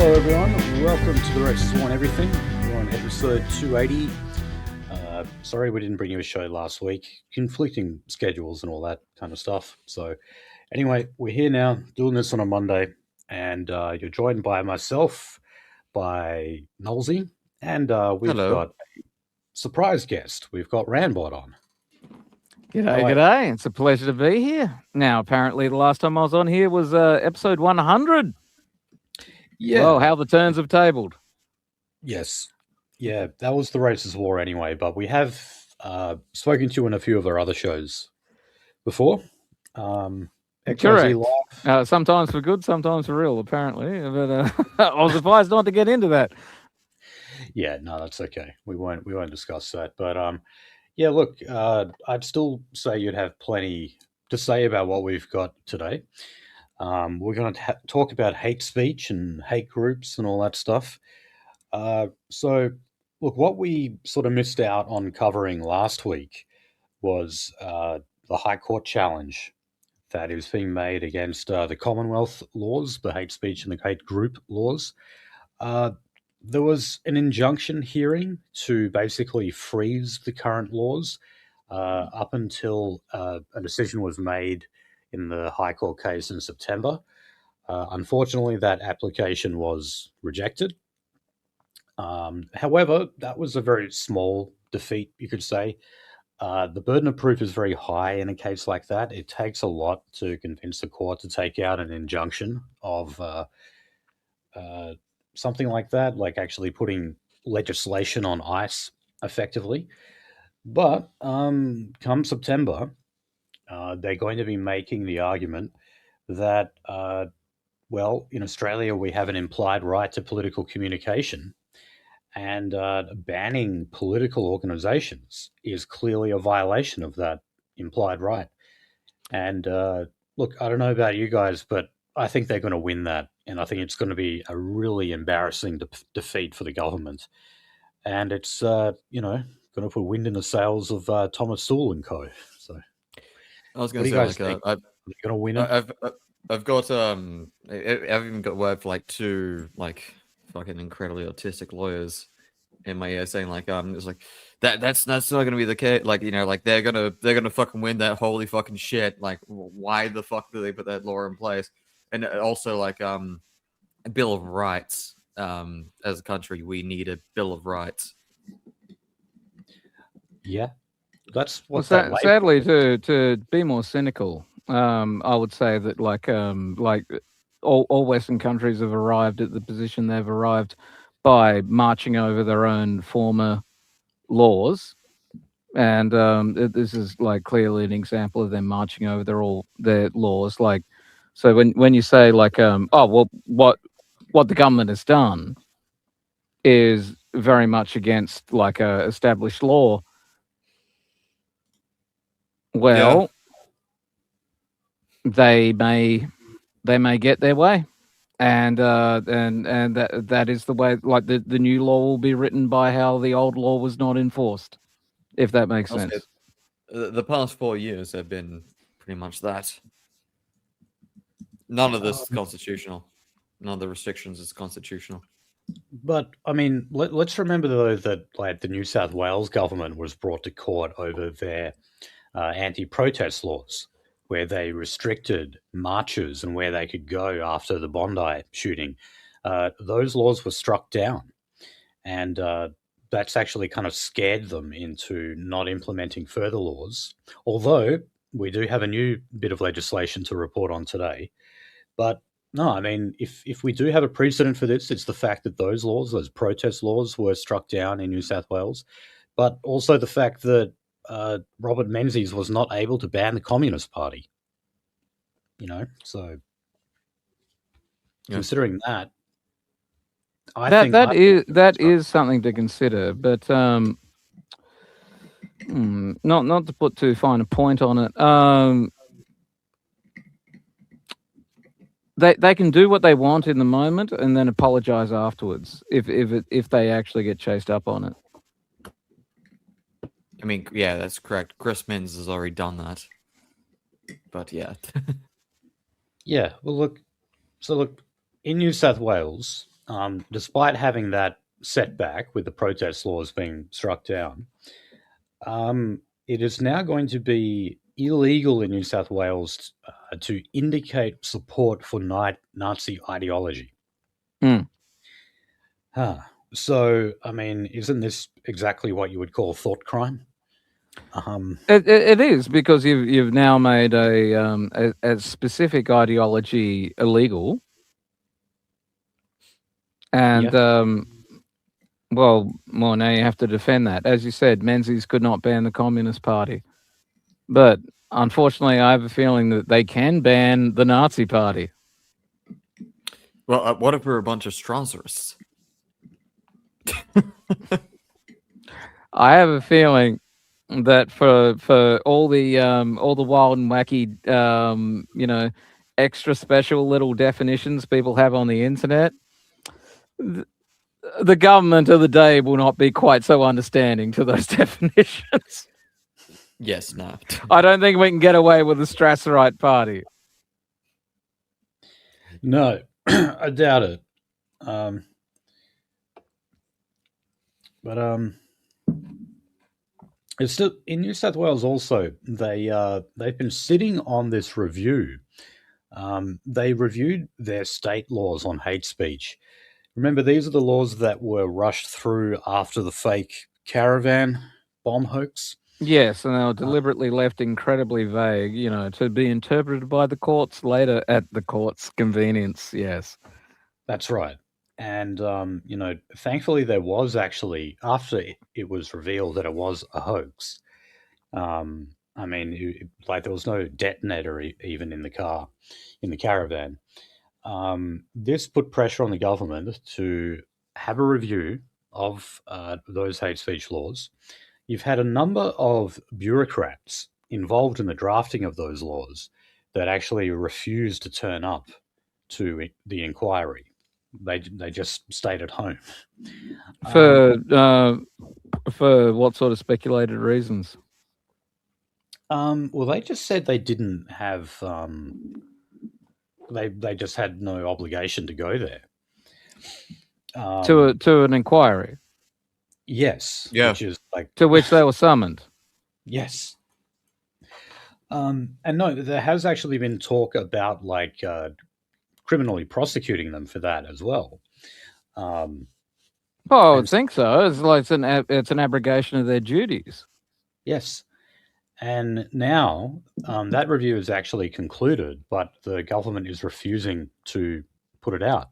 Hello everyone, welcome to the Races One Everything. We're on episode 280. Sorry we didn't bring you a show last week. Conflicting schedules and all that kind of stuff. So anyway, we're here now doing this on a Monday, and you're joined by myself, by Nolzy, and we've Hello. got a surprise guest. We've got Randbot on. G'day, g'day. It's a pleasure to be here. Now, apparently the last time I was on here was episode 100. Yeah. Well, how the turns have tabled. Yes. Yeah, that was the Races War anyway, but we have spoken to you in a few of our other shows before. Correct. Sometimes for good, sometimes for real, apparently. But I was advised not to get into that. Yeah, no, that's okay. We won't discuss that. But yeah, look, I'd still say you'd have plenty to say about what we've got today. We're going to talk about hate speech and hate groups and all that stuff. So, look, what we sort of missed out on covering last week was the High Court challenge that is being made against the Commonwealth laws, the hate speech and the hate group laws. There was an injunction hearing to basically freeze the current laws up until a decision was made in the High Court case in September. Unfortunately, that application was rejected. However, that was a very small defeat, you could say. The burden of proof is very high in a case like that. It takes a lot to convince the court to take out an injunction of something like that, like actually putting legislation on ice effectively. But come September, they're going to be making the argument that, well, in Australia, we have an implied right to political communication, and banning political organizations is clearly a violation of that implied right. And look, I don't know about you guys, but I think they're going to win that. And I think it's going to be a really embarrassing defeat for the government. And it's, going to put wind in the sails of Thomas Sewell and co. So I was going to say, like, are they going to win it? I've got I've even got word for like two like fucking incredibly autistic lawyers in my ear saying like it's like that's not going to be the case. Like, you know, like they're gonna fucking win that holy fucking shit. Like, why the fuck do they put that law in place? And also like a Bill of Rights. As a country, we need a Bill of Rights. Yeah, that's what. Sadly, to be more cynical, I would say that like all Western countries have arrived at the position they've arrived by marching over their own former laws, and this is like clearly an example of them marching over their laws. Like, so when you say like what the government has done is very much against like a established law. Well, they may get their way, and that is the way. Like the new law will be written by how the old law was not enforced, if that makes sense. The past 4 years have been pretty much that. None of this is constitutional. None of the restrictions is constitutional. But I mean, let's remember though that like the New South Wales government was brought to court over their anti-protest laws, where they restricted marches and where they could go after the Bondi shooting. Those laws were struck down, and that's actually kind of scared them into not implementing further laws. Although we do have a new bit of legislation to report on today. But no, I mean, if we do have a precedent for this, it's the fact that those protest laws were struck down in New South Wales, but also the fact that Robert Menzies was not able to ban the Communist Party. You know, so considering that, that is something to consider, but not to put too fine a point on it. They can do what they want in the moment and then apologize afterwards if they actually get chased up on it. I mean, yeah, that's correct. Chris Minns has already done that. But yeah. Yeah, well, look, in New South Wales, despite having that setback with the protest laws being struck down, it is now going to be illegal in New South Wales to indicate support for Nazi ideology. Hmm. So, I mean, isn't this exactly what you would call thought crime? It is, because you've now made a specific ideology illegal, and well, now you have to defend that. As you said, Menzies could not ban the Communist Party, but unfortunately, I have a feeling that they can ban the Nazi Party. Well, what if we're a bunch of Strasser's? I have a feeling that for all the wild and wacky extra special little definitions people have on the internet, the government of the day will not be quite so understanding to those definitions. Yes, no. I don't think we can get away with the Strasserite Party. No, I doubt it. But it's still in New South Wales. Also, they've been sitting on this review. They reviewed their state laws on hate speech. Remember, these are the laws that were rushed through after the fake caravan bomb hoax. Yes, and they were deliberately left incredibly vague, to be interpreted by the courts later at the court's convenience. Yes. That's right. And, thankfully there was actually, after it was revealed that it was a hoax, I mean, there was no detonator even in the car, in the caravan. This put pressure on the government to have a review of those hate speech laws. You've had a number of bureaucrats involved in the drafting of those laws that actually refused to turn up to the inquiry. They just stayed at home. For what sort of speculated reasons? Well, they just said they didn't have. They just had no obligation to go there. To an inquiry. Yes. Yeah. Which is to which they were summoned. Yes. And no, there has actually been talk about criminally prosecuting them for that as well. I would think so. It's like it's an abrogation of their duties. Yes. And now that review is actually concluded, but the government is refusing to put it out.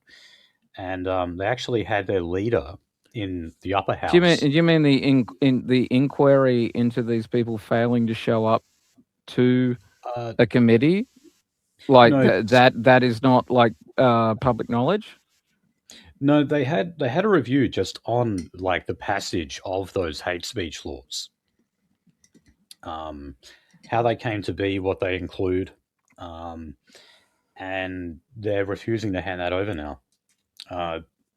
And they actually had their leader in the upper house. Do you mean the inquiry into these people failing to show up to a committee? No, that is not public knowledge? No, they had a review just on the passage of those hate speech laws. How they came to be, what they include, and they're refusing to hand that over now.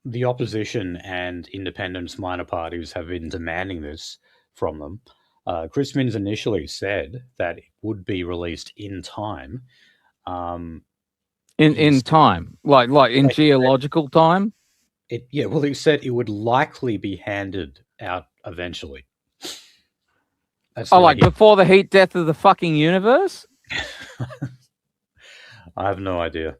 The opposition and independents minor parties have been demanding this from them. Chris Minns initially said that it would be released in time. In time? Like in geological time? He said it would likely be handed out eventually. Before the heat death of the fucking universe? I have no idea.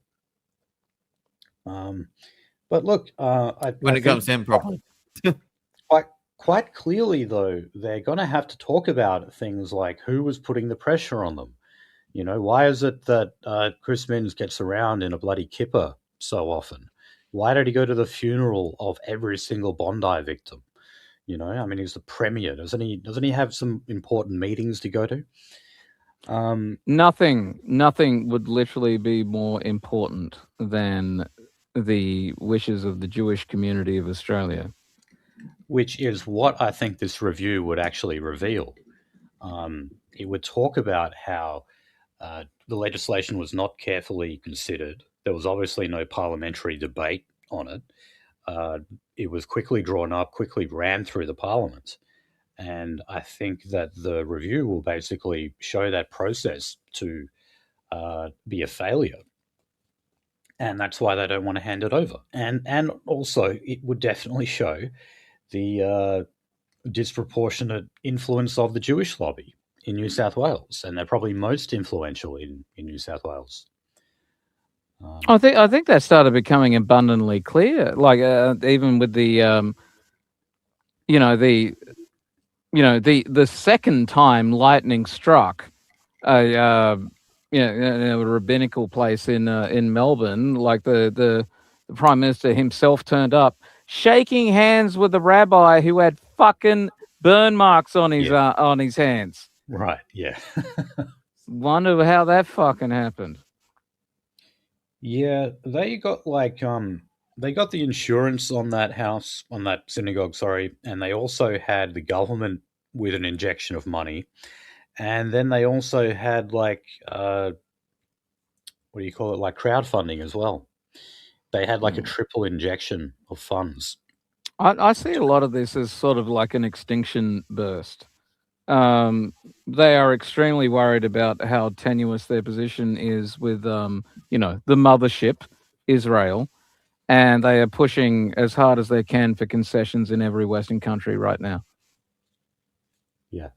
But look, when it comes in properly. Quite clearly, though, they're going to have to talk about things like who was putting the pressure on them. Why is it that Chris Minns gets around in a bloody kipper so often? Why did he go to the funeral of every single Bondi victim? I mean, he's the premier. Doesn't he have some important meetings to go to? Nothing would literally be more important than the wishes of the Jewish community of Australia. Which is what I think this review would actually reveal. It would talk about how the legislation was not carefully considered. There was obviously no parliamentary debate on it. It was quickly drawn up, quickly ran through the parliament. And I think that the review will basically show that process to be a failure. and that's why they don't want to hand it over. And also, it would definitely show the disproportionate influence of the Jewish lobby in New South Wales, and they're probably most influential in New South Wales. I think that started becoming abundantly clear. Like even with the the second time lightning struck a a rabbinical place in Melbourne, like the Prime Minister himself turned up, shaking hands with the rabbi who had fucking burn marks on his hands. Right, yeah. Wonder how that fucking happened. Yeah, they got they got the insurance on that house, on that synagogue, sorry, and they also had the government with an injection of money. And then they also had what do you call it, like crowdfunding as well. They had like a triple injection of funds. I see a lot of this as sort of like an extinction burst. They are extremely worried about how tenuous their position is with, the mothership, Israel, and they are pushing as hard as they can for concessions in every Western country right now. Yeah.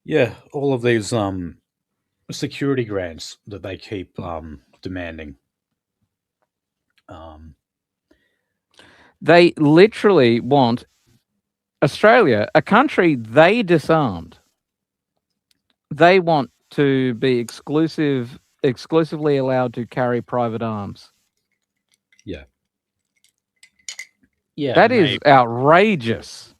Yeah, all of these security grants that they keep demanding. They literally want Australia, a country they disarmed. They want to be exclusively allowed to carry private arms. Yeah. Yeah. That is outrageous.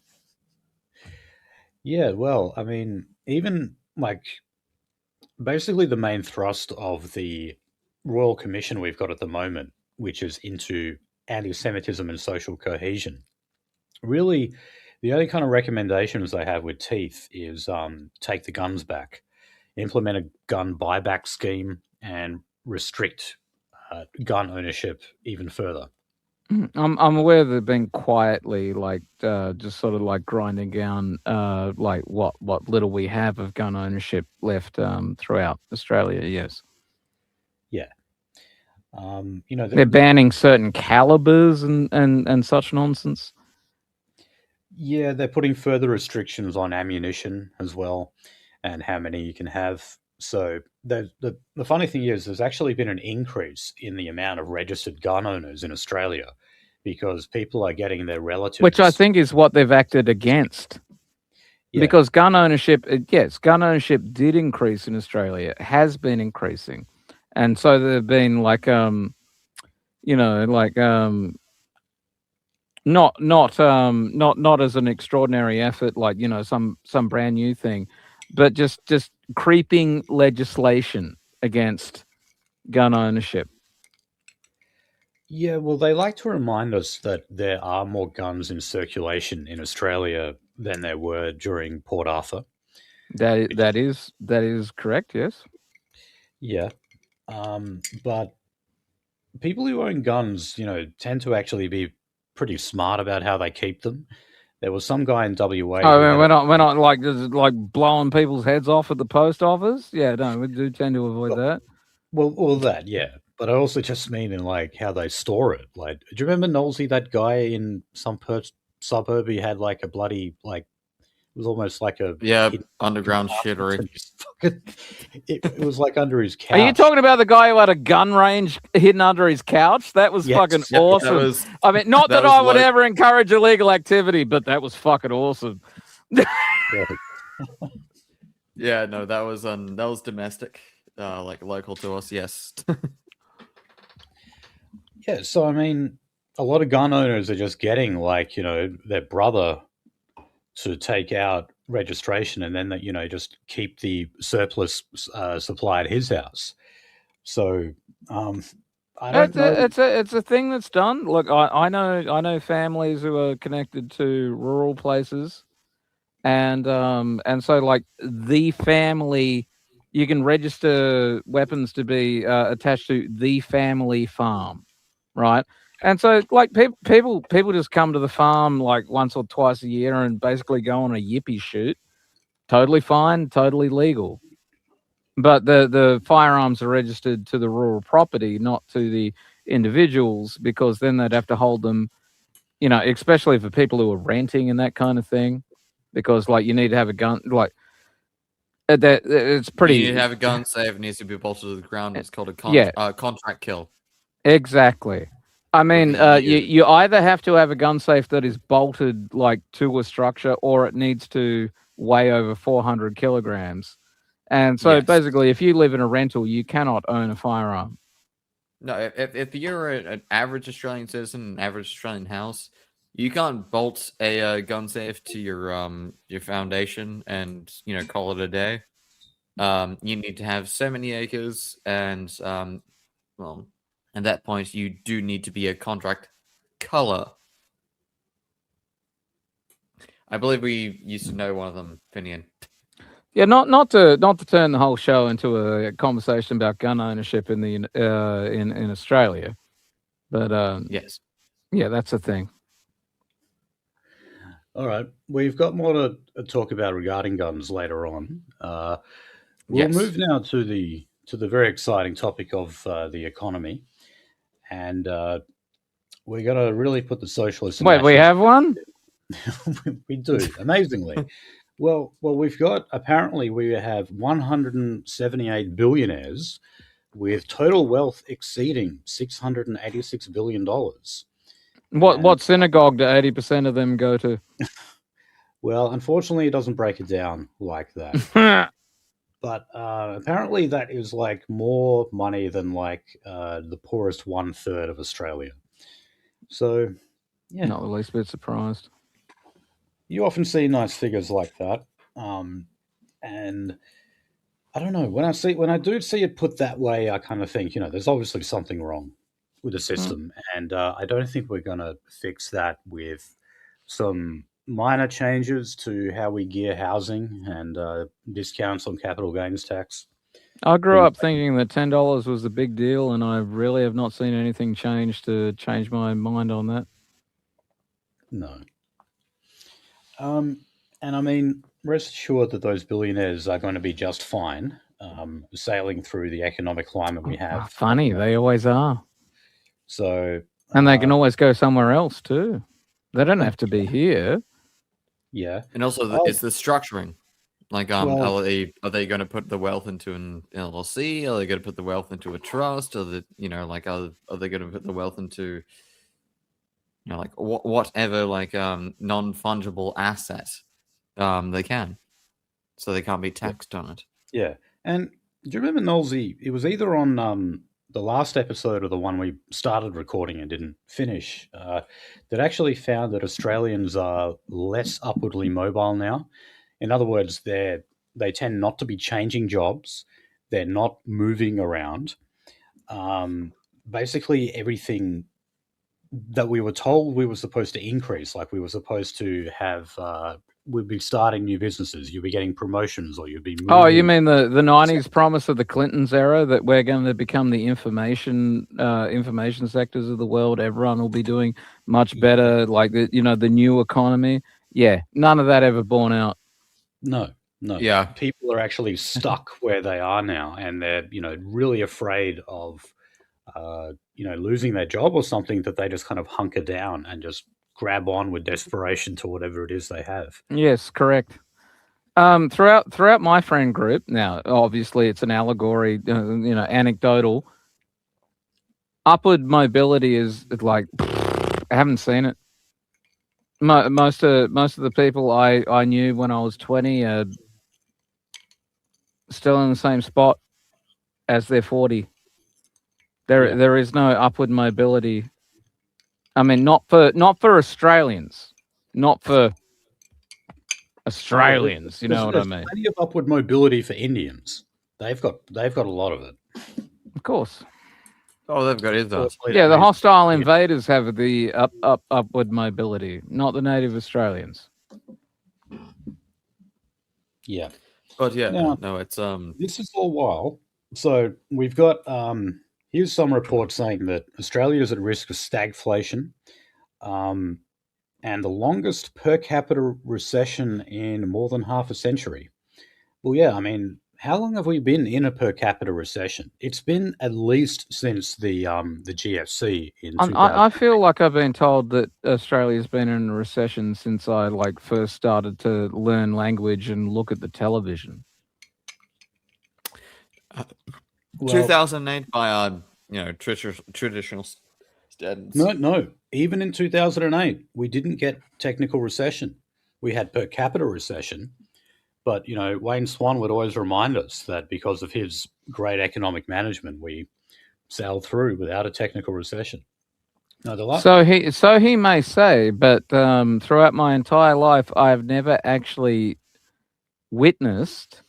Yeah, well, I mean, even like basically the main thrust of the Royal Commission we've got at the moment, which is into anti-Semitism and social cohesion. Really, the only kind of recommendations they have with teeth is take the guns back, implement a gun buyback scheme, and restrict gun ownership even further. I'm aware they've been quietly just sort of like grinding down like what little we have of gun ownership left throughout Australia. Yes. Yeah. They're banning certain calibers and such nonsense. Yeah, they're putting further restrictions on ammunition as well, and how many you can have. So the funny thing is, there's actually been an increase in the amount of registered gun owners in Australia because people are getting their relatives. Which I think is what they've acted against. Yeah. Because gun ownership did increase in Australia. It has been increasing. And so they've been not as an extraordinary effort, like, some brand new thing, but just creeping legislation against gun ownership. Yeah, well, they like to remind us that there are more guns in circulation in Australia than there were during Port Arthur. That is correct, yes. Yeah. But people who own guns, tend to actually be pretty smart about how they keep them. There was some guy in WA. Oh, we're not like blowing people's heads off at the post office. Yeah, no, we do tend to avoid that. Well, that, yeah. But I also just mean in like how they store it. Like, do you remember Nolzy, that guy in some suburb? He had like a bloody it was almost like a underground shittery. It was like under his couch. Are you talking about the guy who had a gun range hidden under his couch? That was fucking awesome. I mean, not that I would ever encourage illegal activity, but that was fucking awesome. Yeah, no, that was domestic, like local to us. Yes. Yeah, so I mean, a lot of gun owners are just getting their brother to take out registration and then just keep the surplus supply at his house. So I don't know. It's a thing that's done. Look, I know families who are connected to rural places, and so like the family, you can register weapons to be attached to the family farm, right? And so, like, people just come to the farm like once or twice a year and basically go on a yippee shoot. Totally fine, totally legal. but the firearms are registered to the rural property, not to the individuals, because then they'd have to hold them, especially for people who are renting and that kind of thing, because like you need to have a gun, like that. It's You need to pretty. have a gun safe. It needs to be bolted to the ground. It's called a Yeah, contract kill. exactly. I mean, With a you either have to have a gun safe that is bolted like to a structure, or it needs to weigh over 400 kilograms. And so yes. basically, if you live in a rental, you cannot own a firearm. No, if you're an average Australian citizen, an average Australian house, you can't bolt a gun safe to your foundation and call it a day. You need to have so many acres, and well, at that point, you do need to be a contract color. I believe we used to know one of them, Finian. Yeah, not to turn the whole show into a conversation about gun ownership in the in Australia, but Yes. yeah, that's a thing. All right, we've got more to talk about regarding guns later on. We'll Yes. move now to the very exciting topic of the economy, and we're going to really put the socialists and Wait, we nationalists. have one? We do, amazingly. Well, we've got, apparently we have 178 billionaires with total wealth exceeding $686 billion. What synagogue do 80% of them go to? Well, unfortunately, it doesn't break it down like that. But apparently, that is like more money than like the poorest 1/3 of Australia. So, yeah, Not the least bit surprised. you often see nice figures like that, and I don't know, when I do see it put that way, I kind of think, there's obviously something wrong with the system, and I don't think we're going to fix that with some minor changes to how we gear housing and discounts on capital gains tax. I grew Things up thinking that $10 was a big deal, and I really have not seen anything change to change my mind on that. No. And I mean, rest assured that those billionaires are going to be just fine, sailing through the economic climate we have. Funny, they always are. So, And they can always go somewhere else too. They don't have to be here. yeah. And also, it's the structuring. Like, Well, are they going to put the wealth into an LLC? Are they going to put the wealth into a trust? Are they, are they going to put the wealth into, like whatever, like non fungible asset, they can, so they can't be taxed on it. yeah. And do you remember, Nolzy? It was either on the last episode or the one we started recording and didn't finish that actually found that Australians are less upwardly mobile now. In other words, they tend not to be changing jobs. They're not moving around. Basically, everything that we were told we were supposed to increase, like we were supposed to have, we'd be starting new businesses, you'd be getting promotions, or you'd be moving. Oh, you mean the 90s promise of the Clintons era that we're going to become the information sectors of the world? Everyone will be doing much better, like the new economy. Yeah, none of that ever borne out. No. Yeah. People are actually stuck where they are now, and they're really afraid of losing their job or something, that they just kind of hunker down and just grab on with desperation to whatever it is they have. Yes, correct. Throughout my friend group, now obviously it's an allegory, anecdotal. Upward mobility is like I haven't seen it. Most of the people I knew when I was 20 are still in the same spot as they're 40. There is no upward mobility. I mean, not for Australians, not for Australians. You know what I mean? There's plenty of upward mobility for Indians. They've got a lot of it. Of course. Oh, they've got it. Yeah, the hostile invaders have the upward mobility, not the native Australians. Yeah. But yeah, Now, no, it's this is all while. So we've got here's some reports saying that Australia is at risk of stagflation, and the longest per capita recession in more than half a century. Well, yeah, I mean, how long have we been in a per capita recession? It's been at least since the GFC in 2000. I feel like I've been told that Australia's been in a recession since I first started to learn language and look at the television. 2008 by traditional standards. No. Even in 2008, we didn't get technical recession. We had per capita recession. But, Wayne Swan would always remind us that because of his great economic management, we sailed through without a technical recession. So he may say, but throughout my entire life, I've never actually witnessed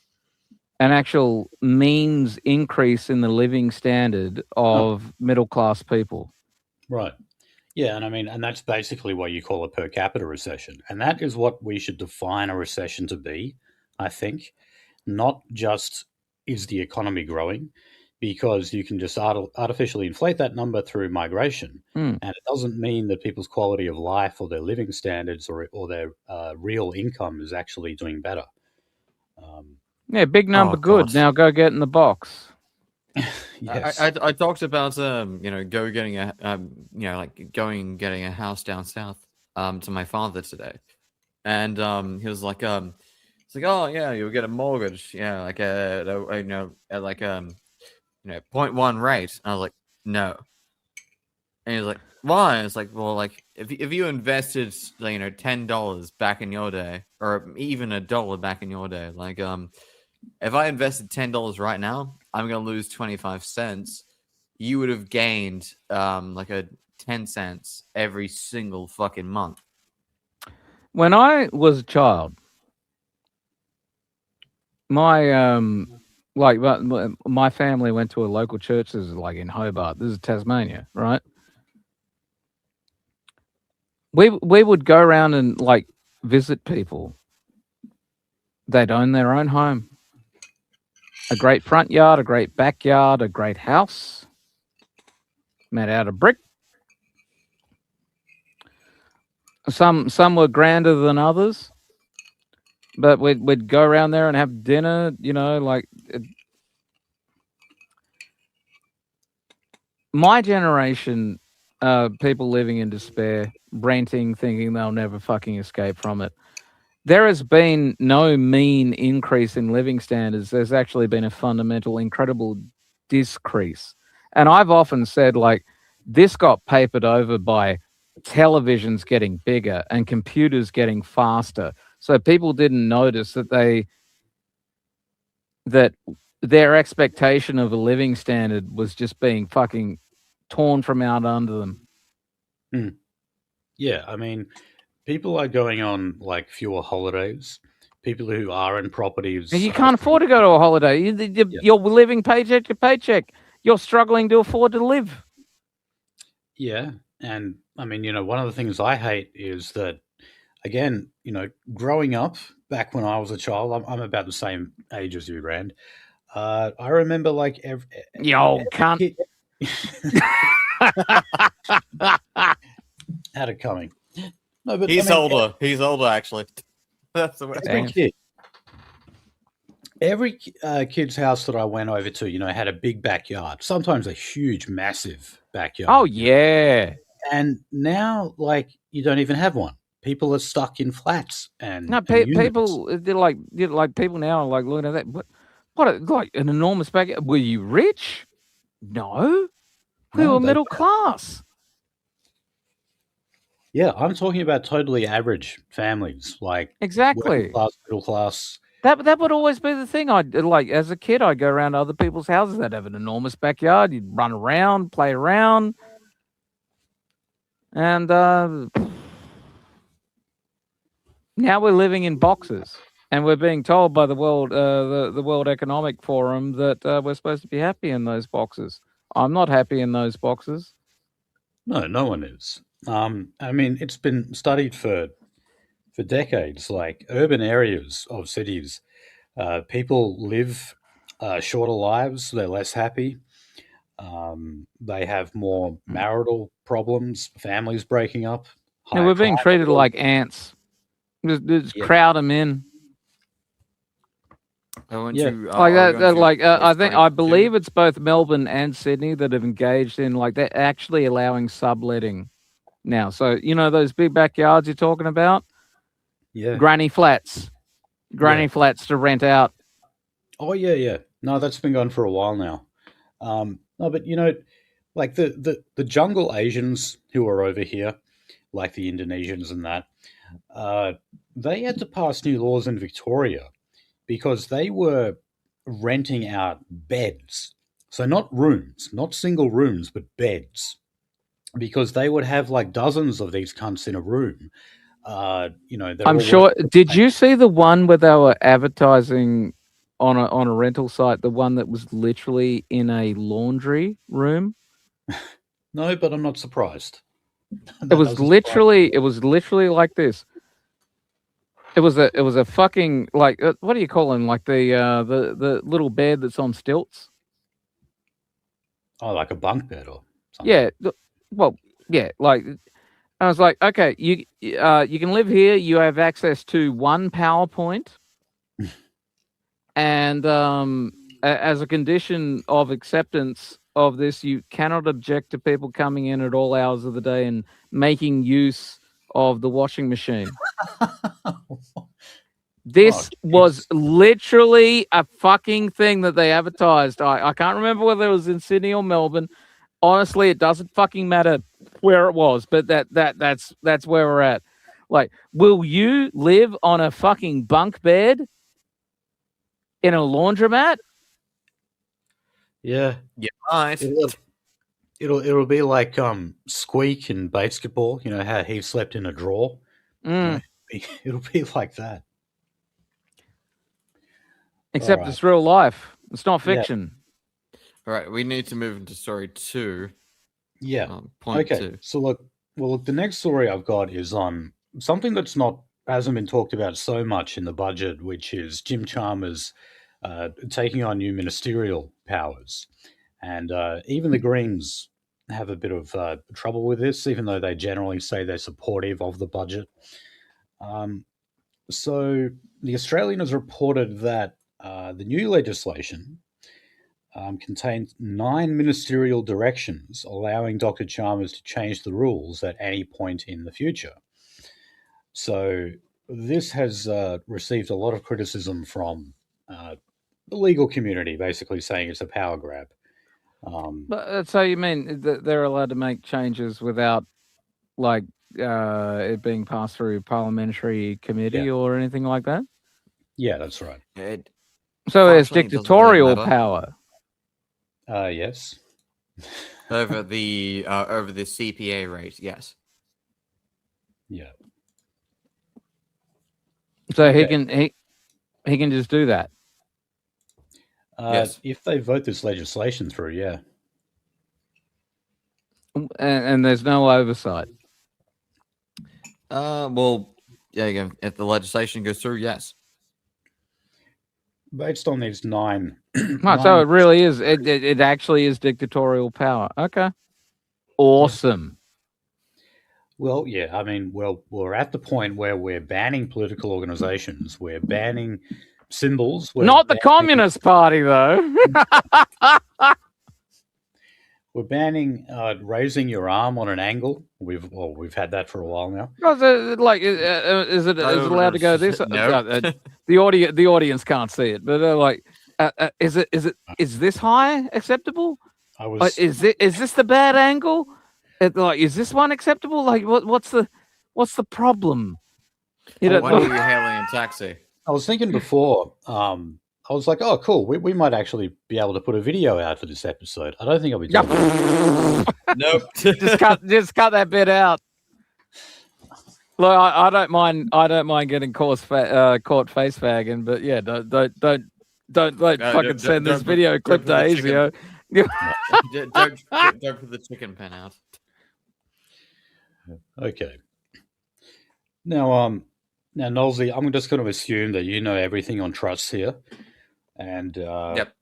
an actual means increase in the living standard of middle class people. Right. Yeah, and that's basically what you call a per capita recession. And that is what we should define a recession to be, I think. Not just is the economy growing, because you can just artificially inflate that number through migration. And it doesn't mean that people's quality of life or their living standards or their real income is actually doing better. Big number, good. God. Now go get in the box. Yes. I talked about getting a house down south to my father today, and he was like it's like, oh yeah, you'll get a mortgage, at 0.1 rate. And I was like, no. And he was like, why? And it's like, well, if you invested $10 back in your day, or even $1 back in your day, if I invested $10 right now, I'm gonna lose 25 cents. You would have gained a 10 cents every single fucking month. When I was a child, my my family went to a local church. This is in Hobart. This is Tasmania, right? We would go around and visit people. They'd own their own home. A great front yard, a great backyard, a great house made out of brick. Some were grander than others, but we'd go around there and have dinner. My generation, people living in despair, renting, thinking they'll never fucking escape from it. There has been no mean increase in living standards. There's actually been a fundamental, incredible decrease. And I've often said, this got papered over by televisions getting bigger and computers getting faster. So people didn't notice that their expectation of a living standard was just being fucking torn from out under them. Yeah, people are going on fewer holidays. People who are in properties. You can't afford to go to a holiday. You're living paycheck to paycheck. You're struggling to afford to live. Yeah. And one of the things I hate is that, again, growing up back when I was a child, I'm about the same age as you, Rand. I remember every cunt. Had it coming. No, but he's older. He's older, actually. That's the way. Every kid's house that I went over to, had a big backyard. Sometimes a huge, massive backyard. Oh yeah. And now, you don't even have one. People are stuck in flats and people. They're people now are looking at that. What an enormous backyard. Were you rich? No, we were middle class. Yeah, I'm talking about totally average families, exactly middle class. That would always be the thing. I'd as a kid, I'd go around to other people's houses. They'd have an enormous backyard. You'd run around, play around, and now we're living in boxes, and we're being told by the World Economic Forum that we're supposed to be happy in those boxes. I'm not happy in those boxes. No one is. It's been studied for decades. Urban areas of cities, people live shorter lives. They're less happy. They have more marital problems. Families breaking up. We're being treated like ants. Just crowd them in. I want Yeah. to. Like Are we going to? I believe it's both Melbourne and Sydney that have engaged in like they're actually allowing subletting now. So those big backyards you're talking about, Yeah. granny flats Yeah. to rent out. Oh, yeah, yeah. No, that's been going for a while now. No, but like the jungle Asians who are over here, like the Indonesians and that, uh, they had to pass new laws in Victoria because they were renting out beds. So not rooms, not single rooms, but beds. Because they would have like dozens of these cunts in a room. They're I'm all sure. working. Did you see the one where they were advertising on a rental site? The one that was literally in a laundry room. No, but I'm not surprised. It That was doesn't surprise literally. me. It was literally like this. It was a fucking like what do you call them? Like the little bed that's on stilts. Oh, like a bunk bed or something. Yeah. Well, yeah. Like I was like, okay, you can live here. You have access to one PowerPoint, and as a condition of acceptance of this, you cannot object to people coming in at all hours of the day and making use of the washing machine. Oh, This was Jesus. literally a fucking thing that they advertised. I can't remember whether it was in Sydney or Melbourne. Honestly, it doesn't fucking matter where it was, but that's where we're at. Like, will you live on a fucking bunk bed in a laundromat? Yeah. Yeah, right. It'll be like Squeak in basketball. You know how he slept in a drawer. Mm, It'll be like that. All except right. it's real life. It's not Yeah. fiction. All right, we need to move into story 2. Yeah. Point Okay. 2. So look, the next story I've got is on something that's not hasn't been talked about so much in the budget, which is Jim Chalmers taking on new ministerial powers, and even the Greens have a bit of trouble with this, even though they generally say they're supportive of the budget. Um, so the Australian has reported that the new legislation contains 9 ministerial directions allowing Dr. Chalmers to change the rules at any point in the future. So this has received a lot of criticism from the legal community, basically saying it's a power grab. But so you mean that they're allowed to make changes without like it being passed through parliamentary Yeah, committee or anything like that? yeah, that's right. So it's Functionally, it doesn't really dictatorial matter. power. Yes. over the CPA rate. Yes. Yeah. So he Okay. can just do that. Yes. If they vote this legislation through, yeah. And there's no oversight. Well, yeah. Again, if the legislation goes through, yes. Based on these nine, No, so nine, it really is. It actually is dictatorial power. Okay. yeah. Awesome. Well, yeah. I mean, well, we're at the point where we're banning political organizations. We're banning symbols. Not the Communist Party, though. We're banning raising your arm on an angle. We've had that for a while now. Like, is it allowed to go this? No. The audience can't see it, but like, is this high acceptable? I was Is this the bad angle? Is this one acceptable? Like, what's the problem? Why are you hailing a taxi? I was thinking before. I was like, oh, cool. We might actually be able to put a video out for this episode. I don't think I'll be doing Nope. just cut that bit out. Look, I don't mind getting caught face fagging, but yeah, don't fucking send this video clip to ASIO. Don't put the chicken pen out. Okay. Now, Nolzy, I'm just going to assume that you know everything on trusts here, and Yep.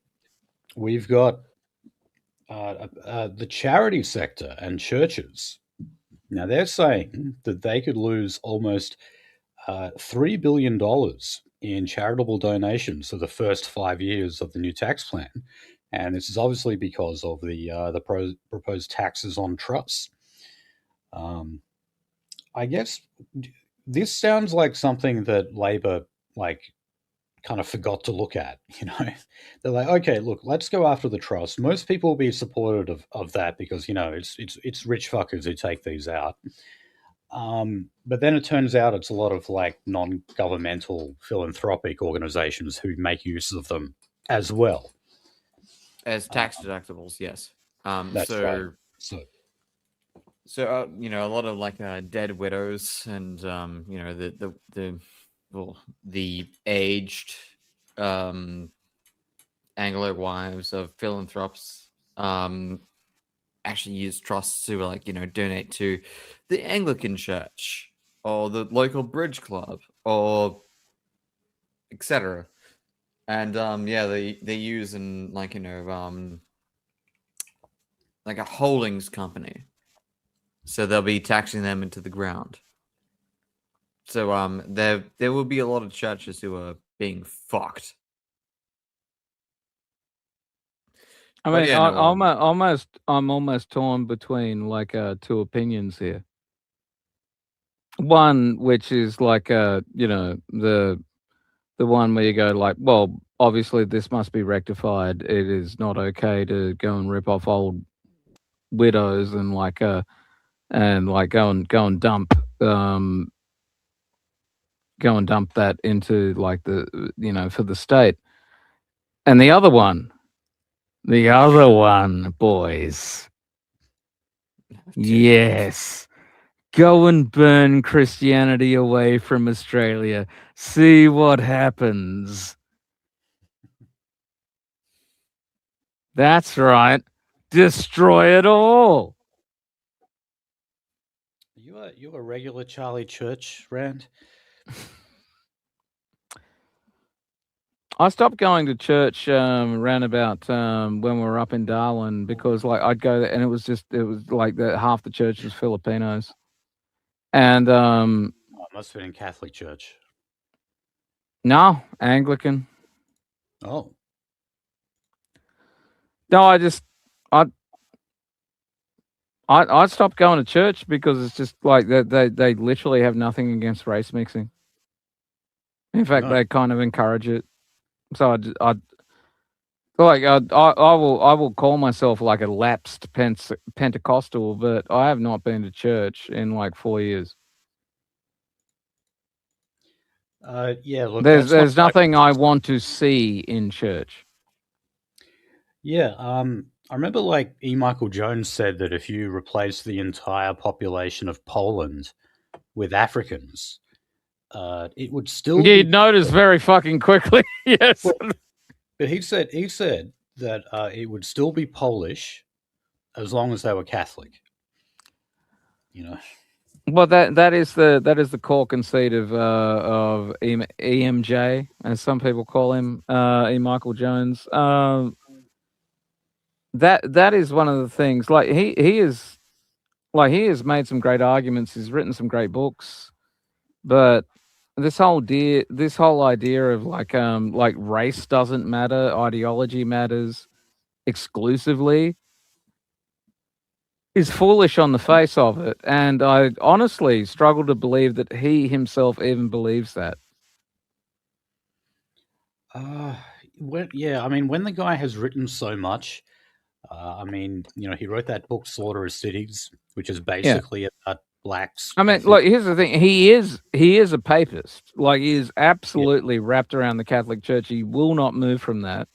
we've got the charity sector and churches. Now they're saying that they could lose almost $3 billion in charitable donations for the first 5 years of the new tax plan, and this is obviously because of the proposed taxes on trusts. Um, I guess this sounds like something that Labor like kind of forgot to look at. They're like, okay, look, let's go after the trust. Most people will be supportive of that because it's rich fuckers who take these out. But then it turns out it's a lot of like non-governmental philanthropic organizations who make use of them as well. As tax deductibles, yes. That's right. So a lot of like dead widows and the aged Anglo wives of philanthropes actually use trusts to donate to the Anglican Church or the local bridge club or etc. And they use like a holdings company, so they'll be taxing them into the ground. So there will be a lot of churches who are being fucked. I mean, I'm almost torn between like two opinions here. One, which is like the one where you go like, well, obviously this must be rectified. It is not okay to go and rip off old widows and go and dump that into like the for the state. And the other one, boys. Yes. Go and burn Christianity away from Australia. See what happens. That's right. Destroy it all. You a regular Charlie Church, Rand? I stopped going to church around about when we were up in Darwin because like I'd go there and it was like half the church was Filipinos. And it must have been in Catholic Church. No, Anglican. Oh. No, I stopped going to church because it's just like they literally have nothing against race mixing. In fact, they kind of encourage it. So I will call myself like a lapsed Pentecostal, but I have not been to church in like 4 years. Yeah, look, there's nothing I want to see in church. Yeah, I remember like E. Michael Jones said that if you replace the entire population of Poland with Africans, it would still You'd notice very fucking quickly. Yes. Well, but he said that it would still be Polish as long as they were Catholic. Well, that is the core conceit of EMJ, as some people call him, E. Michael Jones. That is one of the things. Like he has made some great arguments. He's written some great books, but this whole idea of like race doesn't matter, ideology matters exclusively, is foolish on the face of it, and I honestly struggle to believe that he himself even believes that. When the guy has written so much, he wrote that book Slaughter of Cities, which is basically about blacks. I mean, look, here's the thing: he is a papist. Like, he is absolutely wrapped around the Catholic Church. He will not move from that.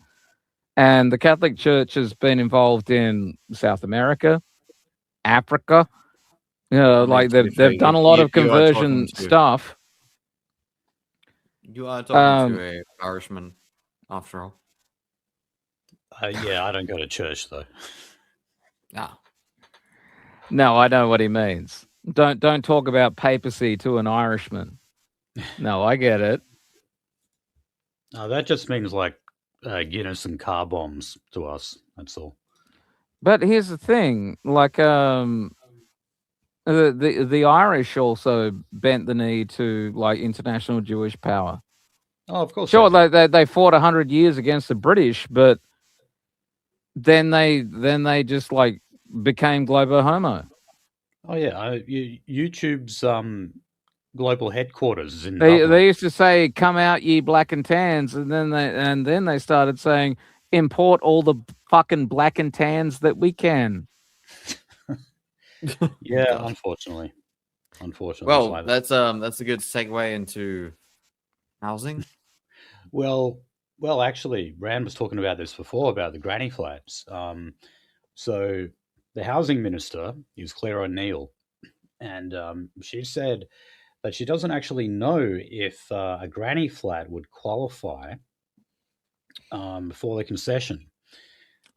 And the Catholic Church has been involved in South America, Africa. They've done a lot of conversion stuff. You are talking to an Irishman, after all. Yeah, I don't go to church though. No, I know what he means. Don't talk about papacy to an Irishman. No, I get it. No, that just means like Guinness and car bombs to us. That's all. But here's the thing: like, the Irish also bent the knee to like international Jewish power. Oh, of course. Sure, They did. they fought 100 years against the British, but then they just like became globo homo. Oh yeah, YouTube's global headquarters is in They Dublin. used to say, "Come out, ye black and tans," and then they started saying, "Import all the fucking black and tans that we can." Yeah, God. unfortunately, it's Well, like that. that's a good segue into housing. Well, actually, Rand was talking about this before about the granny flats. So the housing minister is Claire O'Neill, and she said that she doesn't actually know if a granny flat would qualify for the concession.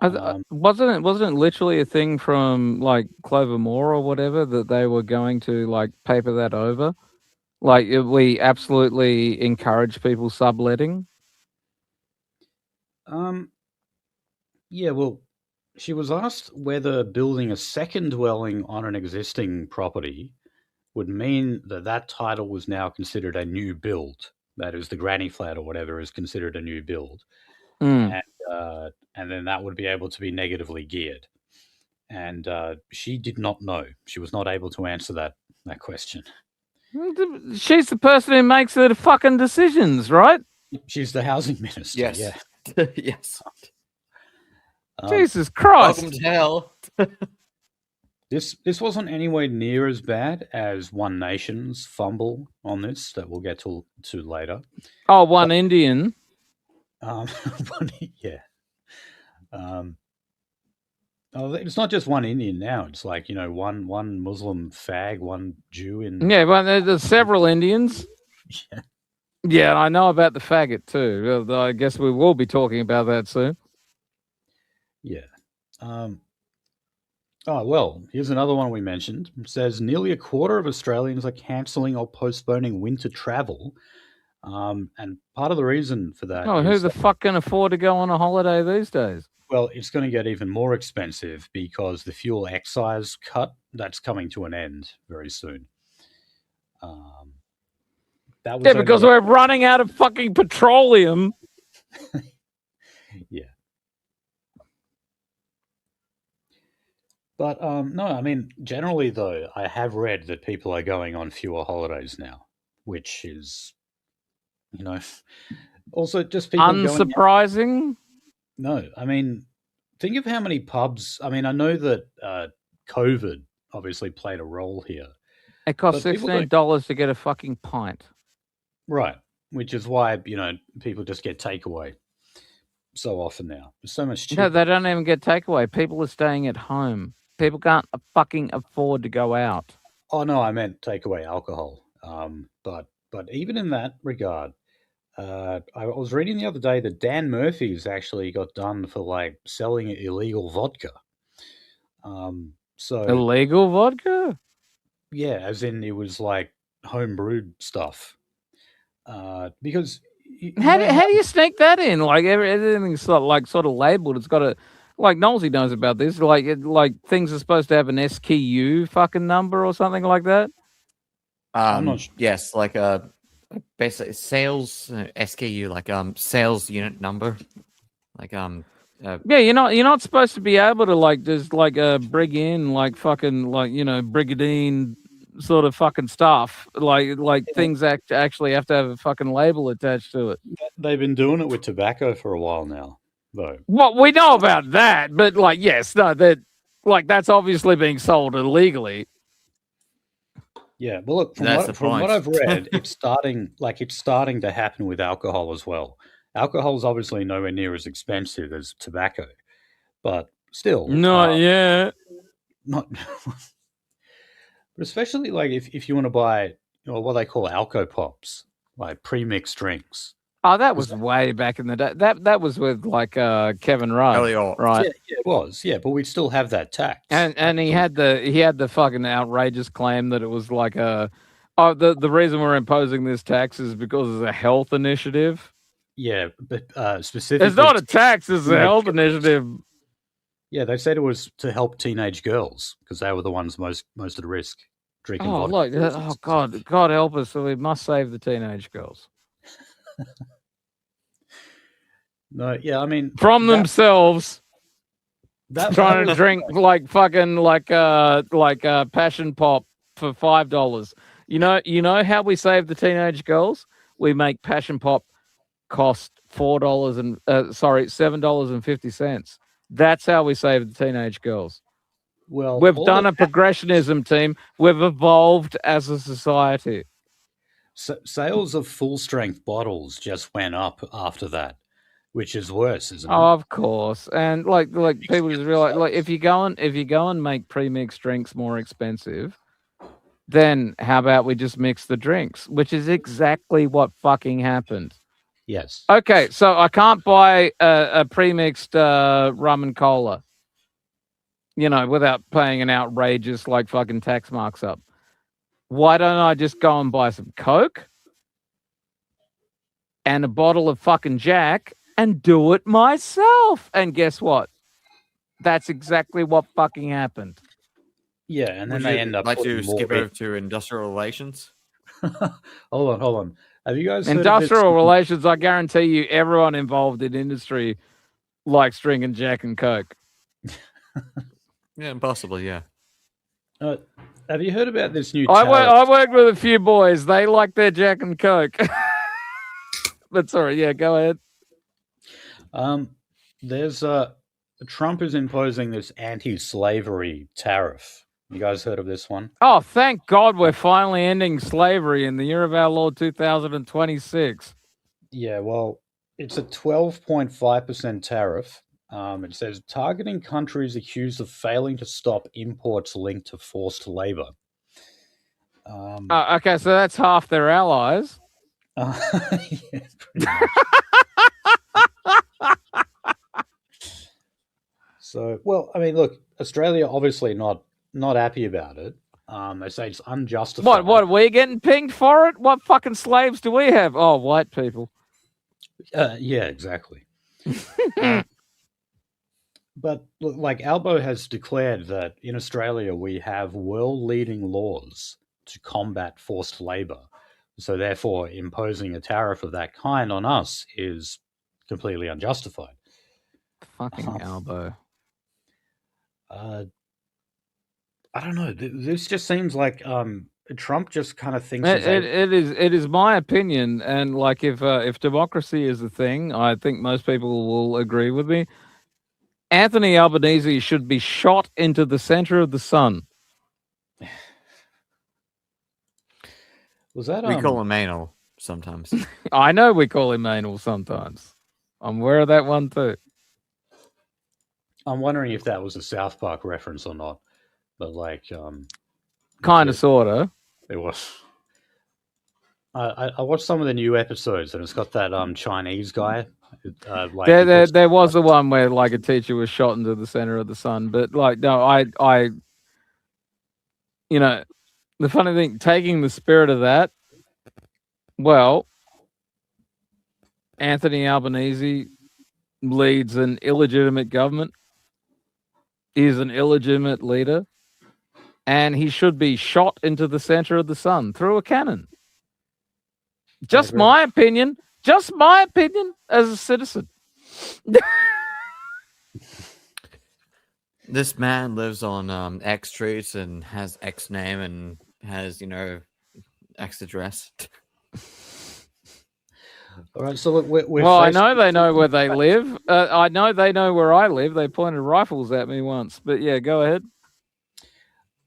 Wasn't it literally a thing from like Clover Moore or whatever that they were going to like paper that over? Like we absolutely encourage people subletting. Um, yeah, well, she was asked whether building a second dwelling on an existing property would mean that that title was now considered a new build. That is, the granny flat or whatever is considered a new build, Mm. and then that would be able to be negatively geared. And she did not know. She was not able to answer that question. She's the person who makes the fucking decisions, right? She's the housing minister. Yeah. Yes. Yes. Um, Jesus Christ! Welcome to hell. this wasn't anywhere near as bad as One Nation's fumble on this that we'll get to later. Oh, one Indian. Um, yeah. Oh, it's not just one Indian now. It's like one Muslim fag, one Jew in. Yeah, well, there's several Indians. Yeah. Yeah, I know about the faggot too. I guess we will be talking about that soon. Yeah. Oh, well, here's another one we mentioned. It says nearly a quarter of Australians are cancelling or postponing winter travel. And part of the reason for that Oh, who is the that, fuck can afford to go on a holiday these days? well, it's going to get even more expensive because the fuel excise cut that's coming to an end very soon. That was Yeah, because only we're running out of fucking petroleum. yeah. But no, I mean, generally though, I have read that people are going on fewer holidays now, which is, you know, also just people going out. Unsurprising. No, I mean, think of how many pubs. I mean, I know that COVID obviously played a role here, It costs but people don't. $16 to get a fucking pint. Right, which is why people just get takeaway so often now. It's so much No, cheaper. they don't even get takeaway. People are staying at home. People can't fucking afford to go out. Oh no, I meant takeaway alcohol. But even in that regard, I was reading the other day that Dan Murphy's actually got done for like selling illegal vodka. So Illegal vodka? yeah, as in it was like home brewed stuff. Because you How know do, how how do you sneak that in? Like everything's sort of labeled. It's got a like Nolzy knows about this. Like things are supposed to have an SKU fucking number or something like that. I'm not sure. Yes, like basically sales SKU, like sales unit number, like Yeah, you're not supposed to be able to like just like bring in like fucking like brigadine sort of fucking stuff like things actually have to have a fucking label attached to it. They've been doing it with tobacco for a while now, though. Well, we know about that, but like yes, no, that like that's obviously being sold illegally. Yeah, well, look that's the from what point. I've read, it's starting to happen with alcohol as well. Alcohol is obviously nowhere near as expensive as tobacco, but still, Not yet. not. But especially like if you want to buy what they call alco pops, like pre-mixed drinks. Oh, that 'Cause was way back in the day. That was with like Kevin Rudd, Elliot. right? yeah, it was. Yeah, but we'd still have that tax. And he had the fucking outrageous claim that it was like the reason we're imposing this tax is because it's a health initiative. Yeah, but specifically, It's not a tax; it's a teenage health girls. initiative. Yeah, they said it was to help teenage girls because they were the ones most at risk drinking Oh vodka. look! Oh God, God help us! So we must save the teenage girls. No, yeah, I mean from themselves, that trying to was drink like fucking like passion pop for $5. You know how we save the teenage girls? We make passion pop cost $7.50. That's how we save the teenage girls. well, We've all done the a progressionism, team. We've evolved as a society. sales of full strength bottles just went up after that, which is worse, isn't it? Of course, and like people just realize, like themselves. if you go and make pre-mixed drinks more expensive, then how about we just mix the drinks, which is exactly what fucking happened. Yes. Okay, so I can't buy a pre-mixed rum and cola, without paying an outrageous like fucking tax marks up. Why don't I just go and buy some Coke and a bottle of fucking Jack and do it myself? And guess what? That's exactly what fucking happened. Yeah, and then Would they you end up like putting to more skip in. over to industrial relations? Hold on. Have you guys heard of this? Industrial relations, I guarantee you, everyone involved in industry likes drinking Jack and Coke. Yeah, possibly. Yeah. Have you heard about this new I tariff? worked with a few boys. They like their Jack and Coke. But sorry, yeah, go ahead. There's Trump is imposing this anti-slavery tariff. You guys heard of this one? Oh, thank God we're finally ending slavery in the year of our Lord 2026. Yeah, well, it's a 12.5% tariff. It says targeting countries accused of failing to stop imports linked to forced labor. Okay, so that's half their allies. Yeah, pretty much. So, well, I mean, look, Australia obviously not happy about it. They say it's unjustified. What, we're getting pinged for it? What fucking slaves do we have? Oh, white people. Yeah, exactly. But look, like Albo has declared that in Australia we have world-leading laws to combat forced labor. So therefore, imposing a tariff of that kind on us is completely unjustified. Fucking Albo. I don't know. This just seems like Trump just kind of thinks It is my opinion, and like if democracy is a thing, I think most people will agree with me. Anthony Albanese should be shot into the center of the sun. Was that We call him anal sometimes. I know we call him anal sometimes. I'm aware of that one too. I'm wondering if that was a South Park reference or not. But like Kind of, sort of. it was. I watched some of the new episodes, and it's got that Chinese guy. Like there was the one where like a teacher was shot into the center of the sun, but like no, I the funny thing, taking the spirit of that, well, Anthony Albanese leads an illegitimate government, is an illegitimate leader, and he should be shot into the center of the sun through a cannon. Just my opinion. Just my opinion as a citizen. This man lives on X Street and has X name and has, X address. All right, so look, we're well, I know they know where they live. I know they know where I live. They pointed rifles at me once. But yeah, go ahead.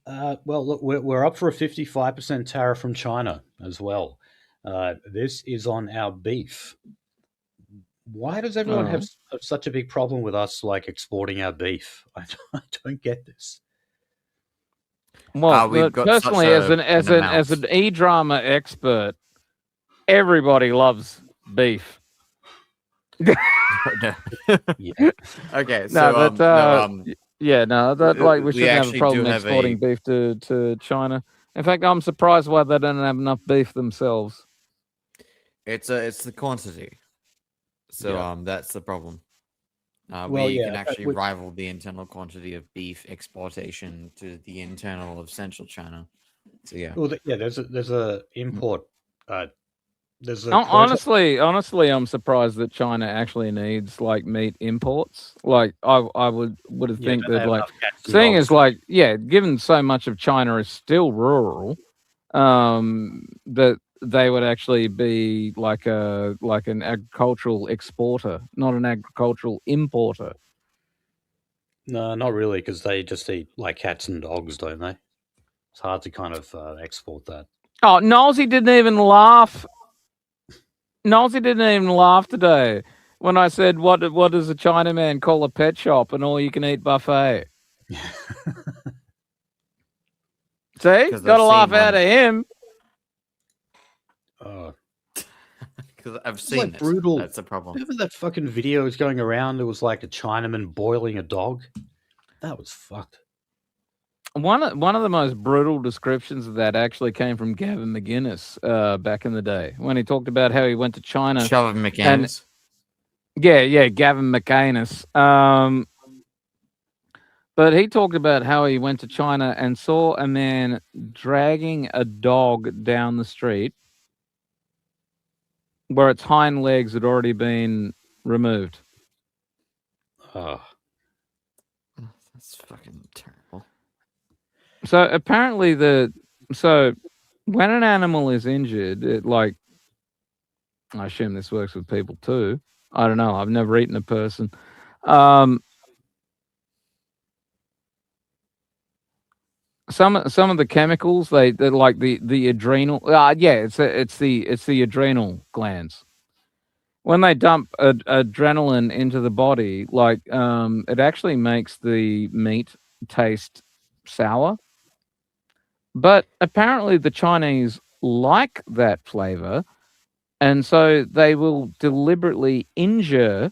Well, look, we're up for a 55% tariff from China as well. This is on our beef. Why does everyone have such a big problem with us like exporting our beef? I don't get this. Well, personally, as an e-drama expert, everybody loves beef. Yeah. Okay. So we shouldn't have a problem exporting beef to China. In fact, I'm surprised why they don't have enough beef themselves. It's the quantity. So that's the problem. We can actually rival the internal quantity of beef exportation to the internal of central China. So yeah. Well, there's a import There's a quote. Honestly, I'm surprised that China actually needs like meat imports. Like I would have Yeah, think don't they that have like enough cats and seeing dogs? as like given so much of China is still rural, that they would actually be like an agricultural exporter, not an agricultural importer. No, not really, because they just eat like cats and dogs, don't they? It's hard to kind of export that. Oh, Nolzy didn't even laugh. Nolzy didn't even laugh today when I said, what does a Chinaman call a pet shop, an all-you-can-eat buffet?" See? Because Got I've a laugh seen out one. of him. Because I've It's seen like it. brutal. That's the problem. Remember that fucking video was going around? It was like a Chinaman boiling a dog. That was fucked. One of the most brutal descriptions of that actually came from Gavin McInnes back in the day when he talked about how he went to China. Shove of McCann's. Yeah, Gavin McInnes. But he talked about how he went to China and saw a man dragging a dog down the street where its hind legs had already been removed. Oh. That's fucking terrible. So apparently when an animal is injured, it like, I assume this works with people too. I don't know. I've never eaten a person. Some of the chemicals they're like the adrenal. It's the adrenal glands. When they dump adrenaline into the body, like it actually makes the meat taste sour. But apparently the Chinese like that flavor, and so they will deliberately injure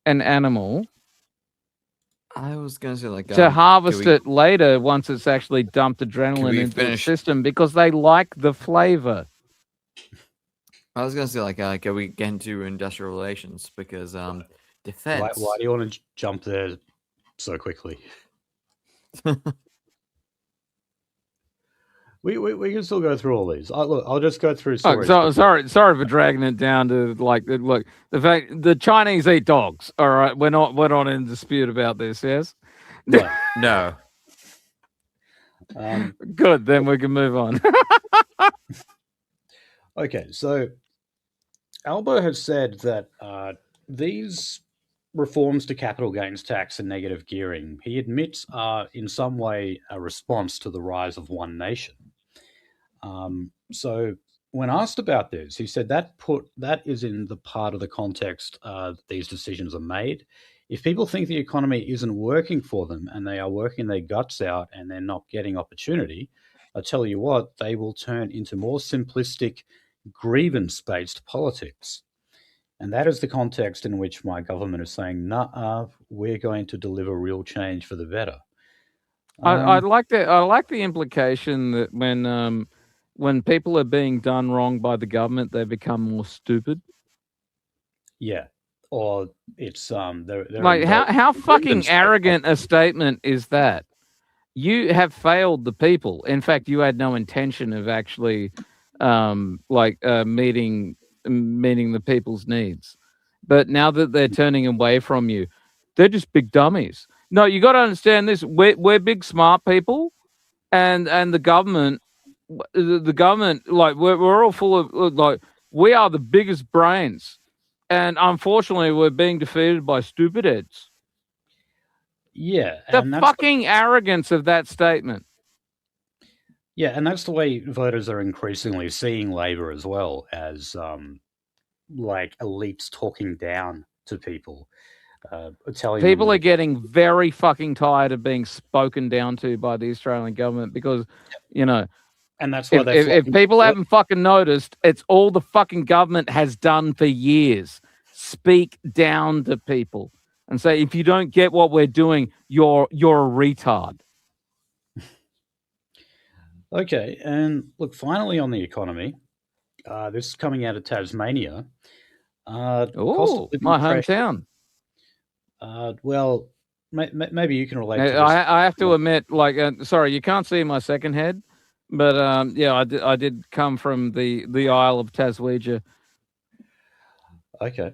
an animal I was gonna say like to harvest we, it later once it's actually dumped adrenaline we into its finish? system because they like the flavor. I was gonna say like can we get into industrial relations because defense. Why do you want to jump there so quickly? We can still go through all these. Look, I'll just go through stories. Sorry for dragging it down to like look the fact the Chinese eat dogs. All right, we're not in dispute about this. Yes. No. No. Good. Then we can move on. Okay, so Albo has said that these reforms to capital gains tax and negative gearing, he admits, are in some way a response to the rise of one nation. So when asked about this, he said that is in the part of the context these decisions are made. If people think the economy isn't working for them and they are working their guts out and they're not getting opportunity, I tell you what, they will turn into more simplistic, grievance-based politics. And that is the context in which my government is saying, nah, we're going to deliver real change for the better. I like the implication that when people are being done wrong by the government, they become more stupid. Yeah. Or it's they're like how fucking arrogant a statement is that? You have failed the people. In fact, you had no intention of actually meeting the people's needs. But now that they're turning away from you, they're just big dummies. No, you got to understand this. We're big smart people, and the government, like we're all full of like we are the biggest brains, and unfortunately, we're being defeated by stupid heads. Yeah, the fucking arrogance of that statement. Yeah, and that's the way voters are increasingly seeing Labor as well, as like elites talking down to people. People are getting very fucking tired of being spoken down to by the Australian government because, you know, and that's why if people haven't fucking noticed, it's all the fucking government has done for years. Speak down to people and say, if you don't get what we're doing, you're a retard. Okay, and look, finally on the economy, this is coming out of Tasmania. Oh, my hometown. Well, maybe you can relate to this. I have to admit, like, sorry, you can't see my second head, But yeah, I did come from the Isle of Taswegia. Okay.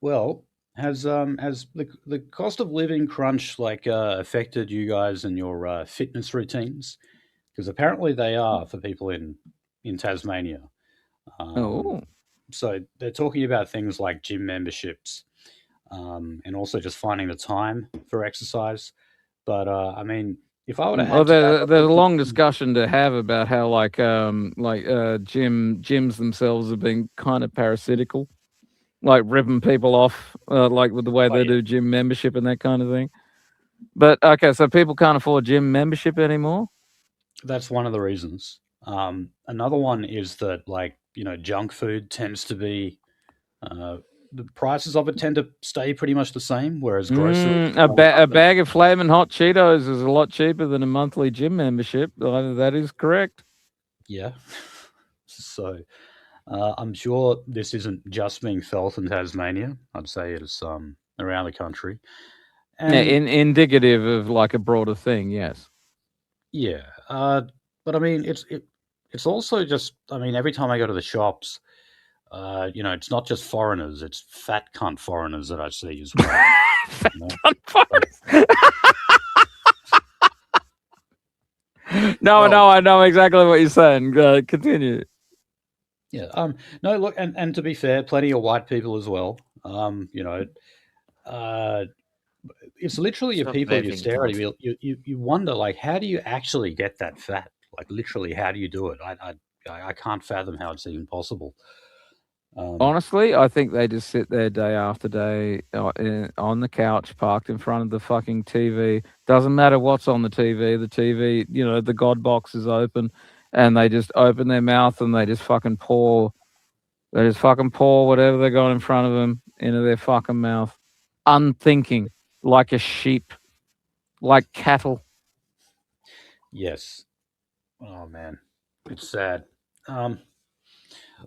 Well, has the cost of living crunch affected you guys and your fitness routines? Because apparently they are for people in Tasmania. Um, Oh, so they're talking about things like gym memberships, and also just finding the time for exercise. But I mean, if I were to well, add to that, there's a long discussion to have about how gyms themselves have been kind of parasitical, like ripping people off, like with the way oh they yeah, do gym membership and that kind of thing. But okay, so people can't afford gym membership anymore. that's one of the reasons. Another one is that junk food tends to be the prices of it tend to stay pretty much the same, whereas groceries Mm, have gone up. a bag of flaming hot Cheetos is a lot cheaper than a monthly gym membership. That is correct. Yeah. So I'm sure this isn't just being felt in Tasmania. I'd say it's around the country. Yeah, And indicative of like a broader thing. Yes. yeah, but I mean, it's also just, I mean, every time I go to the shops, it's not just foreigners; it's fat cunt foreigners that I see as well. You know? Like, No, well, no, I know exactly what you're saying. Continue. yeah. No, look, and to be fair, plenty of white people as well. Uh, it's literally your Stop people you vaping, stare at. cunt. You wonder, like, how do you actually get that fat? Like, literally, how do you do it? I can't fathom how it's even possible. Um, Honestly, I think they just sit there day after day on the couch, parked in front of the fucking TV. Doesn't matter what's on the TV. The TV, the God box is open, and they just open their mouth and they just fucking pour. They just fucking pour whatever they got in front of them into their fucking mouth, unthinking, like a sheep, like cattle. yes. Oh man, it's sad. Um,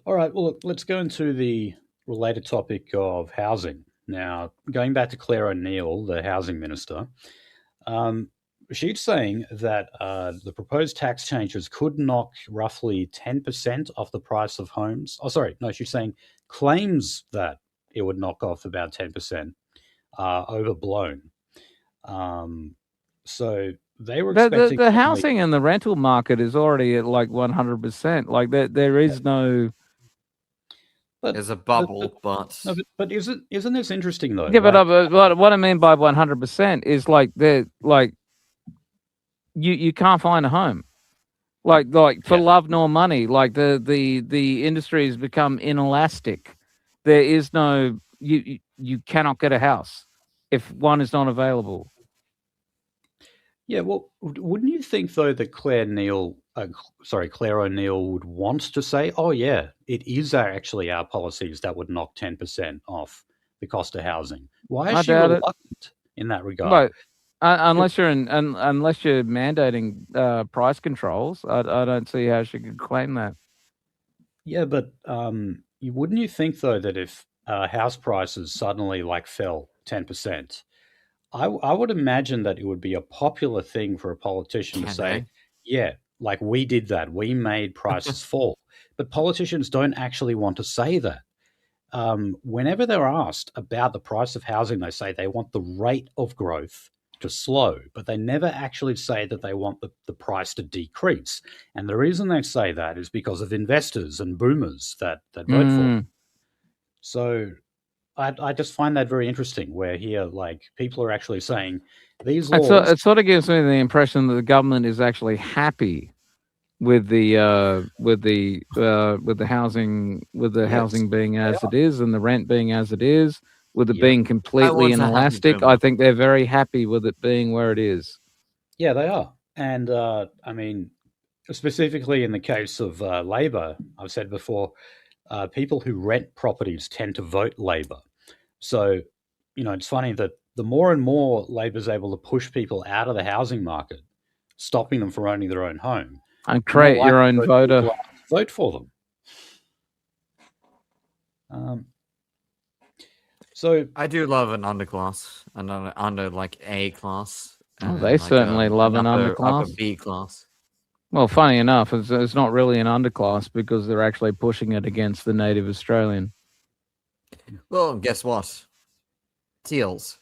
all right. Well, look, let's go into the related topic of housing. Now, going back to Claire O'Neill, the housing minister, um, she's saying that the proposed tax changes could knock roughly 10% off the price of homes. Oh, sorry, no, she's saying claims that it would knock off about 10% are overblown. Um, so they were The expecting the only, housing and the rental market is already at like 100%. Like there yeah, is no. but There's a but bubble, but no, but isn't this interesting though? Yeah, but what I mean by 100% is like you can't find a home. Like for Yeah, love nor money, like the industry has become inelastic. There is no you cannot get a house if one is not available. yeah. Well, wouldn't you think though that Claire O'Neill would want to say, "Oh yeah, it is actually our policies that would knock 10% off the cost of housing." Why is I she doubt it. reluctant in that regard? But unless you're mandating price controls, I don't see how she could claim that. Yeah, but you wouldn't you think though that if house prices suddenly fell 10%, I would imagine that it would be a popular thing for a politician to can say, they? yeah, like we did that, we made prices fall. But politicians don't actually want to say that. Whenever they're asked about the price of housing, they say they want the rate of growth to slow, but they never actually say that they want the price to decrease. And the reason they say that is because of investors and boomers that vote for them. Mm. So I just find that very interesting where here, people are actually saying these It laws. sort of gives me the impression that the government is actually happy with the Yes, housing being they as are. it is and the rent being as it is, with it Yep. being I completely want to happen to inelastic. I him. think they're very happy with it being where it is. Yeah, they are. And I mean, specifically in the case of Labor, I've said before, people who rent properties tend to vote Labor. So, it's funny that the more and more Labor's able to push people out of the housing market, stopping them from owning their own home, And the more create your likely own those voter. people are to vote for them. Um, so, I do love an underclass, under like A class, Oh, and they then like certainly love an upper underclass. B class. Well, funny enough, it's not really an underclass because they're actually pushing it against the native Australian. Well, guess what? Teals.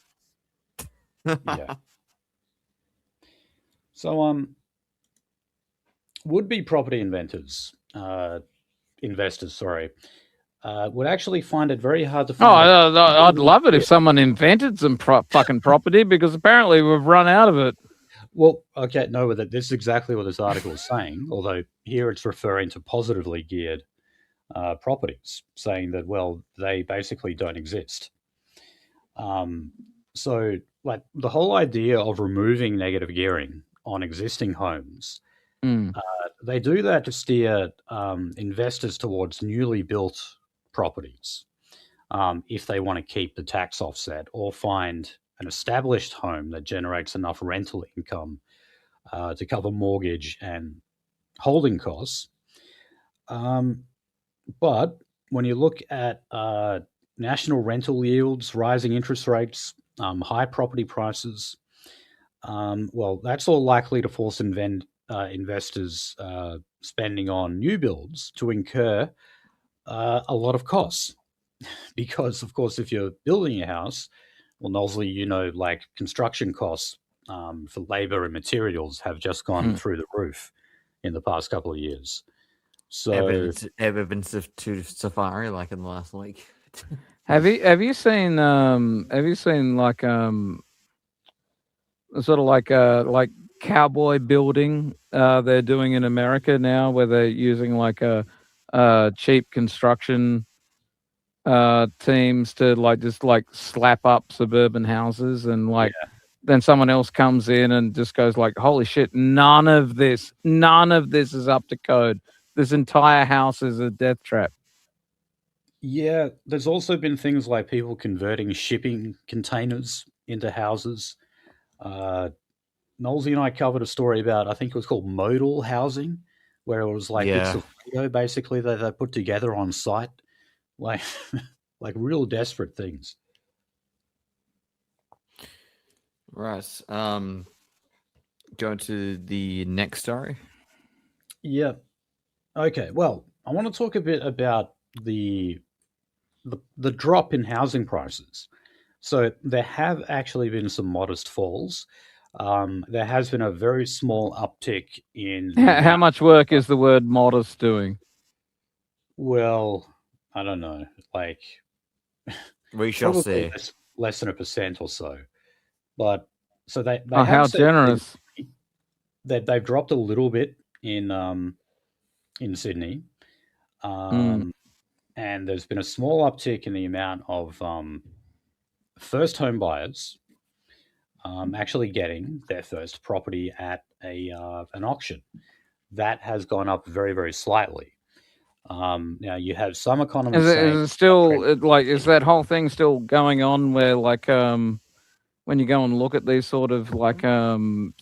Yeah. So, would-be property investors, sorry, would actually find it very hard to Oh, find a I'd love it if yeah. someone invented some fucking property because apparently we've run out of it. Well, okay, no, but this is exactly what this article is saying, although here it's referring to positively geared properties, saying that, well, they basically don't exist. Um, so, like, the whole idea of removing negative gearing on existing homes, Mm. they do that to steer investors towards newly built properties if they want to keep the tax offset or find an established home that generates enough rental income to cover mortgage and holding costs. But when you look at national rental yields, rising interest rates, high property prices, well, that's all likely to force investors spending on new builds to incur a lot of costs. Because, of course, if you're building a house, well, Nolzy, like construction costs for labor and materials have just gone Mm. through the roof in the past couple of years. So, Ever been to Safari like in the last week? Have you seen like sort of like cowboy building they're doing in America now, where they're using like a cheap construction teams to like just like slap up suburban houses, and yeah, like then someone else comes in and just goes like, holy shit, none of this is up to code. This entire house is a death trap. yeah, there's also been things like people converting shipping containers into houses. Uh, Nolsey and I covered a story about, I think it was called modal housing, where it was like bits Yeah. of Lego basically that they put together on site, like like real desperate things. Right. Going to the next story. Yeah. Okay. Well, I want to talk a bit about the drop in housing prices. So there have actually been some modest falls. There has been a very small uptick in the How amount. much work is the word modest doing? Well, I don't know, like We shall probably see. less than a percent or so. But so they Oh, have how said generous. that they've dropped a little bit in Sydney, Mm. um, and there's been a small uptick in the amount of first home buyers actually getting their first property at an auction. That has gone up very, very slightly. Now, you have some economists saying Is it still like is that whole thing still going on where like when you go and look at these sort of like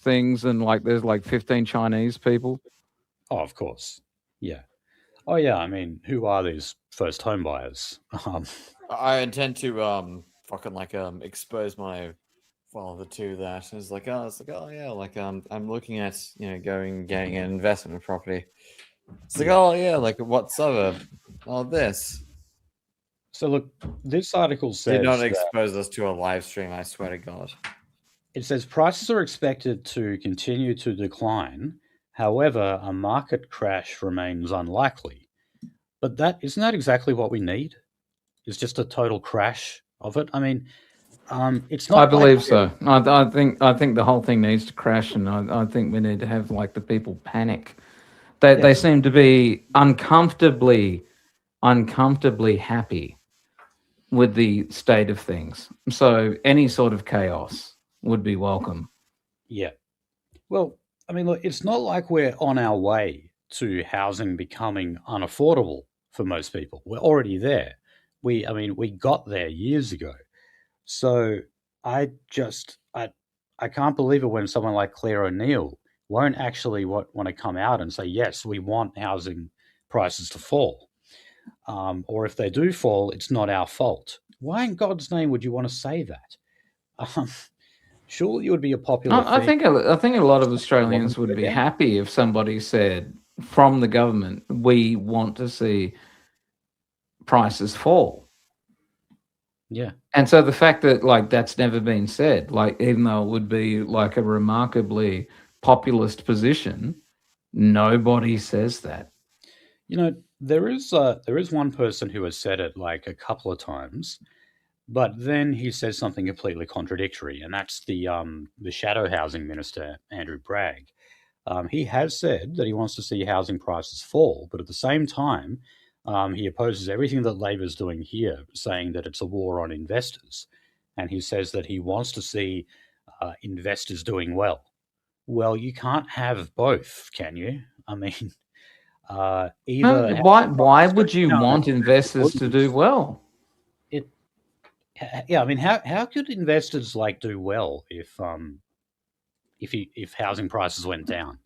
things and like there's like 15 Chinese people? oh, of course. Yeah. Oh, yeah. I mean, who are these first home buyers? I intend to fucking like expose my father to that. It's like oh yeah, like I'm looking at getting an investment property. It's like Yeah. oh yeah, like what suburb? Oh this. So, look, this article Did not says that expose us to a live stream, I swear to God. it says prices are expected to continue to decline. However, a market crash remains unlikely. But that isn't that exactly what we need? Is just a total crash of it. I mean, it's I not like believe so. I think the whole thing needs to crash, and I think we need to have like the people panic. They yes, seem to be uncomfortably happy with the state of things. So any sort of chaos would be welcome. yeah. Well, I mean, look, it's not like we're on our way to housing becoming unaffordable for most people. We're already there. I mean, we got there years ago. So I can't believe it when someone like Claire O'Neill won't actually want to come out and say, yes, we want housing prices to fall. Or if they do fall, it's not our fault. Why in God's name would you want to say that? Um, surely it would be a popular I thing. think a lot of Australians would be Again? happy if somebody said from the government, we want to see prices fall. Yeah. And so the fact that like that's never been said, like even though it would be like a remarkably populist position, nobody says that. You know, there is one person who has said it like a couple of times, but then he says something completely contradictory, and that's the shadow housing minister Andrew Bragg. He has said that he wants to see housing prices fall, but at the same time, he opposes everything that Labor's doing here, saying that it's a war on investors, and he says that he wants to see investors doing well. Well, you can't have both, can you? I mean, either Why prices go would you down and want investors to do well? it. Yeah, I mean, how could investors like do well if housing prices went down?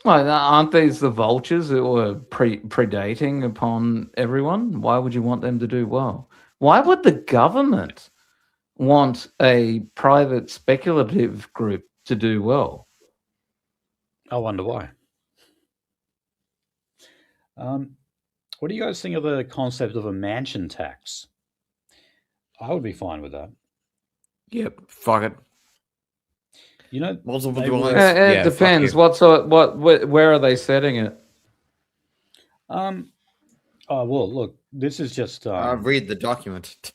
Well, aren't these the vultures that were predating upon everyone? Why would you want them to do well? Why would the government want a private speculative group to do well? I wonder why. What do you guys think of the concept of a mansion tax? I would be fine with that. Yep, fuck it. You know, Multiple they dwellings. were, It Yeah, fuck depends. you. Where are they setting it? oh well, look, this is just Read the document.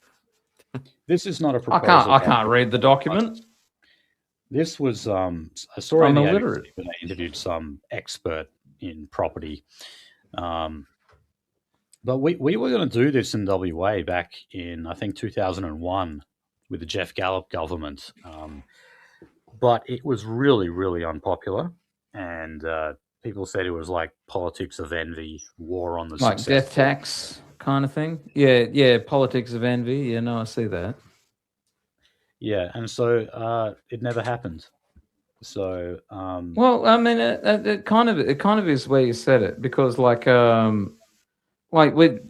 this is not a I proposal. can't read the document. This was I saw in I'm the illiterate. ABC when they interviewed some expert in property. But we were going to do this in WA back in, I think, 2001 with the Jeff Gallup government. But it was really, really unpopular. And people said it was like politics of envy, war on the Like success. death tax kind of thing. Yeah, politics of envy. Yeah, no, I see that. Yeah, and so it never happened. So well, I mean, it kind of is where you said it, because like we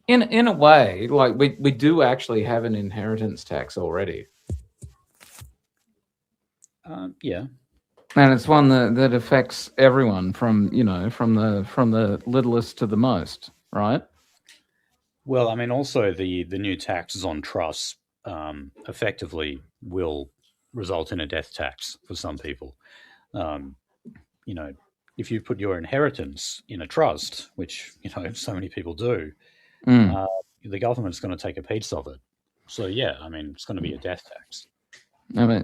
in a way, like we do actually have an inheritance tax already. yeah, and it's one that affects everyone from the littlest to the most, right? well, I mean, also the new taxes on trusts effectively will result in a death tax for some people. You know, if you put your inheritance in a trust, which so many people do, the government's going to take a piece of it. So yeah, I mean, it's going to be a death tax. I mean,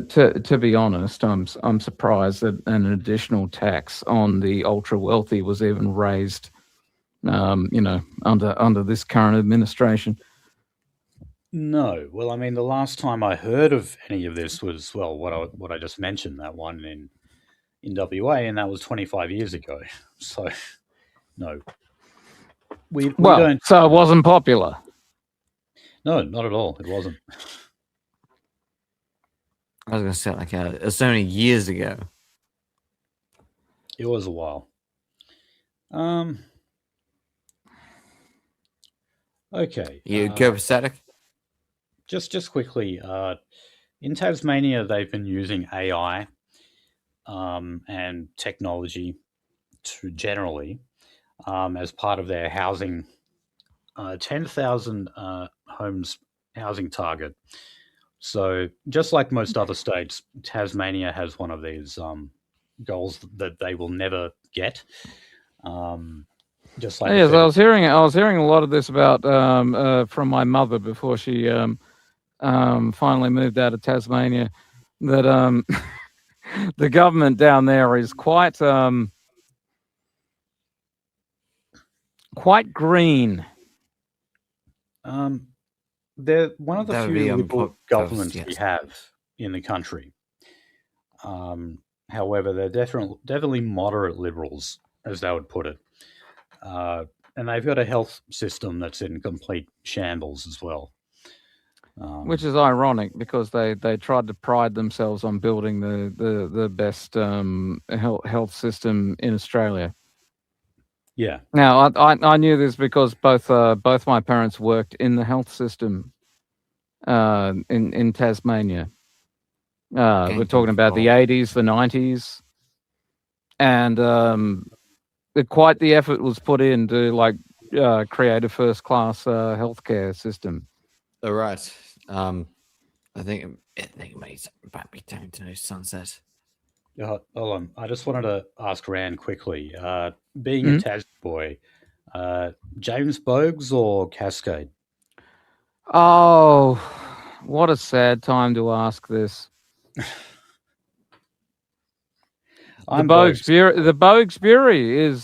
to be honest, I'm surprised that an additional tax on the ultra wealthy was even raised. Under this current administration. No, well, I mean, the last time I heard of any of this was what I just mentioned, that one in WA, and that was 25 years ago. So no, we don't. So it wasn't popular. No, not at all. It wasn't. I was going to say, like, it's so many years ago. It was a while. Okay. You copacetic? Just quickly, in Tasmania, they've been using AI and technology to generally as part of their housing 10,000 homes housing target. So just like most other states, Tasmania has one of these goals that they will never get. Just like yes, I was hearing a lot of this about from my mother before she finally moved out of Tasmania. That the government down there is quite green. They're one of the few liberal governments we have in the country. However, they're definitely moderate liberals, as they would put it. And they've got a health system that's in complete shambles as well. Which is ironic, because they tried to pride themselves on building the best health system in Australia. Yeah. Now, I knew this because both my parents worked in the health system in Tasmania. Getting We're talking about the control. 80s, the 90s, and quite the effort was put in to like create a first class healthcare system. All right. I think it might be time to sunset. Hold on. I just wanted to ask Rand quickly. Being a Mm? Tas boy, James Bogues or Cascade? Oh, what a sad time to ask this. I'm Bogues. The Bogues Brewery is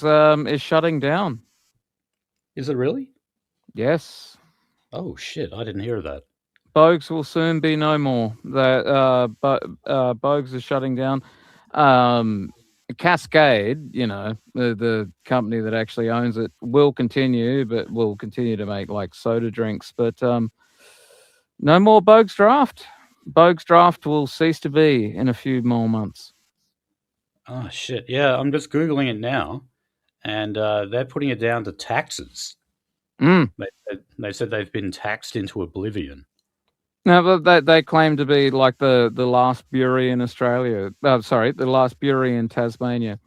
shutting down. Is it really? Yes. Oh shit! I didn't hear that. Bogues will soon be no more. Bogues is shutting down. Cascade, the company that actually owns it, will continue, but will continue to make like soda drinks. But no more Bogues Draft. Bogues Draft will cease to be in a few more months. Oh shit! Yeah, I'm just googling it now, and they're putting it down to taxes. Mm. They said they've been taxed into oblivion. No, but they claim to be like the last brewery in Australia. Sorry, the last brewery in Tasmania.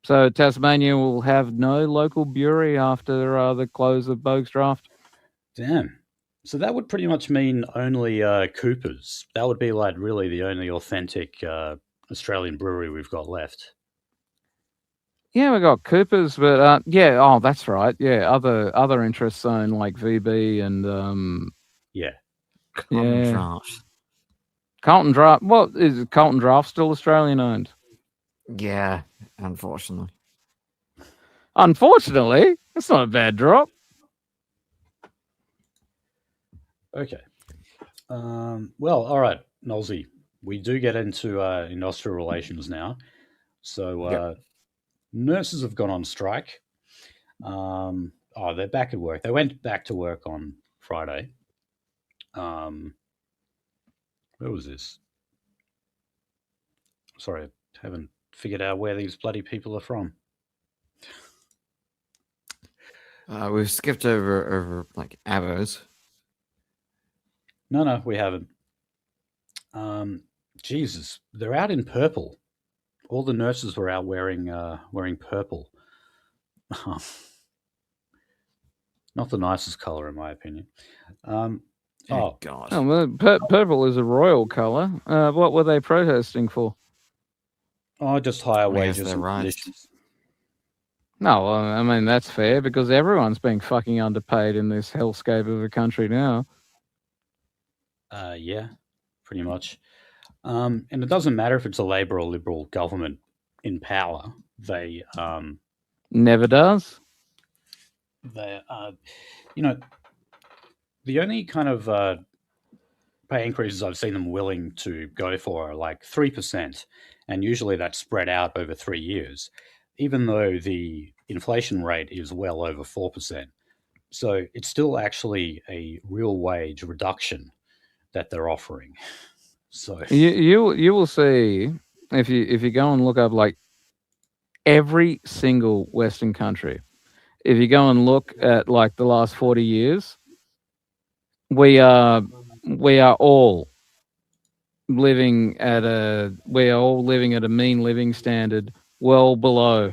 So Tasmania will have no local brewery after the close of Bogues Draft. Damn. So that would pretty much mean only Coopers. That would be like really the only authentic Australian brewery we've got left. Yeah, we got Coopers, but yeah, oh, that's right. Yeah, other interest zone like VB and Yeah. Common yeah, draft. Carlton Draft. What is Carlton Draft still Australian owned? Yeah, unfortunately. Unfortunately, that's not a bad drop. Okay. Well, all right, Nolzy. We do get into industrial relations now. So Yep. nurses have gone on strike. They're back at work. They went back to work on Friday. Where was this? Sorry, I haven't figured out where these bloody people are from. We've skipped over like avos. No, we haven't. Jesus, they're out in purple. All the nurses were out wearing purple. Not the nicest color, in my opinion. Um, Oh oh, God. Oh, well, purple is a royal color. What were they protesting for? just higher I guess wages they're and right. conditions. No, I mean that's fair because everyone's being fucking underpaid in this hellscape of a country now. Yeah, pretty much. And it doesn't matter if it's a Labor or Liberal government in power. Never does. They, you know, the only kind of pay increases I've seen them willing to go for are like 3%, and usually that's spread out over 3 years, even though the inflation rate is well over 4%. So it's still actually a real wage reduction that they're offering. So You will see if you go and look up like every single Western country. If you go and look at like the last 40 years, we are all we are all living at a mean living standard well below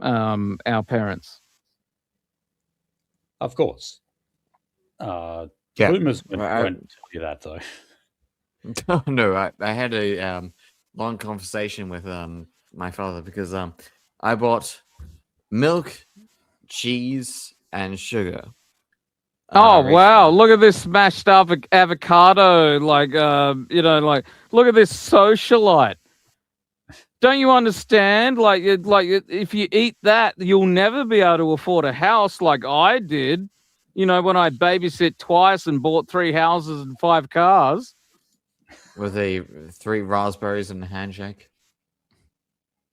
our parents. of course, Yeah. boomers I, won't tell you that though. no, I had a long conversation with my father because I bought milk, cheese, and sugar. Oh wow! Recently. Look at this smashed up avocado. Like like look at this socialite. Don't you understand? If you eat that, you'll never be able to afford a house like I did. You know, when I babysit twice and bought 3 houses and 5 cars With a 3 raspberries and a handshake.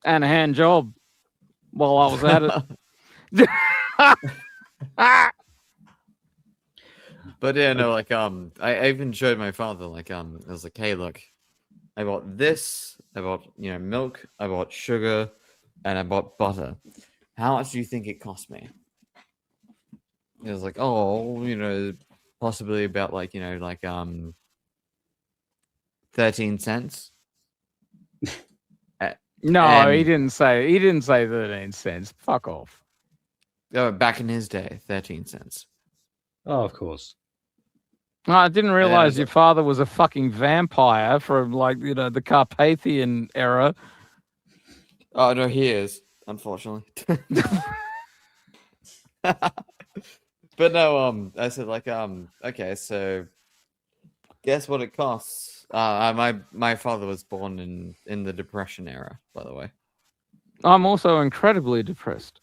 and a hand job while I was at it. But yeah, no, like I even showed my father I was like, hey, look, I bought this, I bought milk, I bought sugar, and I bought butter. How much do you think it cost me? He was like, oh, possibly about 13 cents. No, he didn't say 13 cents. Fuck off. Back in his day, 13 cents. Oh, of course. I didn't realize it's your like- father was a fucking vampire from the Carpathian era. Oh no, he is, unfortunately. But no, I said okay, so guess what it costs? My father was born in the Depression era, by the way. I'm also incredibly depressed.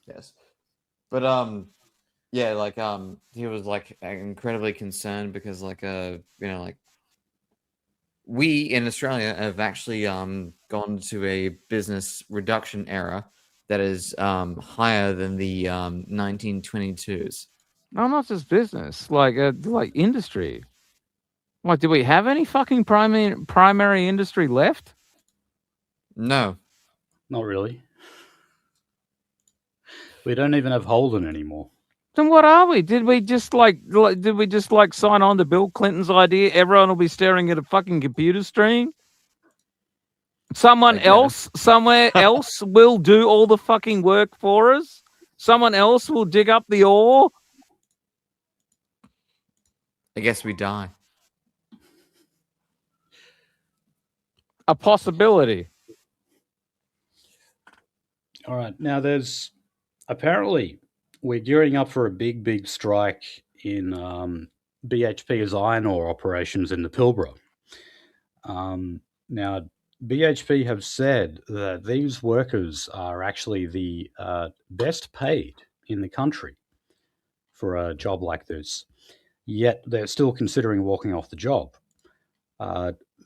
Yes, but yeah, he was incredibly concerned because we in Australia have actually gone to a business reduction era that is higher than the 1922s. No, not just business, like industry. Like, do we have any fucking primary industry left? No, Not really. We don't even have Holden anymore. Then what are we? Did we just sign on to Bill Clinton's idea? Everyone will be staring at a fucking computer screen. Someone I guess. else somewhere else will do all the fucking work for us. Someone else will dig up the ore. I guess we die. A possibility. All right. Now, there's apparently we're gearing up for a big strike in BHP's iron ore operations in the Pilbara. Now, BHP have said that these workers are actually the best paid in the country for a job like this, yet they're still considering walking off the job.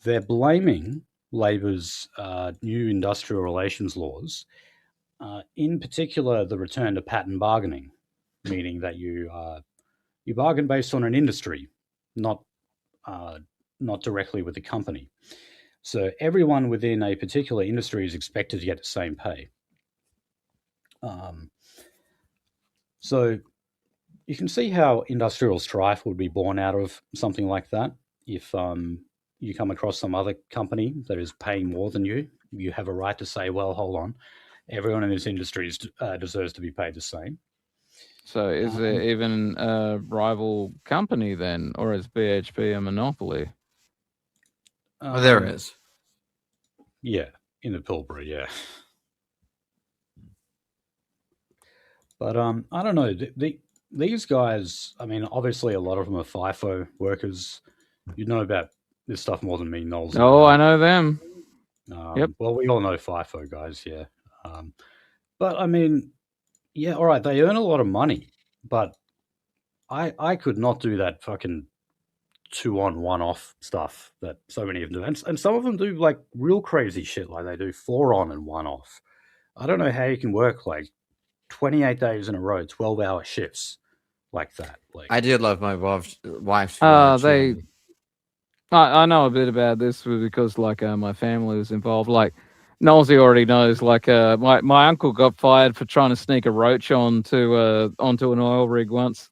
They're blaming Labor's new industrial relations laws, in particular the return to pattern bargaining, meaning that you bargain based on an industry, not directly with the company. So everyone within a particular industry is expected to get the same pay. So you can see how industrial strife would be born out of something like that. If you come across some other company that is paying more than you, you have a right to say, well, hold on, everyone in this industry deserves to be paid the same. So is there even a rival company then, or is BHP a monopoly? Well, there is. Yeah, in the Pilbara, yeah. But I don't know. These guys, I mean, obviously a lot of them are FIFO workers. You know about this stuff more than me, Nolzy. Oh, I know them. Yep. Well, we all know FIFO guys, yeah. But I mean, yeah, all right, they earn a lot of money, but I could not do that fucking 2-on, 1-off stuff that so many of them do. And some of them do like real crazy shit, like they do 4-on and 1-off. I don't know how you can work like 28 days in a row, 12-hour shifts like that. Like, I did love my wife's. I know a bit about this because my family was involved. Like Nolzy already knows. Like my uncle got fired for trying to sneak a roach onto an oil rig once.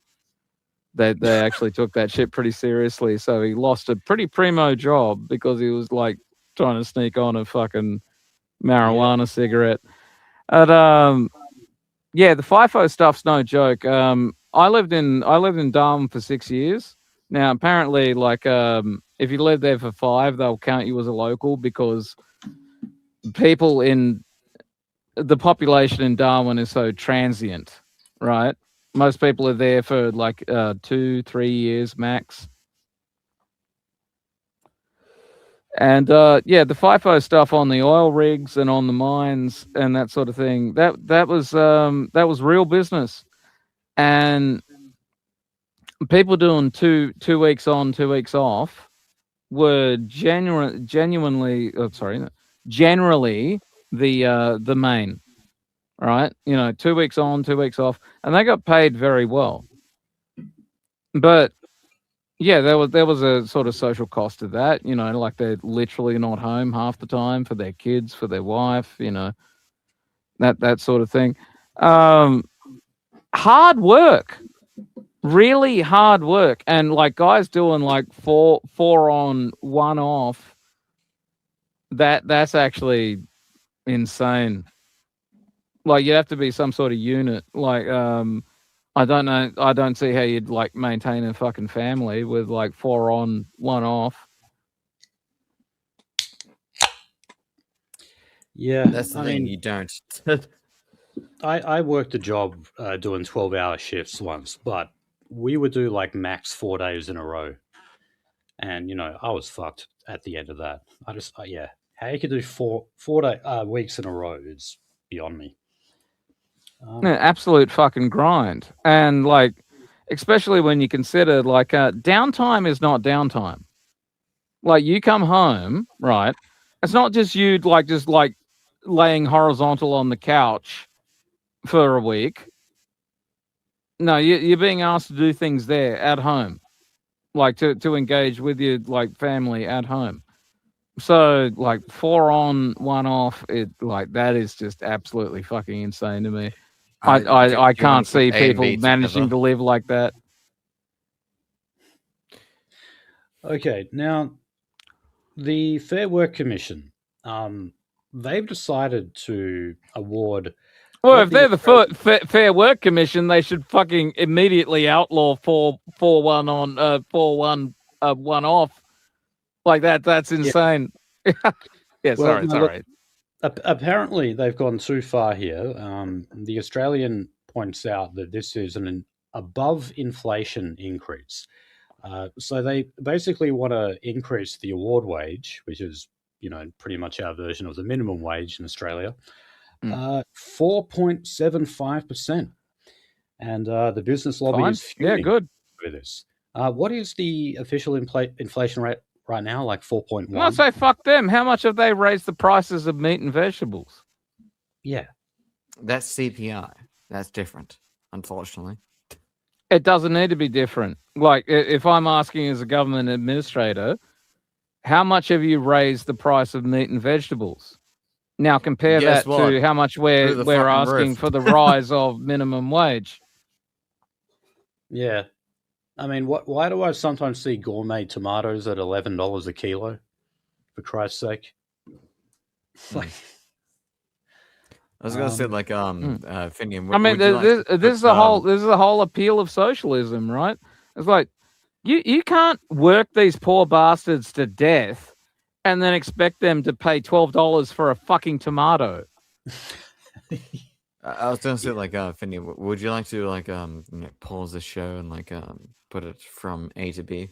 They actually took that shit pretty seriously. So he lost a pretty primo job because he was like trying to sneak on a fucking marijuana cigarette. And yeah, the FIFO stuff's no joke. I lived in Darwin for 6 years. Now apparently, if you live there for 5, they'll count you as a local because people in the population in Darwin is so transient, right? Most people are there for 2-3 years max. And yeah, the FIFO stuff on the oil rigs and on the mines and that sort of thing, that was real business. And people doing two weeks on, 2 weeks off were generally the main, right? 2 weeks on, 2 weeks off, and they got paid very well. But yeah, there was a sort of social cost to that, like they're literally not home half the time for their kids, for their wife, that sort of thing. Hard work. really hard work, and like guys doing like four on, one off. That's actually insane. Like you have to be some sort of unit. Like I don't know. I don't see how you'd like maintain a fucking family with like 4 on, 1 off. Yeah, That's the I thing. mean, You don't. I worked a job doing 12-hour shifts once, but we would do like max 4 days in a row. And, I was fucked at the end of that. Yeah, how you could do weeks in a row is beyond me. Absolute fucking grind, and like, especially when you consider like downtime is not downtime. Like you come home, right? It's not just you like just like laying horizontal on the couch for a week. No, you're being asked to do things there at home, like to engage with your like family at home. So like 4 on, 1 off, it like that is just absolutely fucking insane to me. I Do you want can't to put see A and people B managing together? to live like that. Okay, now the Fair Work Commission, they've decided to award. Well, what if the they're the Australian- Fair Work Commission, they should fucking immediately outlaw 4 1 on 4 1 1 off. Like that. That's Yeah. insane. Yeah, Well, sorry, no, look, sorry. apparently they've gone too far here. The Australian points out that this is an above inflation increase. So they basically want to increase the award wage, which is, pretty much our version of the minimum wage in Australia, 4.75%. And the business lobby Fine. is Yeah, fuming good. with this. What is the official inflation rate right now? Like 4.1? I'd say fuck them. How much have they raised the prices of meat and vegetables? Yeah. That's CPI. That's different, unfortunately. It doesn't need to be different. Like if I'm asking as a government administrator, how much have you raised the price of meat and vegetables? Now compare Guess that what? to how much Through the we're fucking asking roof. for the rise of minimum wage. Yeah. I mean, why do I sometimes see gourmet tomatoes at $11 a kilo? For Christ's sake. Like, I was gonna say Um, Finian. I mean, Would you like to this is put, the whole appeal of socialism, right? It's like you can't work these poor bastards to death and then expect them to pay $12 for a fucking tomato. I was gonna say Finian. Would you like to pause the show and put it from A to B?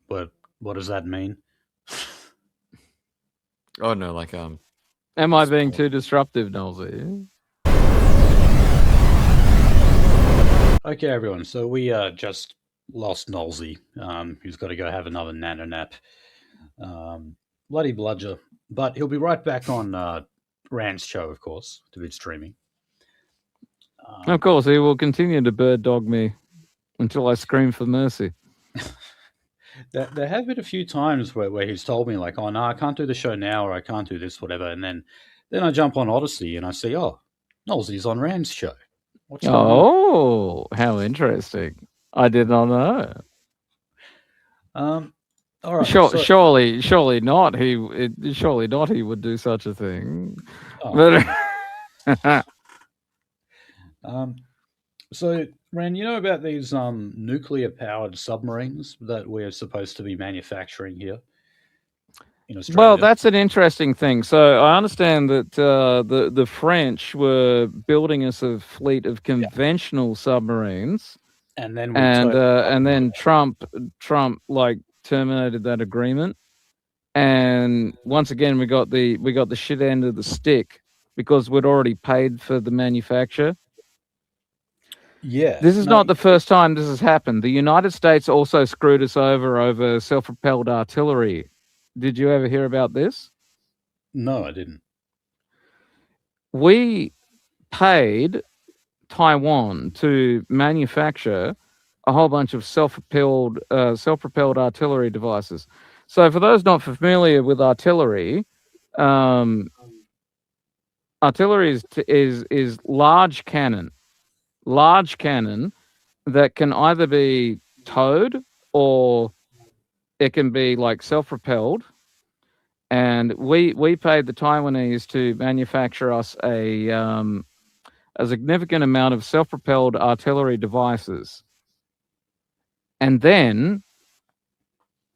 but what does that mean? Oh no, Am I being too disruptive, Nolzy? Okay, everyone. So we just lost Nolzy, who's got to go have another nano nap. Bloody bludger. But he'll be right back on Rand's show, of course, to be streaming. Of course, he will continue to bird dog me until I scream for mercy. There have been a few times where he's told me, like, oh, no, I can't do the show now, or I can't do this, whatever. And then I jump on Odyssey and I see, oh, Nolzy's on Rand's show. What's going on? Oh, how interesting. I did not know. All right. Surely not. Surely not. He would do such a thing. Oh. But So, Rand, you know about these nuclear-powered submarines that we're supposed to be manufacturing here in Australia? well, that's an interesting thing. So I understand that the French were building us a fleet of conventional submarines, and then and then Trump like terminated that agreement, and once again we got the shit end of the stick because we'd already paid for the manufacture. Yeah. This is not the first time this has happened. The United States also screwed us over self-propelled artillery. Did you ever hear about this? No, I didn't. We paid Taiwan to manufacture a whole bunch of self-propelled artillery devices. So for those not familiar with artillery, artillery is large cannon that can either be towed or it can be like self-propelled. And we paid the Taiwanese to manufacture us a significant amount of self-propelled artillery devices. And then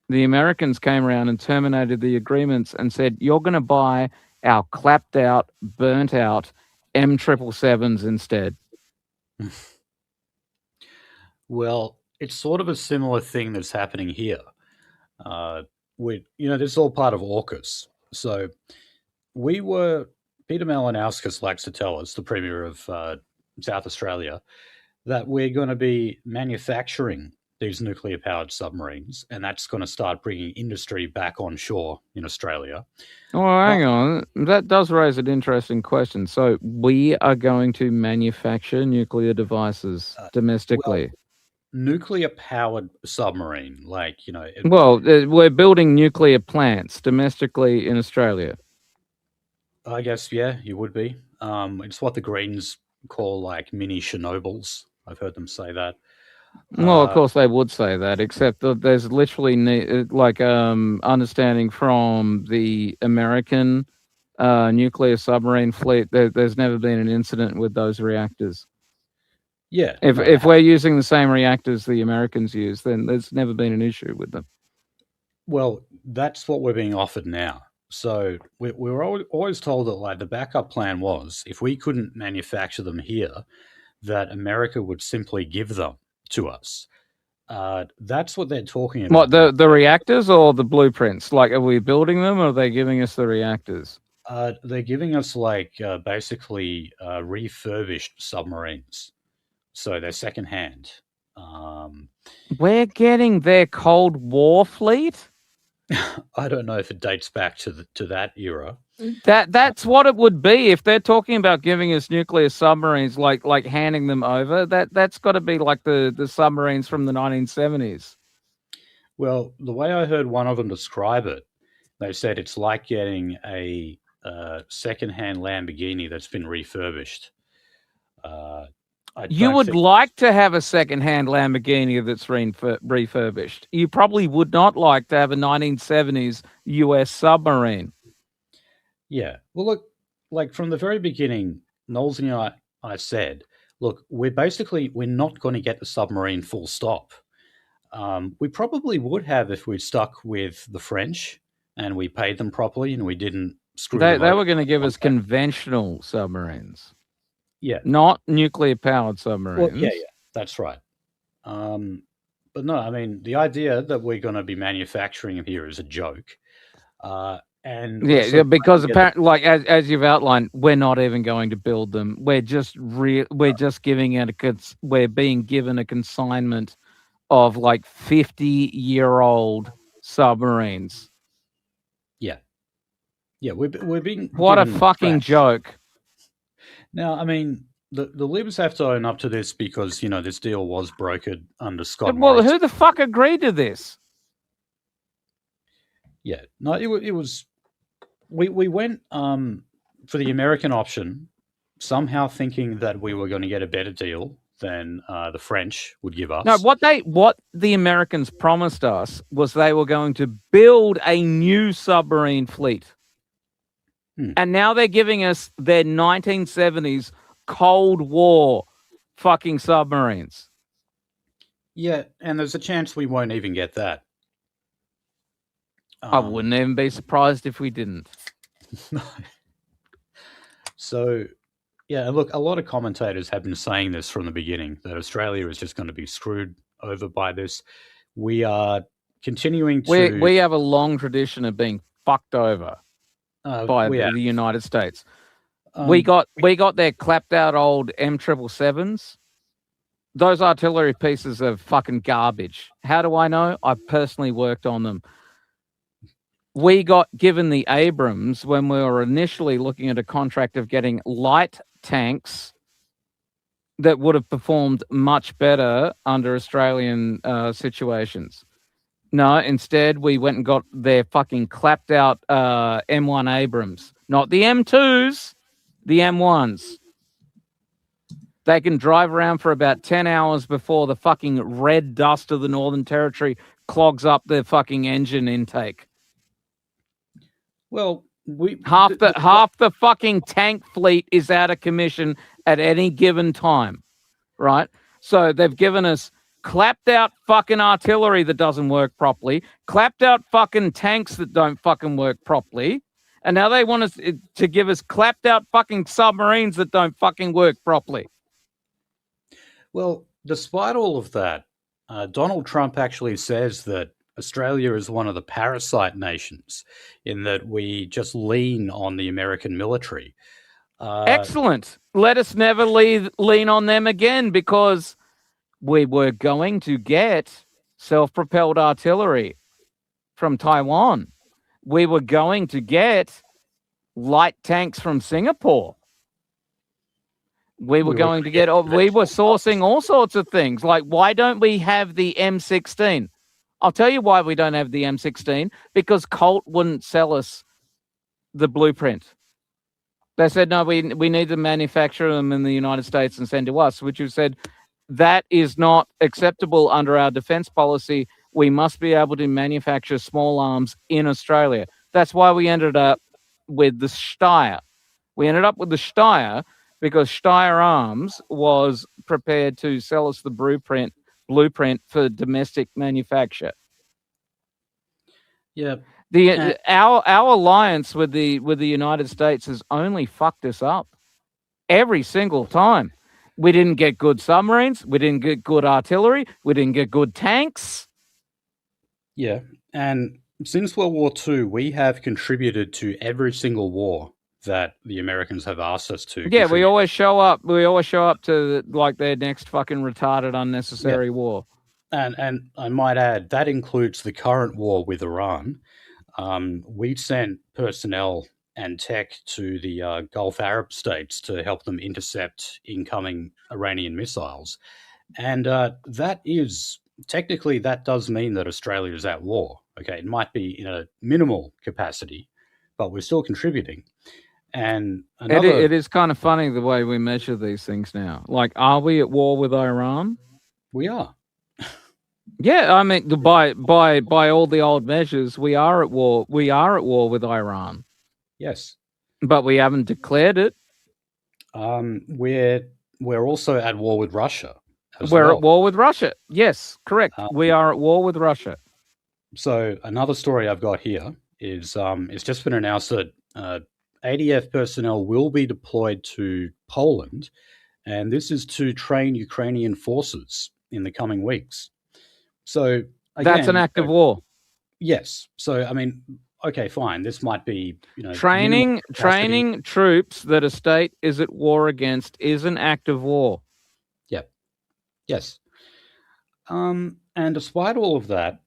the Americans came around and terminated the agreements and said, you're going to buy our clapped out, burnt out M777s instead. Well, it's sort of a similar thing that's happening here. This is all part of AUKUS. So Peter Malinauskas likes to tell us, the Premier of South Australia, that we're going to be manufacturing these nuclear powered submarines, and that's going to start bringing industry back on shore in Australia. Oh, hang on. That does raise an interesting question. So we are going to manufacture nuclear devices domestically. Nuclear powered submarine, we're building nuclear plants domestically in Australia. I guess, yeah, you would be. It's what the Greens call like mini Chernobyls. I've heard them say that. Well, of course they would say that, except that there's literally understanding from the American nuclear submarine fleet. There's never been an incident with those reactors. Yeah. If we're using the same reactors the Americans use, then there's never been an issue with them. Well, that's what we're being offered now. So we were always told that like the backup plan was if we couldn't manufacture them here, that America would simply give them to us. That's what they're talking about. What, the reactors or the blueprints? Like, are we building them or are they giving us the reactors? They're giving us basically refurbished submarines. So they're secondhand. We're getting their Cold War fleet? I don't know if it dates back to that era. That's what it would be if they're talking about giving us nuclear submarines, like handing them over. That's got to be like the submarines from the 1970s. Well, the way I heard one of them describe it, they said it's like getting a second-hand Lamborghini that's been refurbished. You would like to have a second-hand Lamborghini that's refurbished. You probably would not like to have a 1970s US submarine. Yeah. Well, look, like from the very beginning, Nolzy and I said, look, we're not going to get the submarine full stop. We probably would have if we'd stuck with the French and we paid them properly and we didn't screw them. They were going to give us conventional submarines. Yeah. Not nuclear-powered submarines. Well, yeah, that's right. But no, I mean, the idea that we're going to be manufacturing them here is a joke. Because apparently, like as you've outlined, we're not even going to build them. We're just we're being given a consignment of like 50-year-old submarines. Yeah, we're being what a fucking joke. Now, I mean, the Libs have to own up to this because this deal was brokered under Scott. Well, who the fuck agreed to this? Yeah, no, it was. We went for the American option, somehow thinking that we were going to get a better deal than the French would give us. No, what the Americans promised us was they were going to build a new submarine fleet. And now they're giving us their 1970s Cold War fucking submarines. Yeah, and there's a chance we won't even get that. I wouldn't even be surprised if we didn't. So, yeah, look, a lot of commentators have been saying this from the beginning, that Australia is just going to be screwed over by this. We are continuing to... We have a long tradition of being fucked over by the United States. We got their clapped out old M777s. Those artillery pieces are fucking garbage. How do I know? I personally worked on them. We got given the Abrams when we were initially looking at a contract of getting light tanks that would have performed much better under Australian situations. No, instead we went and got their fucking clapped out M1 Abrams. Not the M2s, the M1s. They can drive around for about 10 hours before the fucking red dust of the Northern Territory clogs up their fucking engine intake. Well, half the fucking tank fleet is out of commission at any given time, right? So they've given us clapped out fucking artillery that doesn't work properly, clapped out fucking tanks that don't fucking work properly, and now they want us to give us clapped out fucking submarines that don't fucking work properly. Well, despite all of that, Donald Trump actually says that Australia is one of the parasite nations in that we just lean on the American military. Excellent. Let us never lean on them again, because we were going to get self-propelled artillery from Taiwan. We were going to get light tanks from Singapore. We were going to get, we were sourcing all sorts of things. Like, why don't we have the M16? I'll tell you why we don't have the M16, because Colt wouldn't sell us the blueprint. They said, no, we need to manufacture them in the United States and send to us, which you said, that is not acceptable under our defense policy. We must be able to manufacture small arms in Australia. That's why we ended up with the Steyr. We ended up with the Steyr because Steyr Arms was prepared to sell us the blueprint for domestic manufacture. Yeah. Our alliance with the United States has only fucked us up every single time. We didn't get good submarines. We didn't get good artillery. We didn't get good tanks. Yeah, and since World War II, we have contributed to every single war that the Americans have asked us to. Yeah, we always show up. We always show up to like their next fucking retarded, unnecessary war. And I might add that includes the current war with Iran. We sent personnel and tech to the Gulf Arab states to help them intercept incoming Iranian missiles, and that is technically that does mean that Australia is at war. Okay, it might be in a minimal capacity, but we're still contributing. And it is kind of funny the way we measure these things now. Like, are we at war with Iran? We are. Yeah, I mean, by all the old measures, we are at war. We are at war with Iran. Yes, but we haven't declared it. We're also at war with Russia. We're at war with Russia. Yes, correct. We are at war with Russia. So another story I've got here is it's just been announced that ADF personnel will be deployed to Poland, and this is to train Ukrainian forces in the coming weeks. So again, that's an act of war. Yes. So I mean, okay, fine. This might be, training troops that a state is at war against is an act of war. Yeah. Yes. And despite all of that,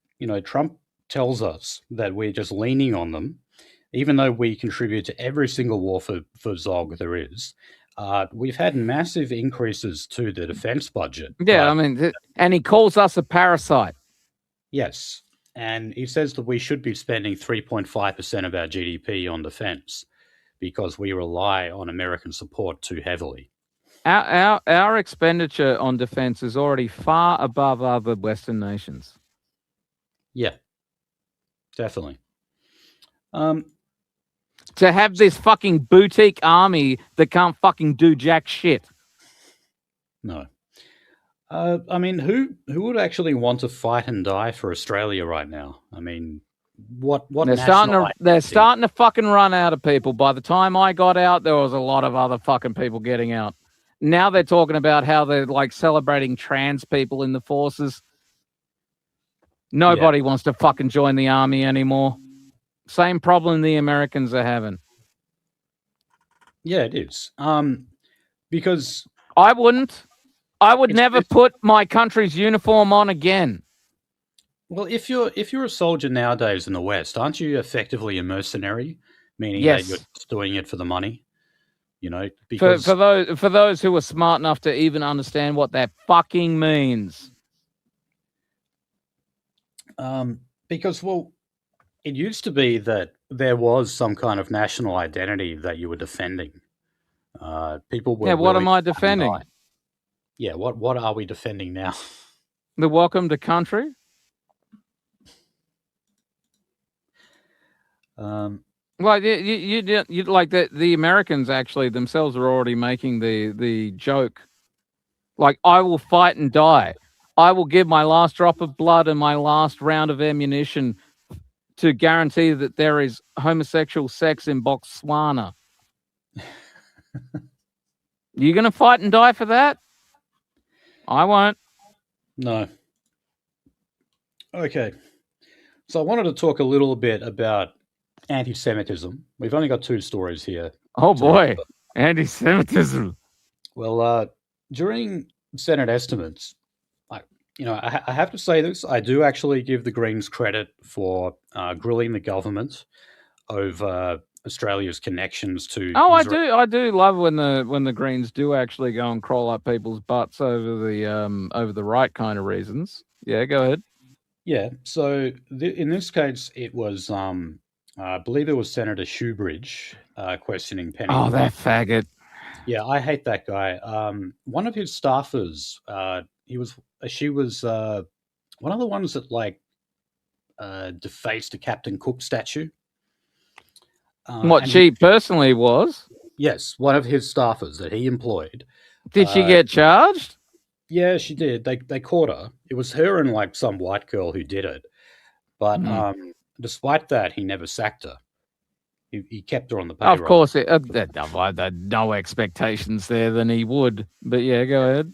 Trump tells us that we're just leaning on them, even though we contribute to every single war for Zog there is. We've had massive increases to the defense budget. Yeah, I mean, and he calls us a parasite. Yes. And he says that we should be spending 3.5% of our GDP on defense because we rely on American support too heavily. Our expenditure on defense is already far above other Western nations. Yeah, definitely. To have this fucking boutique army that can't fucking do jack shit. No. I mean, who would actually want to fight and die for Australia right now? I mean, what they're starting to fucking run out of people. By the time I got out, there was a lot of other fucking people getting out. Now they're talking about how they're like celebrating trans people in the forces. Nobody wants to fucking join the army anymore. Same problem the Americans are having. Yeah, it is. Because I would never put my country's uniform on again. Well, if you're a soldier nowadays in the West, aren't you effectively a mercenary? Meaning yes. that you're just doing it for the money? Because for those who are smart enough to even understand what that fucking means. Because, well, it used to be that there was some kind of national identity that you were defending. People were. Yeah, what am I defending? Yeah, what are we defending now? The welcome to country. Well, you like the Americans actually themselves are already making the joke. Like, I will fight and die. I will give my last drop of blood and my last round of ammunition to guarantee that there is homosexual sex in Botswana. You going to fight and die for that? I won't. No. Okay. So I wanted to talk a little bit about anti-Semitism. We've only got 2 stories here. Oh today, boy, but- anti-Semitism. Well, during Senate estimates, I have to say this. I do actually give the Greens credit for grilling the government over Australia's connections to Oh, Israel. I do love when the Greens do actually go and crawl up people's butts over the right kind of reasons. Yeah, go ahead. Yeah. So in this case, it was I believe it was Senator Shoebridge questioning Penny Oh, Wong. that faggot. Yeah, I hate that guy. One of his staffers, she was one of the ones that defaced a Captain Cook statue. What And she personally was? yes, one of his staffers that he employed. Did she get charged? Yeah, she did. They caught her. It was her and like some white girl who did it. But despite that, he never sacked her. He kept her on the payroll. Of course, no expectations there than he would. But yeah, go ahead.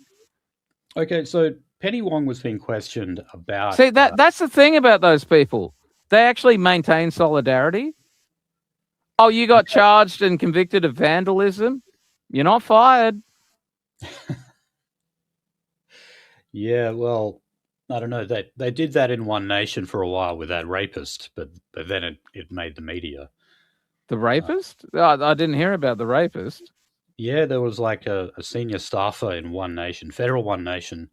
Okay, so Penny Wong was being questioned about. See, that's the thing about those people. They actually maintain solidarity. Oh, you got charged and convicted of vandalism? You're not fired. Yeah, well, I don't know. They did that in One Nation for a while with that rapist, but then it made the media. The rapist? I didn't hear about the rapist. Yeah, there was like a senior staffer in One Nation, Federal One Nation,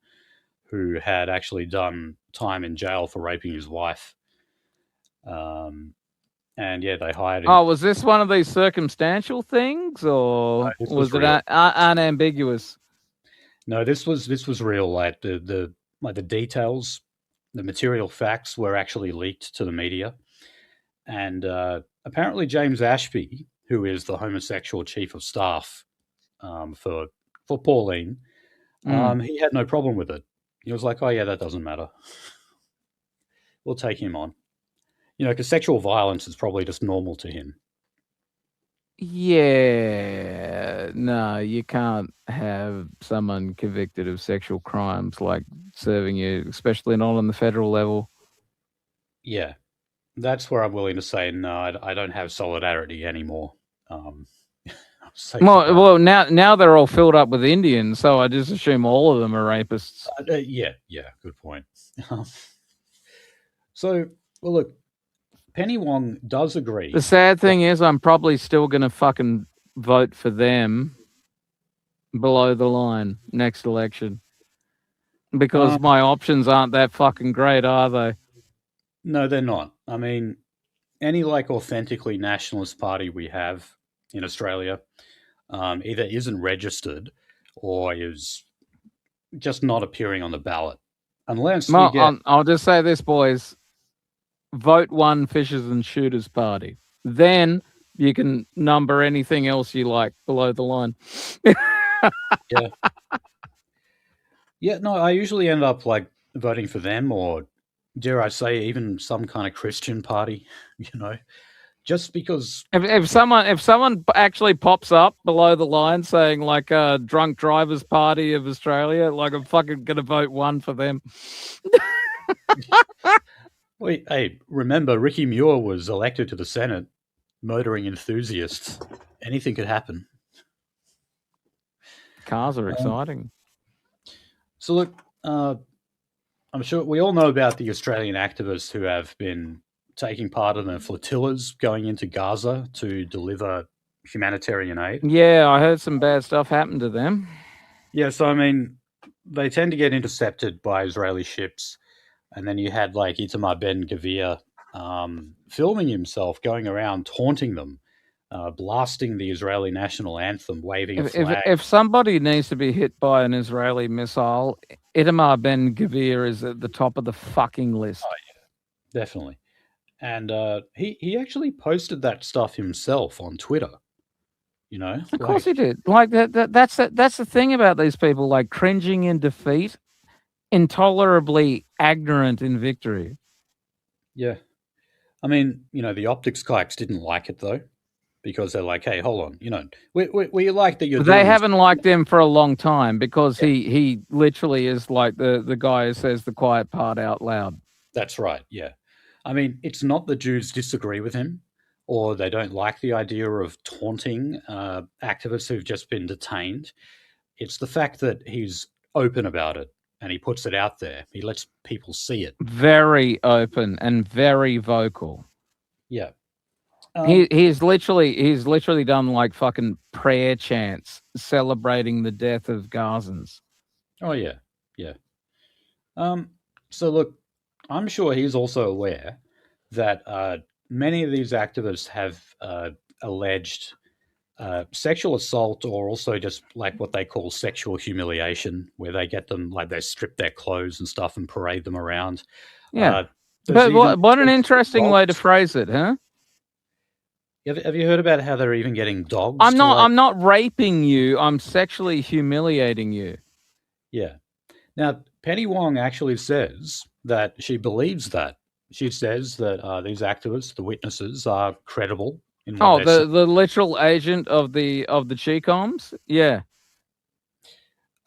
who had actually done time in jail for raping his wife. And yeah, they hired him. Oh, was this one of these circumstantial things, or was it unambiguous? No, this was real. Like the details, the material facts were actually leaked to the media, and apparently James Ashby, who is the homosexual chief of staff for Pauline, he had no problem with it. He was like, "Oh yeah, that doesn't matter. We'll take him on." Because sexual violence is probably just normal to him. Yeah, no, you can't have someone convicted of sexual crimes like serving you, especially not on the federal level. Yeah, that's where I'm willing to say no. I don't have solidarity anymore. Well, now they're all filled up with Indians, so I just assume all of them are rapists. Yeah, good point. So, well, look, Penny Wong does agree. The sad thing is, I'm probably still going to fucking vote for them below the line next election because my options aren't that fucking great, are they? No, they're not. I mean, any authentically nationalist party we have in Australia either isn't registered or is just not appearing on the ballot. Unless we get... I'll just say this, boys. Vote one Fishers and Shooters party. Then you can number anything else you like below the line. Yeah. Yeah, no, I usually end up voting for them, or dare I say even some kind of Christian party, just because if someone actually pops up below the line saying drunk drivers party of Australia, I'm fucking gonna vote one for them. Wait, hey, remember Ricky Muir was elected to the Senate, motoring enthusiasts. Anything could happen. Cars are exciting. So look, I'm sure we all know about the Australian activists who have been taking part in the flotillas going into Gaza to deliver humanitarian aid. Yeah, I heard some bad stuff happen to them. Yeah, so I mean, they tend to get intercepted by Israeli ships. And then you had Itamar Ben-Gvir filming himself going around taunting them blasting the Israeli national anthem, waving a If, if flag. if somebody needs to be hit by an Israeli missile, Itamar Ben Gvir is at the top of the fucking list. Definitely. And he actually posted that stuff himself on Twitter. You know, Of course he did. Like that's the thing about these people, like cringing in defeat, intolerably ignorant in victory. Yeah. I mean, the optics kikes didn't like it though, because they're like, hey, hold on, we like that you're They doing this. haven't liked him for a long time because he literally is like the guy who says the quiet part out loud. That's right, yeah. I mean, it's not that Jews disagree with him or they don't like the idea of taunting activists who've just been detained. It's the fact that he's open about it and he puts it out there. He lets people see it. Very open and very vocal. Yeah. He's literally done like fucking prayer chants celebrating the death of Gazans. Oh yeah, yeah. So look, I'm sure he's also aware that many of these activists have alleged sexual assault, or also just like what they call sexual humiliation, where they get them, like they strip their clothes and stuff and parade them around. Yeah. But what an interesting way to phrase it, huh? Have you heard about how they're even getting dogs? I'm not raping you. I'm sexually humiliating you. Yeah. Now, Penny Wong actually says that she believes that. She says that these activists, the witnesses, are credible in what they're saying. The literal agent of the Chicoms? Yeah.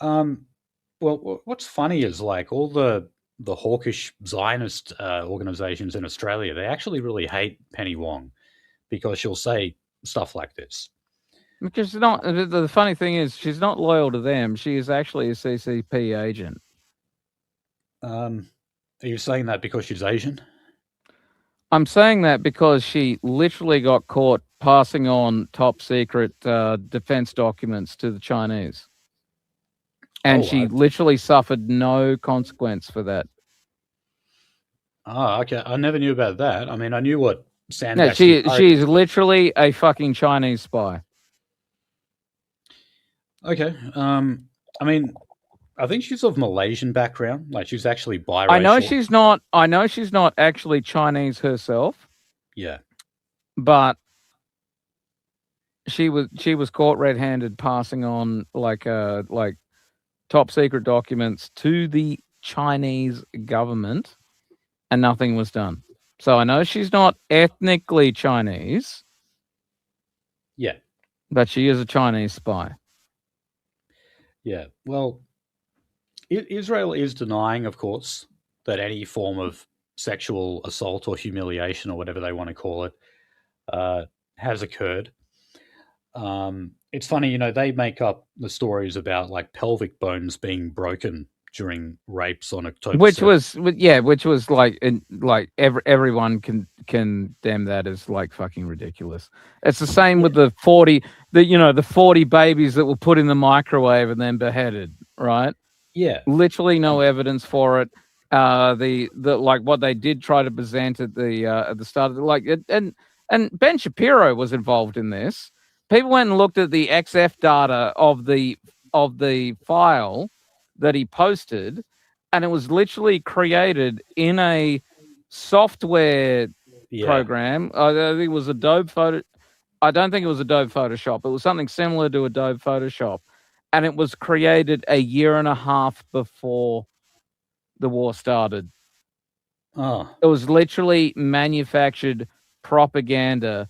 Well, what's funny is like all the hawkish Zionist organizations in Australia, they actually really hate Penny Wong because she'll say stuff like this. Because not the funny thing is, she's not loyal to them. She is actually a CCP agent. Are you saying that because she's Asian? I'm saying that because she literally got caught passing on top secret defense documents to the Chinese. And she literally suffered no consequence for that. Oh, okay. I never knew about that. I mean, I knew what No, she's literally a fucking Chinese spy. Okay. I mean, I think she's of Malaysian background. Like she's actually biracial. I know she's not actually Chinese herself. Yeah. But she was caught red-handed passing on like top secret documents to the Chinese government, and nothing was done. So I know she's not ethnically Chinese. Yeah. But she is a Chinese spy. Yeah. Well, Israel is denying, of course, that any form of sexual assault or humiliation or whatever they want to call it has occurred. It's funny, they make up the stories about like pelvic bones being broken during rapes on October 7th. Which was like everyone can condemn that as like fucking ridiculous. It's the same with the 40 babies that were put in the microwave and then beheaded, right? Yeah. Literally no evidence for it. The like what they did try to present at the start of and Ben Shapiro was involved in this. People went and looked at the XF data of the file that he posted, and it was literally created in a software program. I think it was Adobe Photo. I don't think it was Adobe Photoshop. It was something similar to Adobe Photoshop, and it was created a year and a half before the war started. Oh. It was literally manufactured propaganda.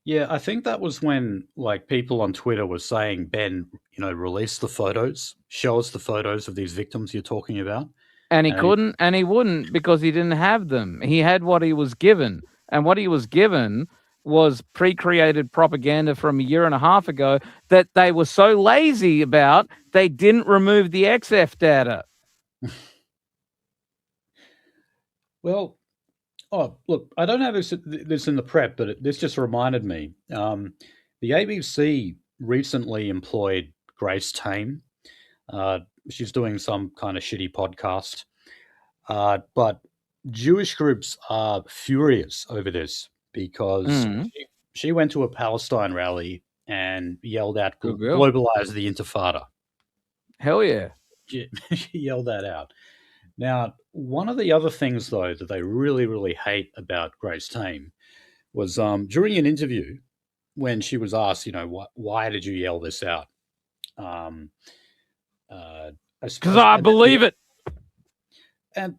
Yeah, I think that was when like people on Twitter were saying, Ben, release the photos, show us the photos of these victims you're talking about. And he couldn't, and he wouldn't because he didn't have them. He had what he was given. And what he was given was pre-created propaganda from a year and a half ago that they were so lazy about, they didn't remove the XF data. Well, look, I don't have this in the prep, but this just reminded me. The ABC recently employed Grace Tame. She's doing some kind of shitty podcast. But Jewish groups are furious over this because she went to a Palestine rally and yelled out, Good girl. globalize the Intifada. Hell yeah. She yelled that out. Now, one of the other things, though, that they really, really hate about Grace Tame was during an interview when she was asked, why did you yell this out? Because I believe it. And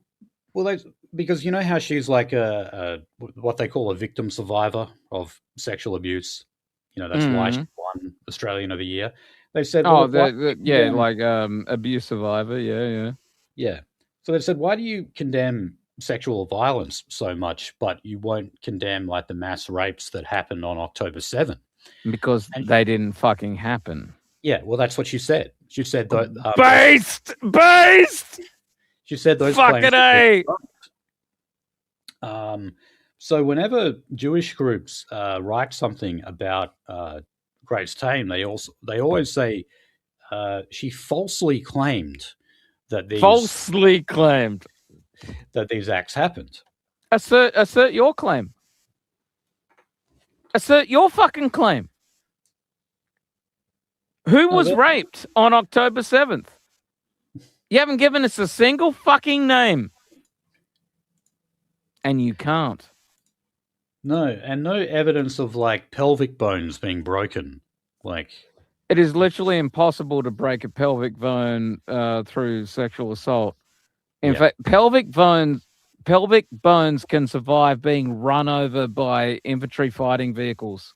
well, because you know how she's like a what they call a victim survivor of sexual abuse. That's why she won Australian of the Year. They said, abuse survivor. Yeah. Yeah. So they said, why do you condemn sexual violence so much, but you won't condemn like the mass rapes that happened on October 7th? Because they didn't fucking happen. Yeah, well, that's what she said. She said based. She said those fucking claims. So whenever Jewish groups write something about Grace Tame, they always say she falsely claimed that these acts happened. Assert your claim. Assert your fucking claim. Who was raped on October 7th? You haven't given us a single fucking name. And you can't. No, and no evidence of like pelvic bones being broken. Like, it is literally impossible to break a pelvic bone through sexual assault. In fact, pelvic bones can survive being run over by infantry fighting vehicles.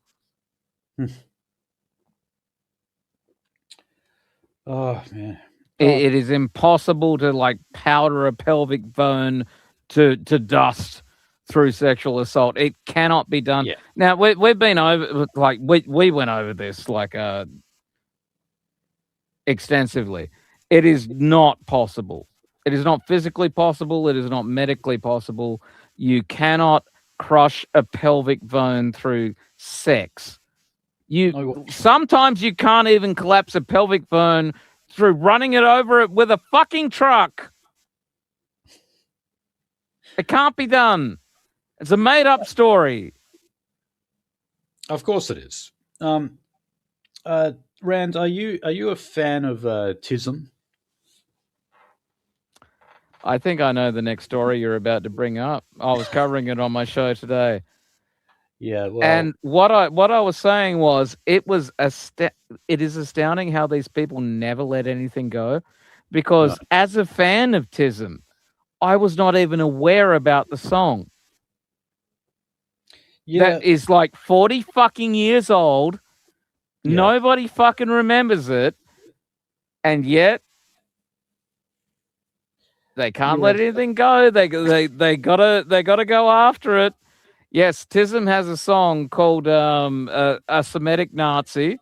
Oh man. It is impossible to like powder a pelvic bone to dust through sexual assault. It cannot be done. Yeah. Now we've been over we went over this extensively. It is not possible. It is not physically possible. It is not medically possible. You cannot crush a pelvic bone through sex. Sometimes you can't even collapse a pelvic bone through running it over it with a fucking truck. It can't be done. It's a made-up story. Of course it is. Rand, are you a fan of TISM? I think I know the next story you're about to bring up. I was covering it on my show today. Yeah, well, and what I was saying was it is astounding how these people never let anything go, because as a fan of TISM, I was not even aware about the song. Yeah. That is like 40 fucking years old. Yeah. Nobody fucking remembers it, and yet they can't let anything go. They gotta go after it. Yes, TISM has a song called a Semitic Nazi,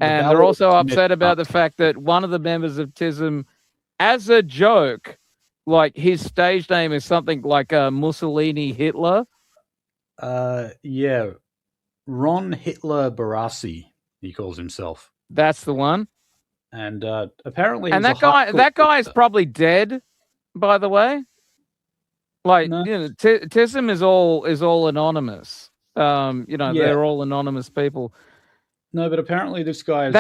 and they're also upset about the fact that one of the members of TISM, as a joke, like his stage name is something like Mussolini Hitler. Yeah, Ron Hitler Barassi, he calls himself. That's the one. And apparently, and that guy is probably dead, by the way. Like, TISM is all anonymous. They're all anonymous people. No, but apparently this guy is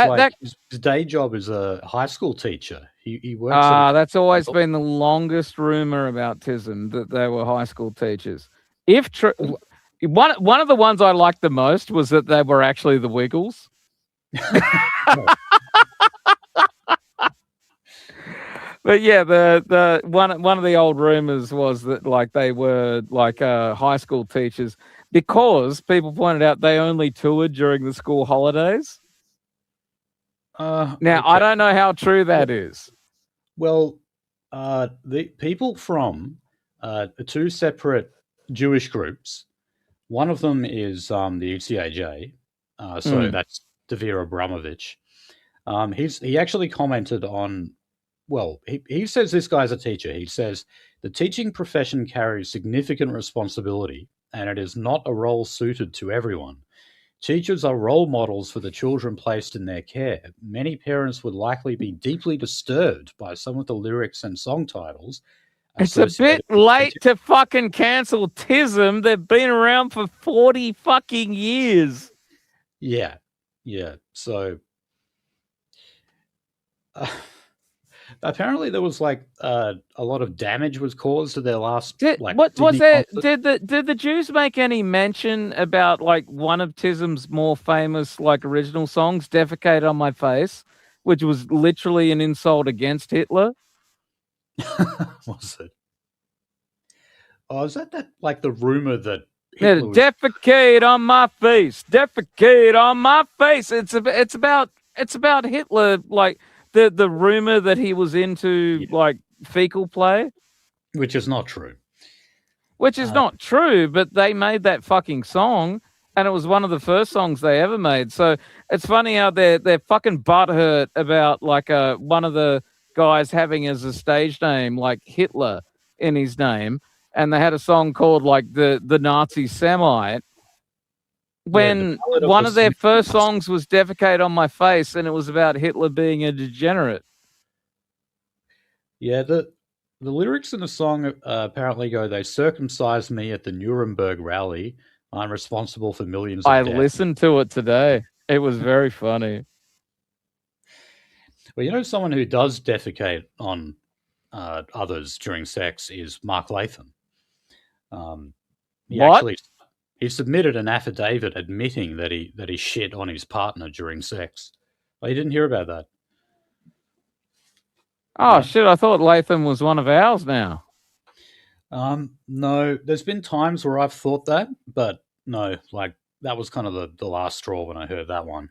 his day job is a high school teacher. He works. That's always been the longest rumor about TISM, that they were high school teachers. If true, one of the ones I liked the most was that they were actually the Wiggles. But yeah, the one of the old rumors was that like they were like high school teachers, because people pointed out they only toured during the school holidays. Now okay. I don't know how true that is. Well, the people from two separate Jewish groups. One of them is the UCAJ, so that's Davir Abramovich. He actually commented on. Well, he says this guy's a teacher. He says the teaching profession carries significant responsibility, and it is not a role suited to everyone. Teachers are role models for the children placed in their care. Many parents would likely be deeply disturbed by some of the lyrics and song titles, It's a bit associated with late to fucking cancel TISM. They've been around for 40 fucking years. Yeah. So apparently there was like a lot of damage was caused to their last What was Sydney there? concert. Did the Jews make any mention about like one of TISM's more famous like original songs, "Defecate on My Face," which was literally an insult against Hitler? Was it? Oh, is that like the rumor that Yeah, Hitler was? defecate on my face, defecate on my face. It's about Hitler, like the rumor that he was into like fecal play, Which is not true. which is not true, but they made that fucking song, and it was one of the first songs they ever made. So it's funny how they're fucking butthurt about like one of the guys having as a stage name like Hitler in his name, and they had a song called like the Nazi Semite. When one of their first songs was "Defecate on My Face," and it was about Hitler being a degenerate. Yeah, the lyrics in the song apparently go, "They circumcised me at the Nuremberg rally. I'm responsible for millions of I deaths." listened to it today. It was very funny. Well, you know, someone who does defecate on others during sex is Mark Latham. He submitted an affidavit admitting that he shit on his partner during sex. Oh, you didn't hear about that? Oh No? shit! I thought Latham was one of ours now. No. There's been times where I've thought that, but no. Like that was kind of the last straw when I heard that one.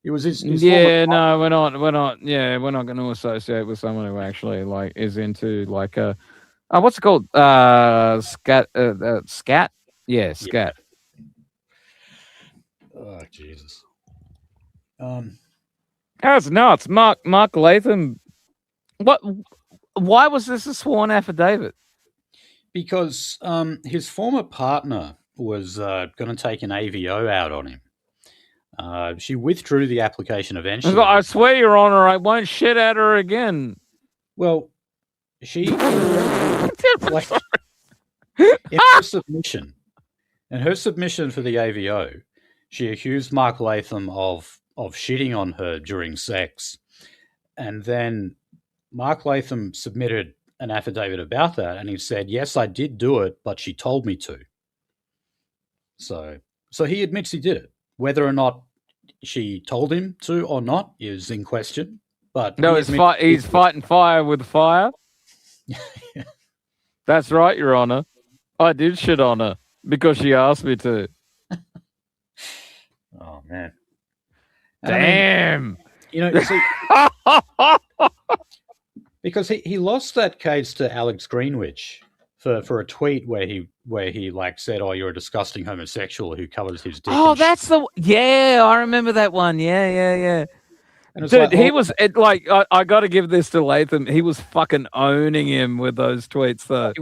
It was his yeah, no, we're not. Yeah, we're not going to associate with someone who actually like is into like what's it called? Scat. Scat. Yeah, scat. Oh Jesus. That's nuts. Mark Latham. What? Why was this a sworn affidavit? Because his former partner was going to take an AVO out on him. She withdrew the application eventually. I swear, Your Honor, I won't shit at her again. Well, she in her submission for the AVO, she accused Mark Latham of shitting on her during sex, and then Mark Latham submitted an affidavit about that, and he said, "Yes, I did do it, but she told me to." So he admits he did it. Whether or not she told him to or not is in question. But no, he's fighting fire with fire. That's right, Your Honor. I did shit on her because she asked me to. Oh man! Damn. Because he lost that case to Alex Greenwich for a tweet where he like said, "Oh, you're a disgusting homosexual who covers his dick." Oh, that's I remember that one. Yeah. And dude, like, he was I got to give this to Latham. He was fucking owning him with those tweets, though.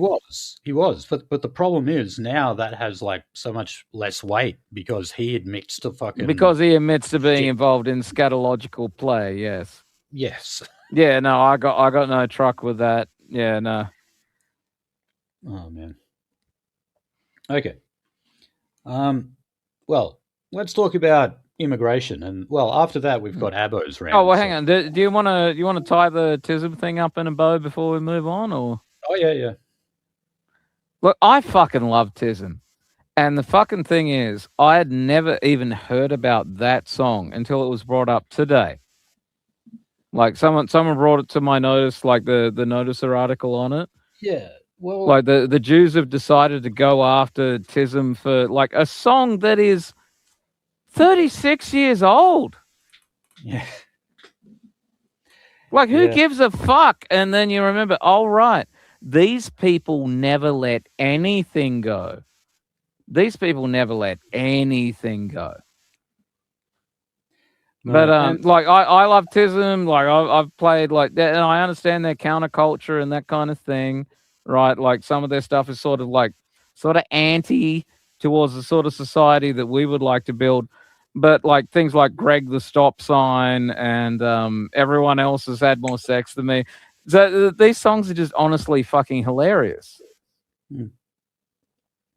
He was. But the problem is now that has like so much less weight because he admits to being involved in scatological play. Yes. Yeah. No, I got no truck with that. Yeah. No. Oh man. Okay. Well, let's talk about immigration, and after that we've got Abo's round. Oh well, hang on. Do you want to tie the TISM thing up in a bow before we move on, or? Oh yeah. Look, I fucking love TISM, and the fucking thing is, I had never even heard about that song until it was brought up today. Like someone brought it to my notice, like the Noticer article on it. Yeah. Well, like the Jews have decided to go after TISM for like a song that is 36 years old. Yeah. Like, who gives a fuck? And then you remember, right, these people never let anything go. These people never let anything go. No, but like I love TISM. Like I've played like that, and I understand their counterculture and that kind of thing, right? Like some of their stuff is sort of anti towards the sort of society that we would like to build. But like things like Greg the Stop Sign and everyone else has had more sex than me. So these songs are just honestly fucking hilarious. Mm.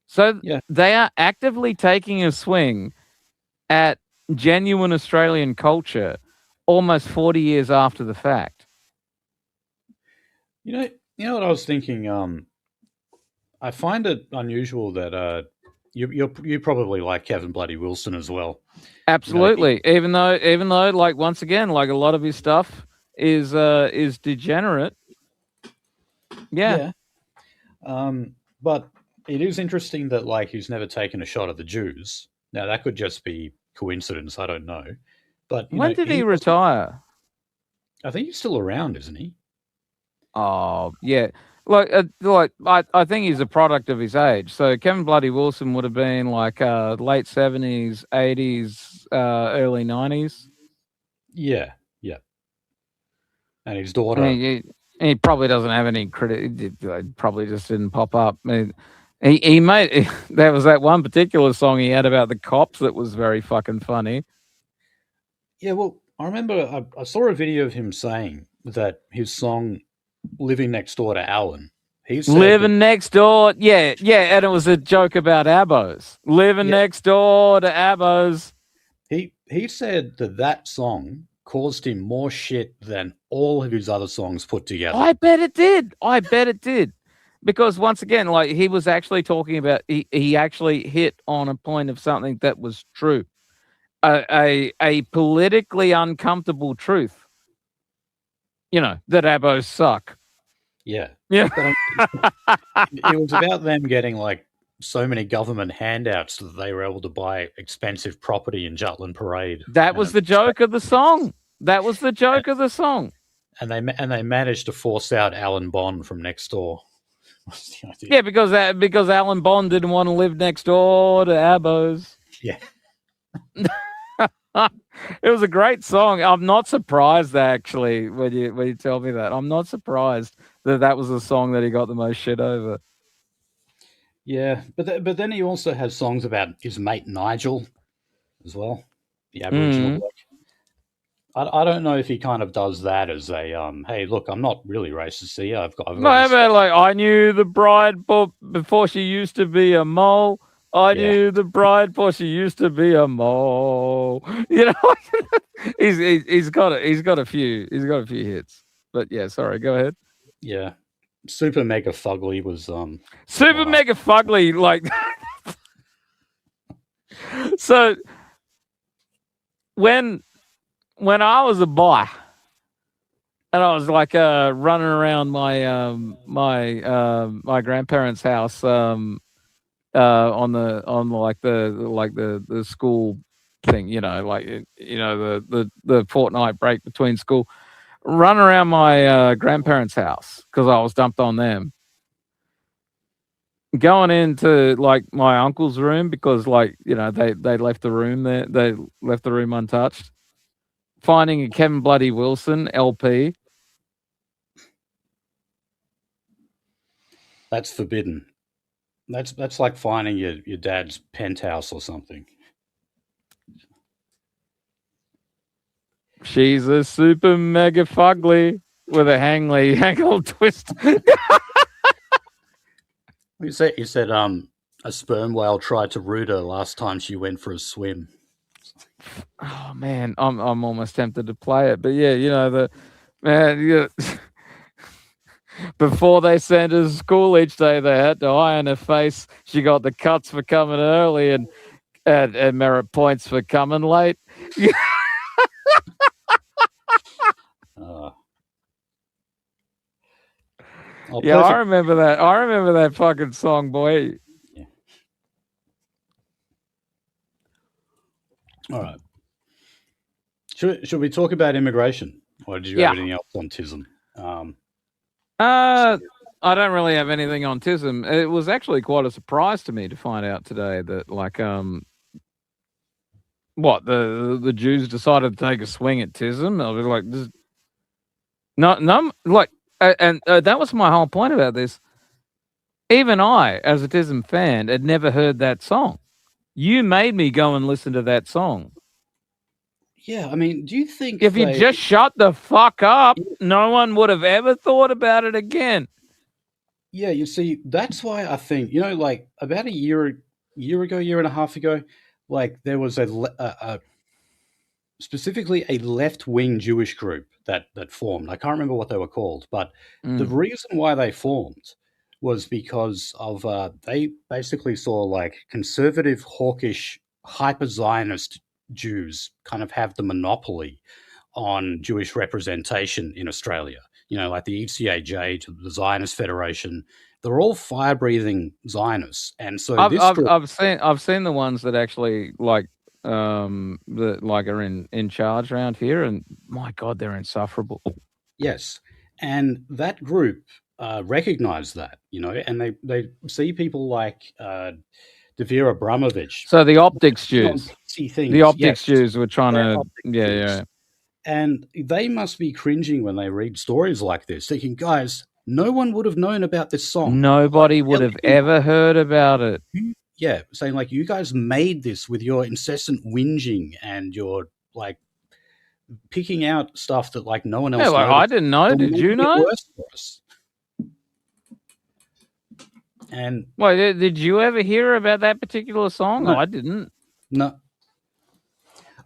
So Yeah. they are actively taking a swing at genuine Australian culture almost 40 years after the fact. You know what I was thinking. I find it unusual that you probably like Kevin Bloody Wilson as well. Absolutely. Even though, like once again, like a lot of his stuff is degenerate. Yeah. But it is interesting that like he's never taken a shot at the Jews. Now that could just be coincidence. I don't know. But When did he retire? I think he's still around, isn't he? Oh yeah. I think he's a product of his age. So Kevin Bloody Wilson would have been like late 70s, 80s, early 90s. Yeah. And his daughter. He probably doesn't have any credit. It probably just didn't pop up. He made there was that one particular song he had about the cops that was very fucking funny. Yeah, well, I remember I saw a video of him saying that his song "Living Next Door to Alan." He said living next door, yeah, and it was a joke about abos. Living next door to abos. He said that song caused him more shit than all of his other songs put together. I bet it did. Because once again, like he was actually talking about, he actually hit on a point of something that was true, a politically uncomfortable truth. You know that abos suck. Yeah. But it was about them getting like so many government handouts that they were able to buy expensive property in Jutland Parade. That was the joke of the song. And they managed to force out Alan Bond from next door. Yeah, because Alan Bond didn't want to live next door to abos. Yeah. It was a great song. I'm not surprised actually when you tell me that. I'm not surprised that was the song that he got the most shit over. Yeah, but then he also has songs about his mate Nigel as well, the Aboriginal bloke. I don't know if he kind of does that as a hey, look, I'm not really racist. See, I've got like I knew the bride before she used to be a mole. I knew the bride before she used to be a mole. You know, he's got a few hits. But yeah, sorry, go ahead. Yeah, Super Mega Fugly was Super Mega Fugly, like so when I was a boy and I was like running around my my grandparents' house on the school thing, you know, like the fortnight break between school, run around my grandparents' house because I was dumped on them. Going into like my uncle's room because like they left the room there, they left the room untouched. Finding a Kevin Bloody Wilson LP. That's forbidden. That's like finding your dad's penthouse or something. She's a super mega fugly with a hangly twist. You said a sperm whale tried to root her last time she went for a swim. Oh man, I'm almost tempted to play it, but yeah, before they sent her to school each day, they had to iron her face. She got the cuts for coming early and merit points for coming late. I remember that. I remember that fucking song, boy. Yeah. All right. Should we talk about immigration, or did you have anything else on TISM? I don't really have anything on TISM. It was actually quite a surprise to me to find out today that like the Jews decided to take a swing at TISM. I was like, that was my whole point about this. Even I, as a TISM fan, had never heard that song. You made me go and listen to that song. Yeah, I mean, do you think If you just shut the fuck up, no one would have ever thought about it again. Yeah, you see, that's why I think, like about a year ago, year and a half ago, like there was specifically a left-wing Jewish group that formed. I can't remember what they were called, but the reason why they formed was because of they basically saw like conservative, hawkish, hyper-Zionist Jews kind of have the monopoly on Jewish representation in Australia. Like the ECAJ, to the Zionist Federation, they're all fire-breathing Zionists, and so this group, I've seen the ones that actually like that like are in charge around here, and my God, they're insufferable. yes, and that group recognize that, and they see people like Devere Abramovich. So the optics Jews, the optics yes, Jews were trying to, Jews. And they must be cringing when they read stories like this, thinking, guys, no one would have known about this song. Nobody would have ever heard about it. Yeah, saying like, you guys made this with your incessant whinging and your like picking out stuff that like no one else. Yeah, like, I didn't know. Did you know? Worse for us. And well, did you ever hear about that particular song? No. I didn't. No.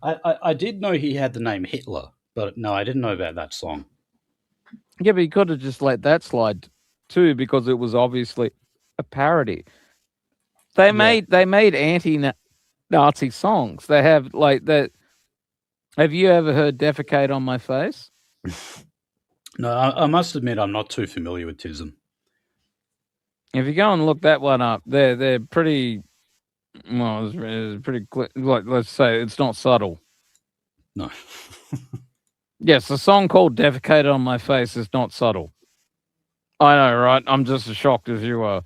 I did know he had the name Hitler, but no, I didn't know about that song. Yeah, but he could have just let that slide too, because it was obviously a parody. They made anti-Nazi songs. They have like that. Have you ever heard "Defecate on My Face"? No, I must admit I'm not too familiar with TISM. If you go and look that one up, they're pretty. Well, it's pretty like, let's say it's not subtle. No. Yes, the song called "Defecate on My Face" is not subtle. I know, right? I'm just as shocked as you are.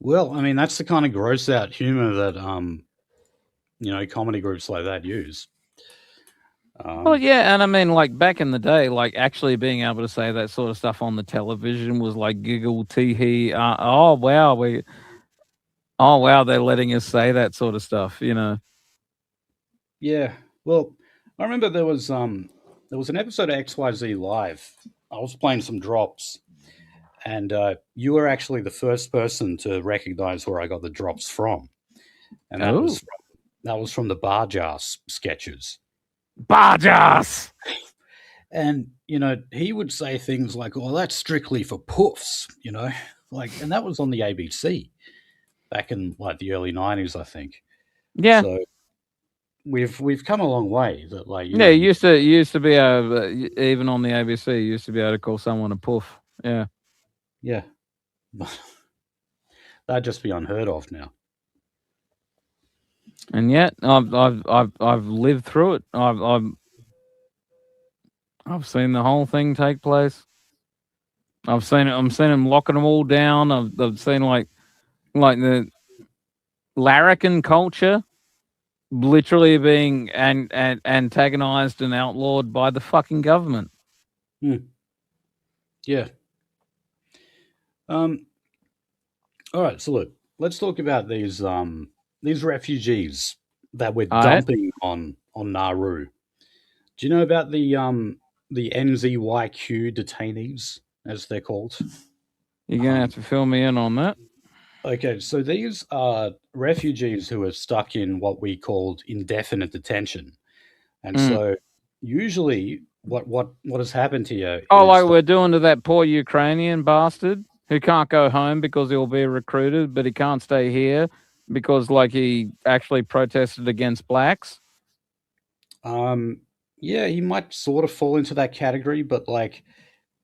Well, I mean, that's the kind of gross out humor that comedy groups like that use. Well, yeah, and I mean, like back in the day, like actually being able to say that sort of stuff on the television was like giggle, tee hee. Oh wow, they're letting us say that sort of stuff, Yeah, well, I remember there was an episode of XYZ Live. I was playing some drops, and you were actually the first person to recognize where I got the drops from, and that was from the Barjas sketches. Barjas. And he would say things like, "Oh, that's strictly for puffs," like, and that was on the ABC back in like the early '90s, I think. Yeah. So we've come a long way. That like you used to be able, even on the ABC, you used to be able to call someone a puff. Yeah. Yeah. That'd just be unheard of now. And yet, I've lived through it. I've seen the whole thing take place. I've seen it. I'm seeing them locking them all down. I've seen like the larrikin culture literally being antagonized and outlawed by the fucking government. Yeah. All right. So look, let's talk about these refugees that we're dumping on Nauru. Do you know about the NZYQ detainees, as they're called? You're gonna have to fill me in on that. Okay, so these are refugees who are stuck in what we called indefinite detention, and so usually what has happened here? Like we're doing to that poor Ukrainian bastard who can't go home because he'll be recruited, but he can't stay here because like he actually protested against blacks. Yeah, he might sort of fall into that category, but like,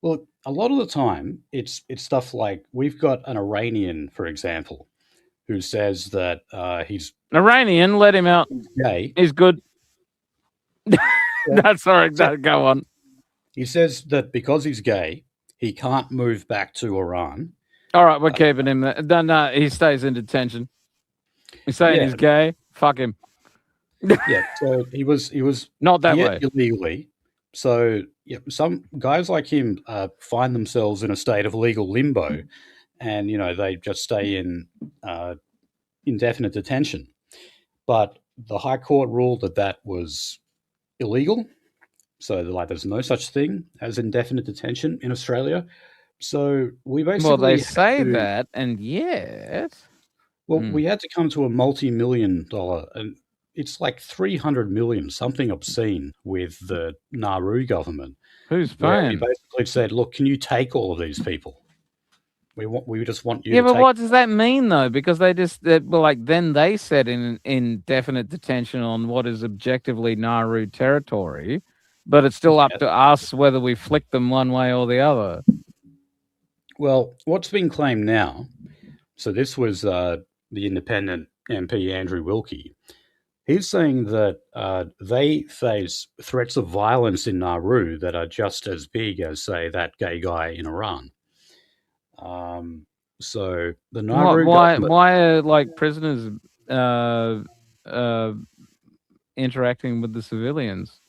well, a lot of the time it's stuff like we've got an Iranian, for example, who says that he's Iranian. Let him out. Gay. He's good. That's all right. Go on. He says that because he's gay, he can't move back to Iran. All right, we're keeping him there. No, he stays in detention. He's saying he's gay. Fuck him. Yeah, so he was not that way illegally. So yeah, some guys like him find themselves in a state of legal limbo, and they just stay in indefinite detention. But the High Court ruled that that was illegal. So, like, there's no such thing as indefinite detention in Australia. So we basically Well, they had say to, that, and yet. we had to come to a multi-million-dollar, and it's like 300 million, something obscene, with the Nauru government, Who's where we paying? basically said, "Look, can you take all of these people? We just want you Yeah, to but take." what does that mean though? Because then they said in indefinite detention on what is objectively Nauru territory, but it's still up Yeah. to us whether we flick them one way or the other. Well, what's being claimed now? So this was the independent MP Andrew Wilkie. He's saying that they face threats of violence in Nauru that are just as big as, say, that gay guy in Iran. So the Nauru government, Why are like prisoners uh, uh, interacting with the civilians?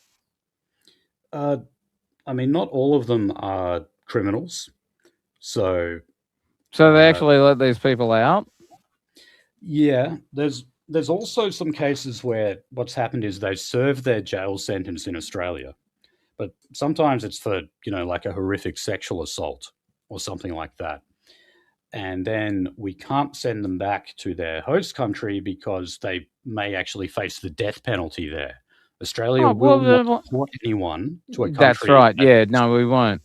I mean, not all of them are criminals. So So they actually let these people out? yeah, there's also some cases where what's happened is they serve their jail sentence in Australia, but sometimes it's for, like a horrific sexual assault or something like that. And then we can't send them back to their host country because they may actually face the death penalty there. Australia Oh, will not well, deport anyone to a that's country right. that Yeah, no, we won't.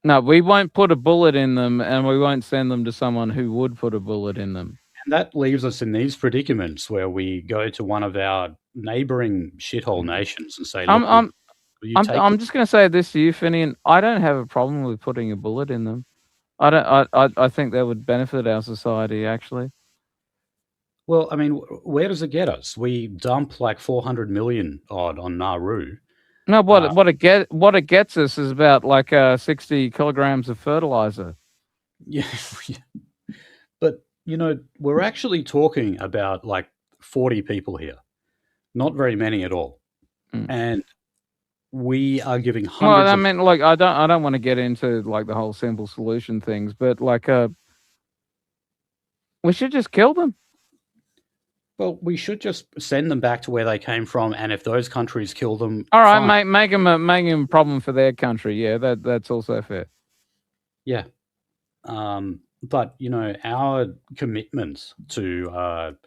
No, we won't put a bullet in them, and we won't send them to someone who would put a bullet in them. and that leaves us in these predicaments where we go to one of our neighboring shithole nations and say, "Look, will you take I'm them?" just going to say this to you, Finian. I don't have a problem with putting a bullet in them. I think that would benefit our society actually. Well, I mean, where does it get us? We dump like 400 million odd on Nauru. No, what it gets us is about like 60 kilograms of fertilizer. Yeah, but we're actually talking about like 40 people here, not very many at all, and we are giving hundreds. Well, I mean, like I don't want to get into like the whole simple solution things, but like we should just kill them. Well, we should just send them back to where they came from, and if those countries kill them, all right, fine. make them a problem for their country. Yeah, that's also fair. Yeah, but our commitment to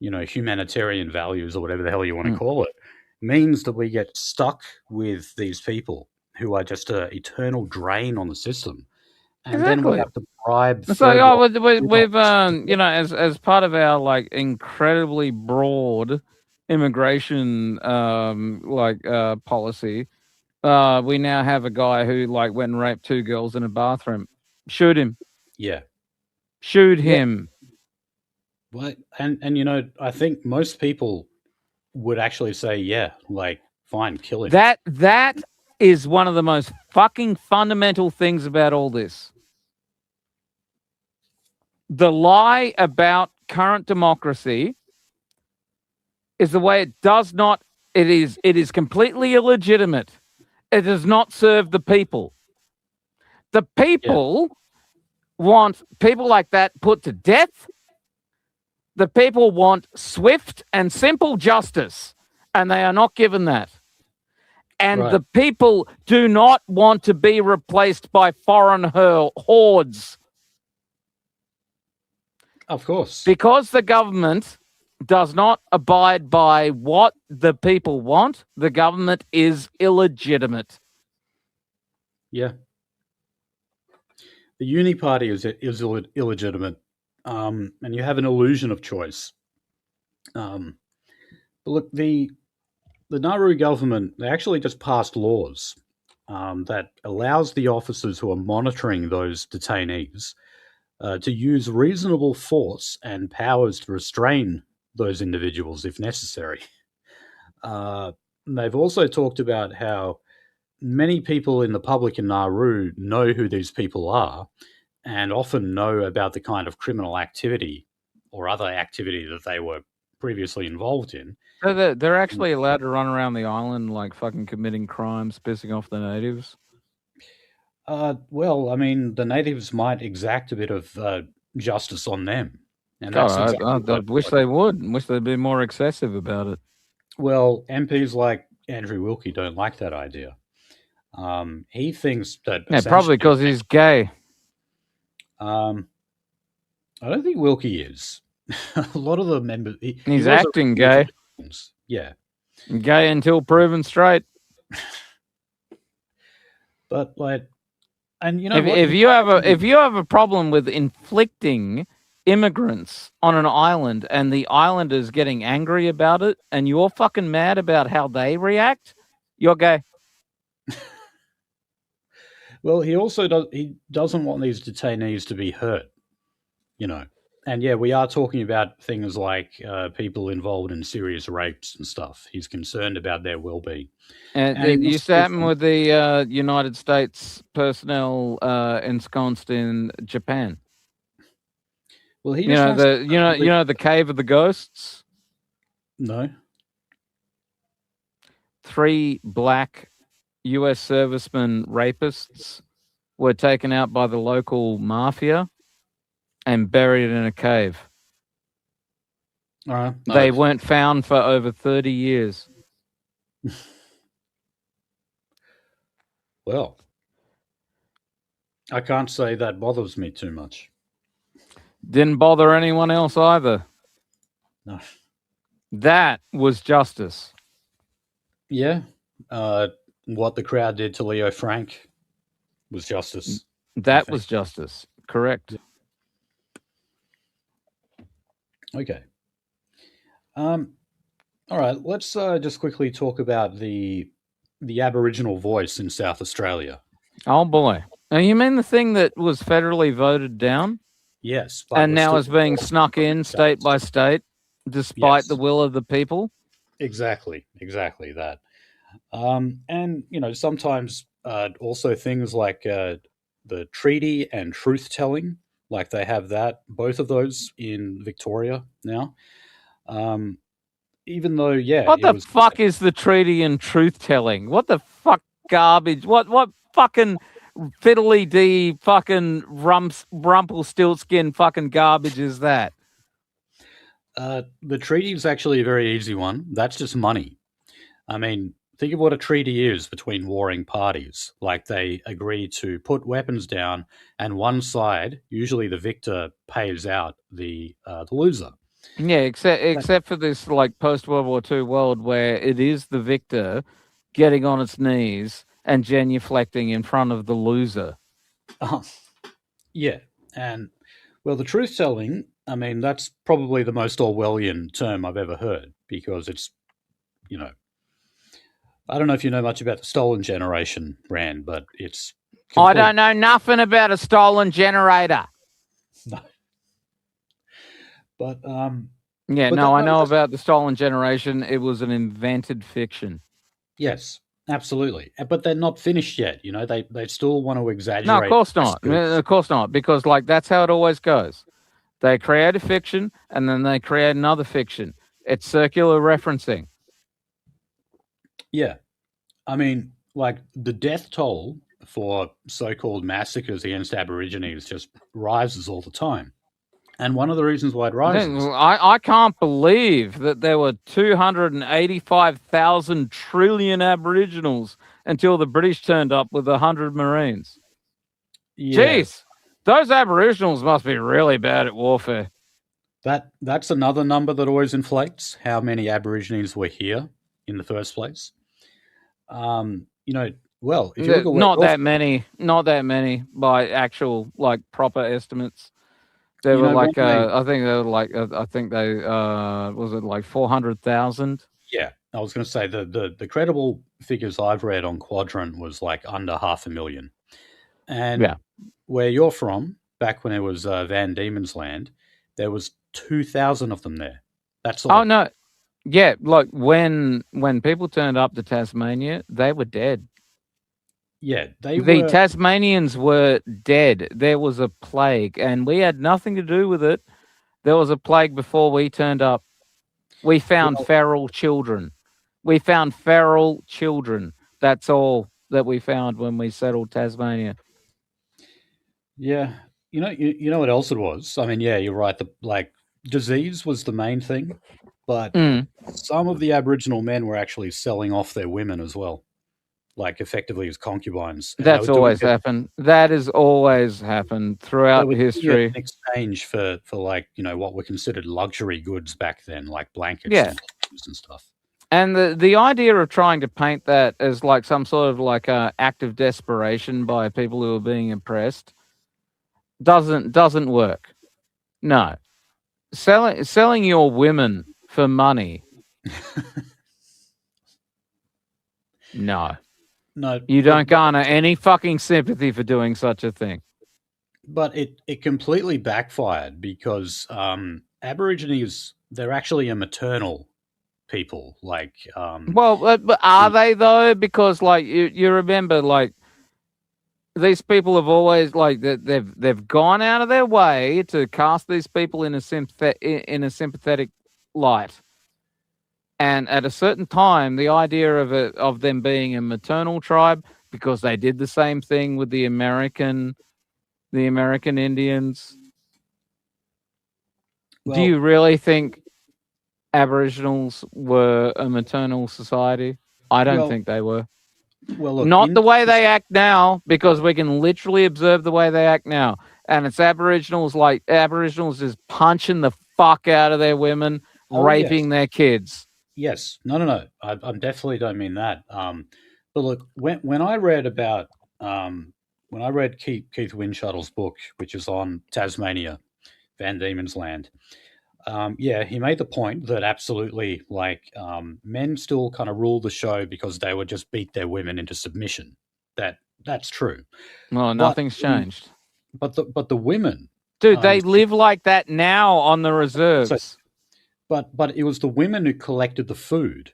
humanitarian values, or whatever the hell you want to call it, means that we get stuck with these people who are just an eternal drain on the system, and then we have to bribe. So we've as part of our like incredibly broad immigration policy, we now have a guy who like went and raped 2 girls in a bathroom. Shoot him. Yeah. Shoot him. Well, and I think most people would actually say, yeah, like, fine, kill him. That is one of the most fucking fundamental things about all this. The lie about current democracy is the way it does not. It is completely illegitimate. It does not serve the people. The people want people like that put to death. The people want swift and simple justice, and they are not given that. And the people do not want to be replaced by foreign hordes. Of course. Because the government does not abide by what the people want, the government is illegitimate. Yeah. The uni party is illegitimate, and you have an illusion of choice. But look, the Nauru government, they actually just passed laws that allows the officers who are monitoring those detainees to use reasonable force and powers to restrain those individuals if necessary. They've also talked about how many people in the public in Nauru know who these people are and often know about the kind of criminal activity or other activity that they were previously involved in. So they're actually allowed to run around the island like fucking committing crimes, pissing off the natives? Well, I mean, the natives might exact a bit of justice on them. And that's God, exactly I what. wish they would. Wish they'd be more excessive about it. Well, MPs like Andrew Wilkie don't like that idea. He thinks that Yeah, probably essentially. because he's gay. I don't think Wilkie is. A lot of the members. He He's was acting originally for gay. the Greens. Yeah, Gay until proven straight. but like, and you know If what? if you have a problem with inflicting immigrants on an island and the islanders getting angry about it and you're fucking mad about how they react, you're gay. Well, he also does. He doesn't want these detainees to be hurt. You know, and yeah, we are talking about things like people involved in serious rapes and stuff. He's concerned about their well-being, And and he it wants used to to do happen with the United States personnel ensconced in Japan. Well, he You just know wants the cave of the ghosts. no. 3 black U.S. servicemen rapists were taken out by the local mafia and buried in a cave. All right, They weren't found for over 30 years. Well, I can't say that bothers me too much. Didn't bother anyone else either. No. That was justice. Yeah. What the crowd did to Leo Frank was justice. That was justice. Correct. Okay. All right. Let's just quickly talk about the Aboriginal voice in South Australia. Oh boy. Now you mean the thing that was federally voted down? Yes, and now is being snuck in state by state, despite the will of the people. Exactly that. And you know, sometimes also things like the treaty and truth telling, like they have that, both of those in Victoria now. Even though, yeah, What the fuck is the treaty and truth telling? What the fuck garbage? What fucking fiddly dee fucking Rumpelstiltskin fucking garbage is that? The treaty is actually a very easy one. That's just money. I mean, think of what a treaty is between warring parties. Like they agree to put weapons down, and one side, usually the victor, pays out the loser. Yeah, except for this like post World War II world where it is the victor getting on its knees and genuflecting in front of the loser. Yeah, and well, the truth telling, I mean, that's probably the most Orwellian term I've ever heard, because it's, you know, I don't know if you know much about the stolen generation, Rand, but it's I don't know nothing about a stolen generator. No. But yeah, but no, I know about the stolen generation. It was an invented fiction. Yes, absolutely. But they're not finished yet. You know, they still want to exaggerate. No, of course not. Of course not, because like that's how it always goes. They create a fiction and then they create another fiction. It's circular referencing. Yeah. I mean, like the death toll for so-called massacres against Aborigines just rises all the time. And one of the reasons why it rises... I can't believe that there were 285,000 trillion Aboriginals until the British turned up with 100 Marines. Yeah. Jeez, those Aboriginals must be really bad at warfare. That's another number that always inflates how many Aborigines were here in the first place. You know, well, if you look at not that many by actual like proper estimates. They were like, I think they were like, I think they was it like 400,000? Yeah, I was going to say the credible figures I've read on Quadrant was like under 500,000. And where you're from, back when it was Van Diemen's Land, there was 2,000 of them there. That's all. Oh no, yeah, like when people turned up to Tasmania, they were dead. Yeah, the Tasmanians were dead. There was a plague, and we had nothing to do with it. There was a plague before we turned up. We found feral children. That's all that we found when we settled Tasmania. Yeah, you know what else it was? I mean, yeah, you're right. disease was the main thing, but Mm, some of the Aboriginal men were actually selling off their women as well, like effectively as concubines, and they that's were doing always it. happened. That has always happened They throughout were doing it history. in exchange for like what were considered luxury goods back then, like blankets Yeah. and clothes and stuff. And the idea of trying to paint that as like some sort of like act of desperation by people who are being oppressed doesn't work. No. Selling your women for money. No. No, You don't but garner any fucking sympathy for doing such a thing. but it completely backfired because Aborigines, they're actually a maternal people. Like Well, but are the they though? Because like you remember, like these people have always like they've gone out of their way to cast these people in a sympathetic light. And at a certain time, the idea of them being a maternal tribe, because they did the same thing with the American Indians. Do well, you really think Aboriginals were a maternal society? I don't well, think they were. well. Look, Not in the way they act now, because we can literally observe the way they act now. And it's Aboriginals just punching the fuck out of their women, oh yes, raping their kids. yes, no. I definitely don't mean that. But look, when I read about when I read Keith Windschuttle's book, which is on Tasmania, Van Diemen's Land. Yeah, he made the point that absolutely, like, men still kind of rule the show because they would just beat their women into submission. That's true, Well, but nothing's changed. the women, Dude, they st- live like that now on the so reserves. but it was the women who collected the food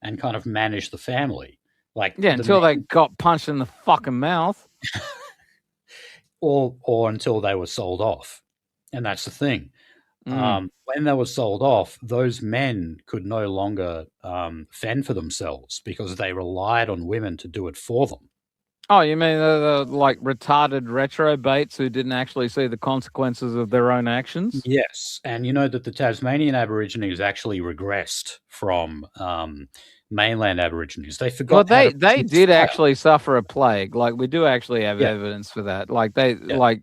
and kind of managed the family, like Yeah, the until they men, got punched in the fucking mouth. or until they were sold off, and that's the thing. Mm. When they were sold off, those men could no longer fend for themselves because they relied on women to do it for them. Oh, you mean the like retarded retrobates who didn't actually see the consequences of their own actions? Yes, and you know that the Tasmanian Aborigines actually regressed from mainland Aborigines. They Well, forgot how to they produce did fire. actually suffer a plague. Like we do actually have Yeah, evidence for that. yeah, Like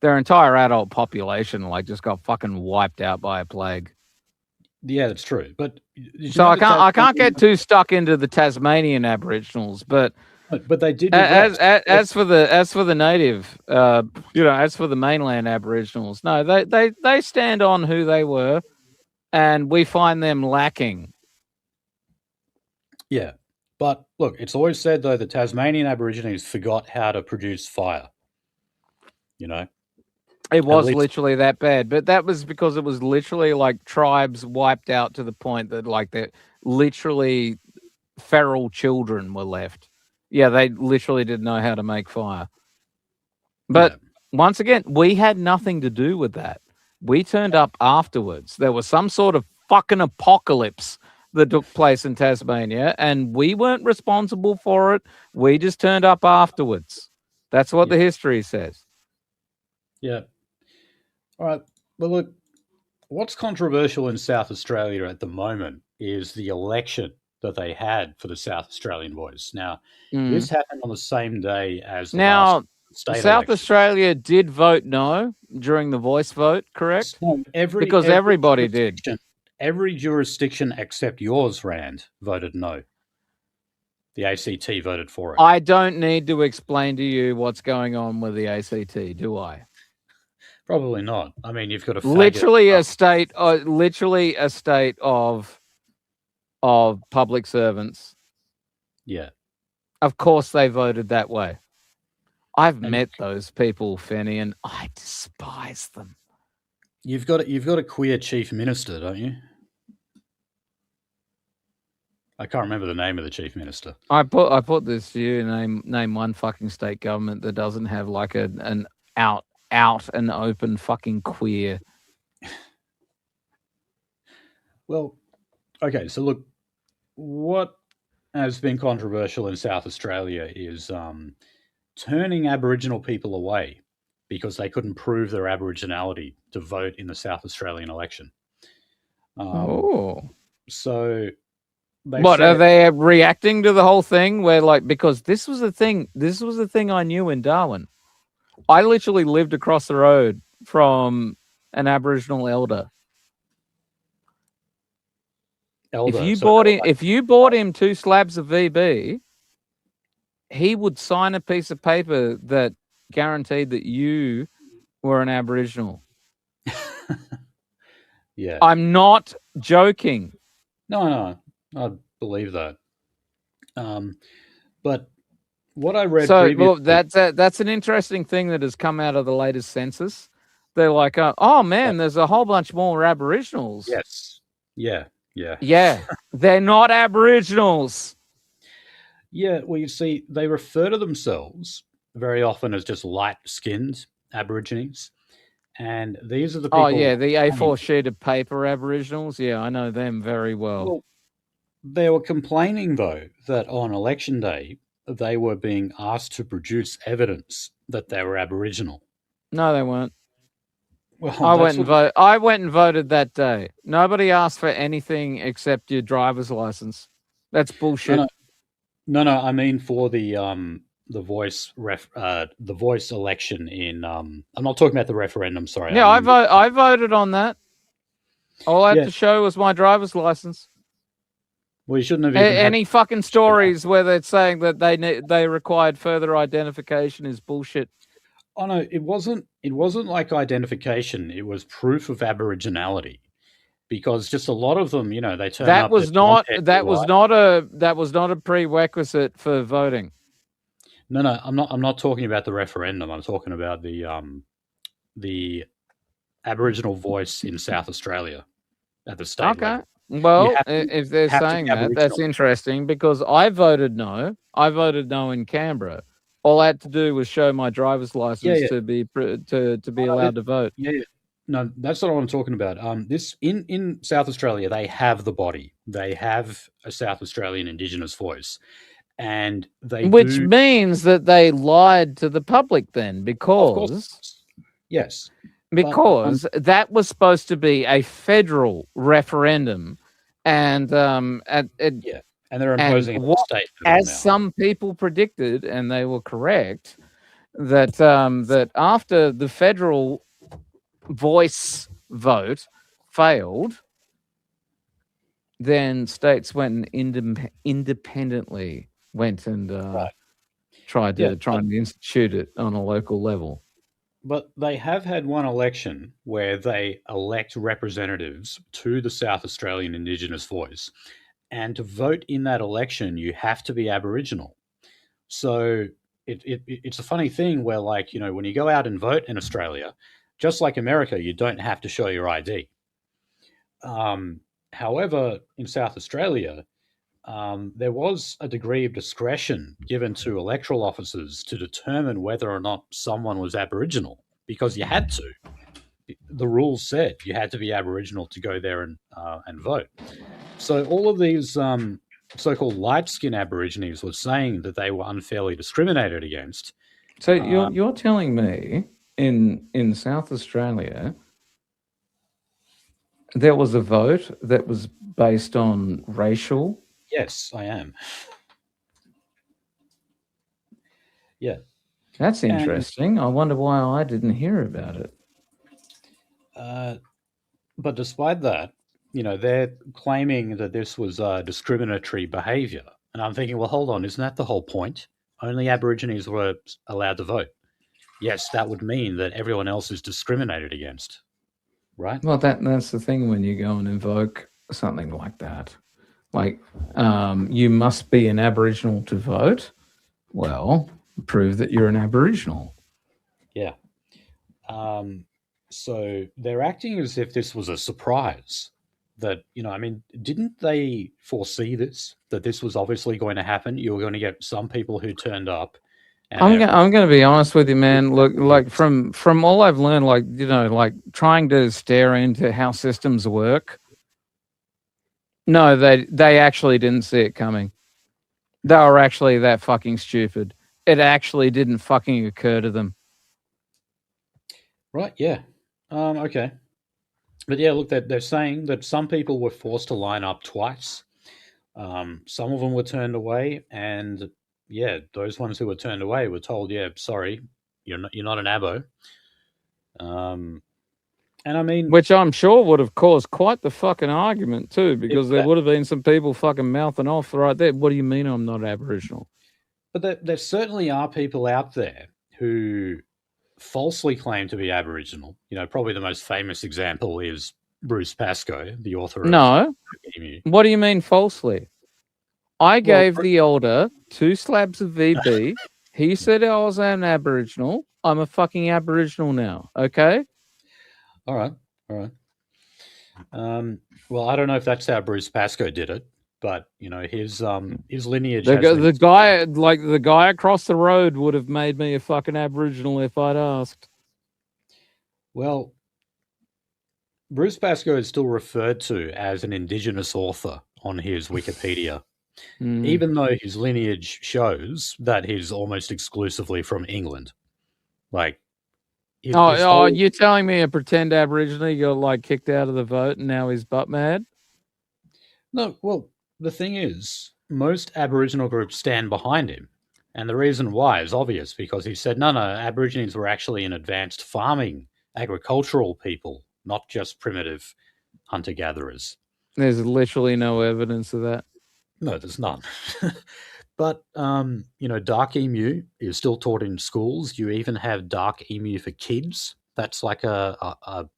their entire adult population like just got fucking wiped out by a plague. yeah, that's true. But did you So know the I can't Tasmanian? get too stuck into the Tasmanian Aboriginals, but But they did regress. as for the native, as for the mainland Aboriginals, no, they stand on who they were, and we find them lacking. Yeah, but look, it's always said though the Tasmanian Aborigines forgot how to produce fire. You know, It at was least literally that bad, but that was because it was literally like tribes wiped out to the point that like that literally feral children were left. Yeah, they literally didn't know how to make fire. But yeah. once again, we had nothing to do with that. We turned up afterwards. There was some sort of fucking apocalypse that took place in Tasmania, and we weren't responsible for it. We just turned up afterwards. That's what Yeah. the history says. Yeah. All right. Well, look, what's controversial in South Australia at the moment is the election that they had for the South Australian voice. Now, Mm. this happened on the same day as the last Now, state South election. Australia did vote no during the voice vote, correct? So Because everybody did. every jurisdiction except yours, Rand, voted no. The ACT voted for it. I don't need to explain to you what's going on with the ACT, do I? Probably not. I mean, you've got a faggot. Literally a state of public servants. Yeah. Of course they voted that way. I've And met those people, Fenny, and I despise them. you've got a queer chief minister, don't you? I can't remember the name of the chief minister. I put this to you. Name one fucking state government that doesn't have like an out and open fucking queer. Well, okay. So look, what has been controversial in South Australia is turning Aboriginal people away because they couldn't prove their Aboriginality to vote in the South Australian election. So they What are said, they reacting to the whole thing? Where like because this was the thing. This was the thing I knew in Darwin. I literally lived across the road from an Aboriginal elder. If you bought him 2 slabs of VB, he would sign a piece of paper that guaranteed that you were an Aboriginal. yeah, I'm not joking. no, I believe that. But what I read So, previously, look, that's an interesting thing that has come out of the latest census. They're like, oh man, there's a whole bunch more Aboriginals. yes, yeah, they're not Aboriginals. Yeah, well, you see, they refer to themselves very often as just light-skinned Aborigines, and these are the people. Oh yeah, the A4 sheet of paper Aboriginals. Yeah, I know them very well. Well, they were complaining though that on election day they were being asked to produce evidence that they were Aboriginal. No, they weren't. Well, I went and voted that day. Nobody asked for anything except your driver's license. That's bullshit. No, I mean for the voice election in I'm not talking about the referendum. Sorry. Yeah, I voted on that. All I had to show was my driver's license. Well, you shouldn't have even any fucking stories where they're saying that they required further identification is bullshit. Oh no, it wasn't like identification. It was proof of Aboriginality, because just a lot of them, they turn that up. Was not a prerequisite for voting. No, I'm not talking about the referendum. I'm talking about the Aboriginal voice in South Australia at the state level. Well, if they're saying that, that's interesting, because I voted no. I voted no in Canberra. All I had to do was show my driver's license to be allowed to vote. Yeah. No, that's not what I'm talking about. This in South Australia, they have the body. They have a South Australian Indigenous voice, and which means that they lied to the public then, because yes, because that was supposed to be a federal referendum, and and they're imposing a state. As some people predicted, and they were correct, that that after the federal voice vote failed, then states went and independently went and tried to institute it on a local level. But they have had one election where they elect representatives to the South Australian Indigenous voice. And to vote in that election, you have to be Aboriginal. So it's a funny thing where, like, when you go out and vote in Australia, just like America, you don't have to show your ID. However, in South Australia, there was a degree of discretion given to electoral officers to determine whether or not someone was Aboriginal, because you had to. The rules said you had to be Aboriginal to go there and vote. So all of these so-called light-skinned Aborigines were saying that they were unfairly discriminated against. So you're telling me in South Australia there was a vote that was based on racial? Yes, I am. Yeah. That's interesting. I wonder why I didn't hear about it. But despite that, they're claiming that this was discriminatory behaviour. And I'm thinking, well, hold on, isn't that the whole point? Only Aborigines were allowed to vote. Yes, that would mean that everyone else is discriminated against, right? Well, that's the thing when you go and invoke something like that. Like, you must be an Aboriginal to vote. Well, prove that you're an Aboriginal. Yeah. So they're acting as if this was a surprise. That, didn't they foresee this? That this was obviously going to happen? You were going to get some people who turned up. I'm going to be honest with you, man. Look, like from all I've learned, like trying to stare into how systems work. No, they actually didn't see it coming. They were actually that fucking stupid. It actually didn't fucking occur to them. Right, yeah. Okay. But yeah, look, they're saying that some people were forced to line up twice. Some of them were turned away, and yeah, those ones who were turned away were told, "Yeah, sorry, you're not an abo." Um, and I mean, Which I'm sure would have caused quite the fucking argument too, if because there that, would have been some people fucking mouthing off right there. What do you mean I'm not Aboriginal? but there certainly are people out there who falsely claim to be Aboriginal. Probably the most famous example is Bruce Pascoe, the author of No. Emu. What do you mean falsely? I Well, gave the elder 2 slabs of VB. He said I was an Aboriginal. I'm a fucking Aboriginal now. Okay. all right, all right. Well, I don't know if that's how Bruce Pascoe did it, but his lineage has been. The guy across the road would have made me a fucking Aboriginal if I'd asked. Well, Bruce Pascoe is still referred to as an Indigenous author on his Wikipedia, even though his lineage shows that he's almost exclusively from England. Like his Oh, whole. you're telling me a pretend Aboriginal got like kicked out of the vote and now he's butt mad? No, well, the thing is, most Aboriginal groups stand behind him. And the reason why is obvious because he said, no, Aborigines were actually an advanced farming, agricultural people, not just primitive hunter gatherers. There's literally no evidence of that. No, there's none. But, dark emu is still taught in schools. You even have dark emu for kids. That's like a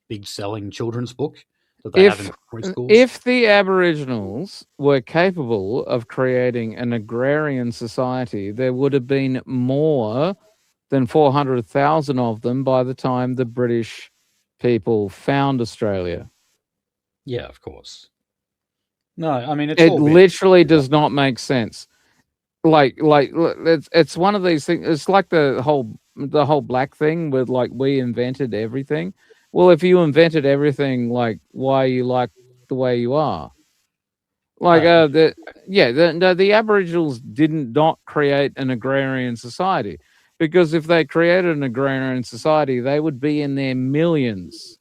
big selling children's book that they have in primary schools. If the Aboriginals were capable of creating an agrarian society, there would have been more than 400,000 of them by the time the British people found Australia. Yeah, of course. No, I mean it literally does not make sense. It's one of these things. It's like the whole black thing with like we invented everything. Well, if you invented everything, like why you like the way you are? Like the Aboriginals didn't not create an agrarian society, because if they created an agrarian society, they would be in their millions,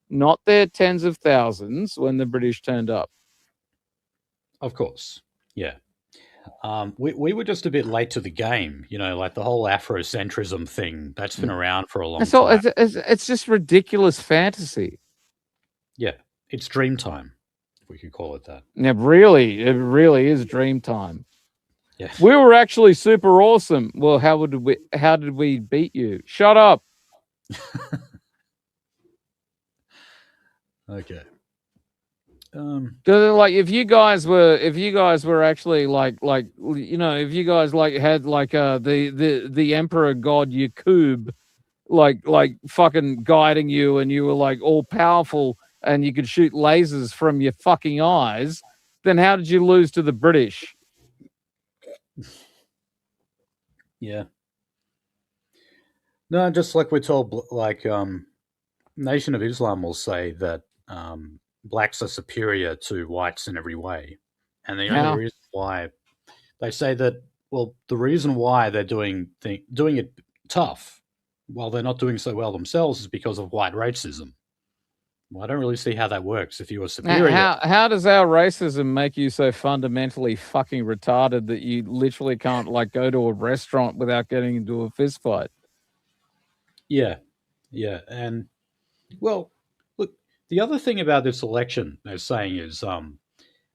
not their tens of thousands when the British turned up. Of course, yeah. We were just a bit late to the game, like the whole Afrocentrism thing that's been around for a long time. It's just ridiculous fantasy. Yeah, it's dream time, if we could call it that. It really is dream time. Yeah. We were actually super awesome. Well, how did we beat you? Shut up. Okay. Like if you guys were actually if you guys like had like the emperor god Yakub like fucking guiding you, and you were like all powerful and you could shoot lasers from your fucking eyes, then how did you lose to the British? Yeah. No, just like we're told, like Nation of Islam will say that blacks are superior to whites in every way, and the only reason why they say that, well, the reason why they're doing it tough while they're not doing so well themselves is because of white racism. Well, I don't really see how that works. If you were superior, how does our racism make you so fundamentally fucking retarded that you literally can't like go to a restaurant without getting into a fist fight? Yeah, and well, look, the other thing about this election, they're saying, is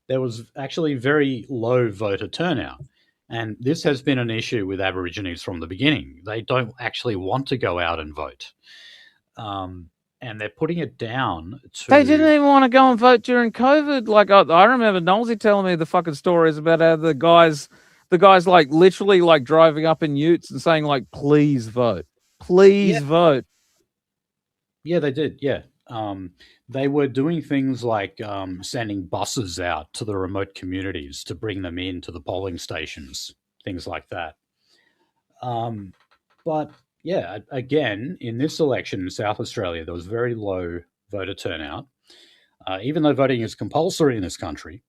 there was actually very low voter turnout. And this has been an issue with Aborigines from the beginning. They don't actually want to go out and vote. And they're putting it down to... They didn't even want to go and vote during COVID. Like, I remember Nolzy telling me the fucking stories about how the guys like literally like driving up in utes and saying like, please vote. Please vote. Yeah, they did. Yeah. They were doing things like sending buses out to the remote communities to bring them in to the polling stations, things like that. But yeah, again, in this election in South Australia, there was very low voter turnout, even though voting is compulsory in this country.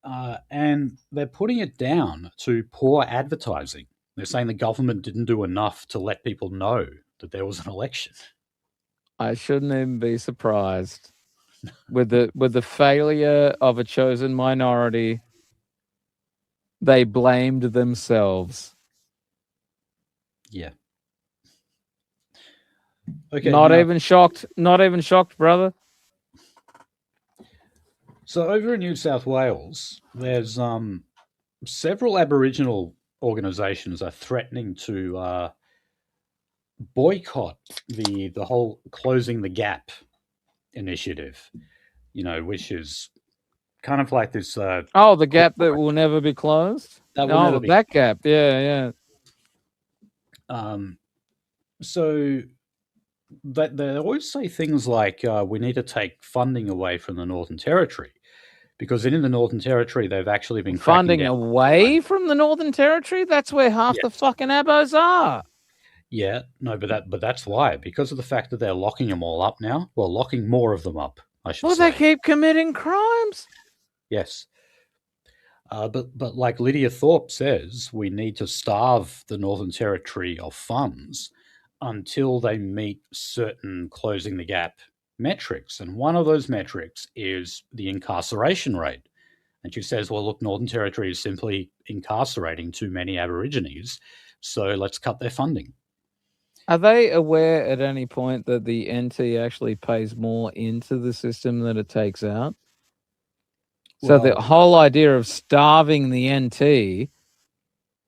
And they're putting it down to poor advertising. They're saying the government didn't do enough to let people know that there was an election. I shouldn't even be surprised with the failure of a chosen minority. They blamed themselves. Yeah. Okay. Not Now, even shocked. Not even shocked, brother. so over in New South Wales, there's several Aboriginal organisations are threatening to boycott the whole closing the gap initiative. Which is kind of like this. Oh, the gap that will never be closed. That will never Oh, be. that gap. Yeah, yeah. So that they always say things like we need to take funding away from the Northern Territory because in the Northern Territory they've actually been cracking Funding down. away from the Northern Territory. That's where half the Yes. fucking abos are. Yeah, no, but that's why, because of the fact that they're locking them all up now. Well, locking more of them up, I should Well, they say. keep committing crimes. Yes. But like Lydia Thorpe says, we need to starve the Northern Territory of funds until they meet certain closing the gap metrics. And one of those metrics is the incarceration rate. And she says, well, look, Northern Territory is simply incarcerating too many Aborigines, so let's cut their funding. Are they aware at any point that the NT actually pays more into the system than it takes out? So the Well, whole idea of starving the NT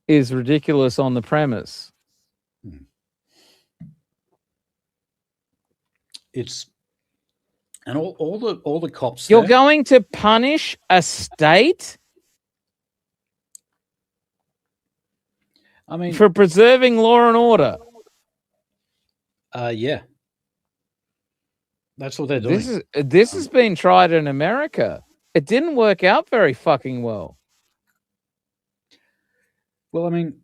is ridiculous on the premise. it's and all the cops You're there, going to punish a state I mean, for preserving law and order. yeah, that's what they're doing. This has been tried in America. It didn't work out very fucking well. Well, I mean,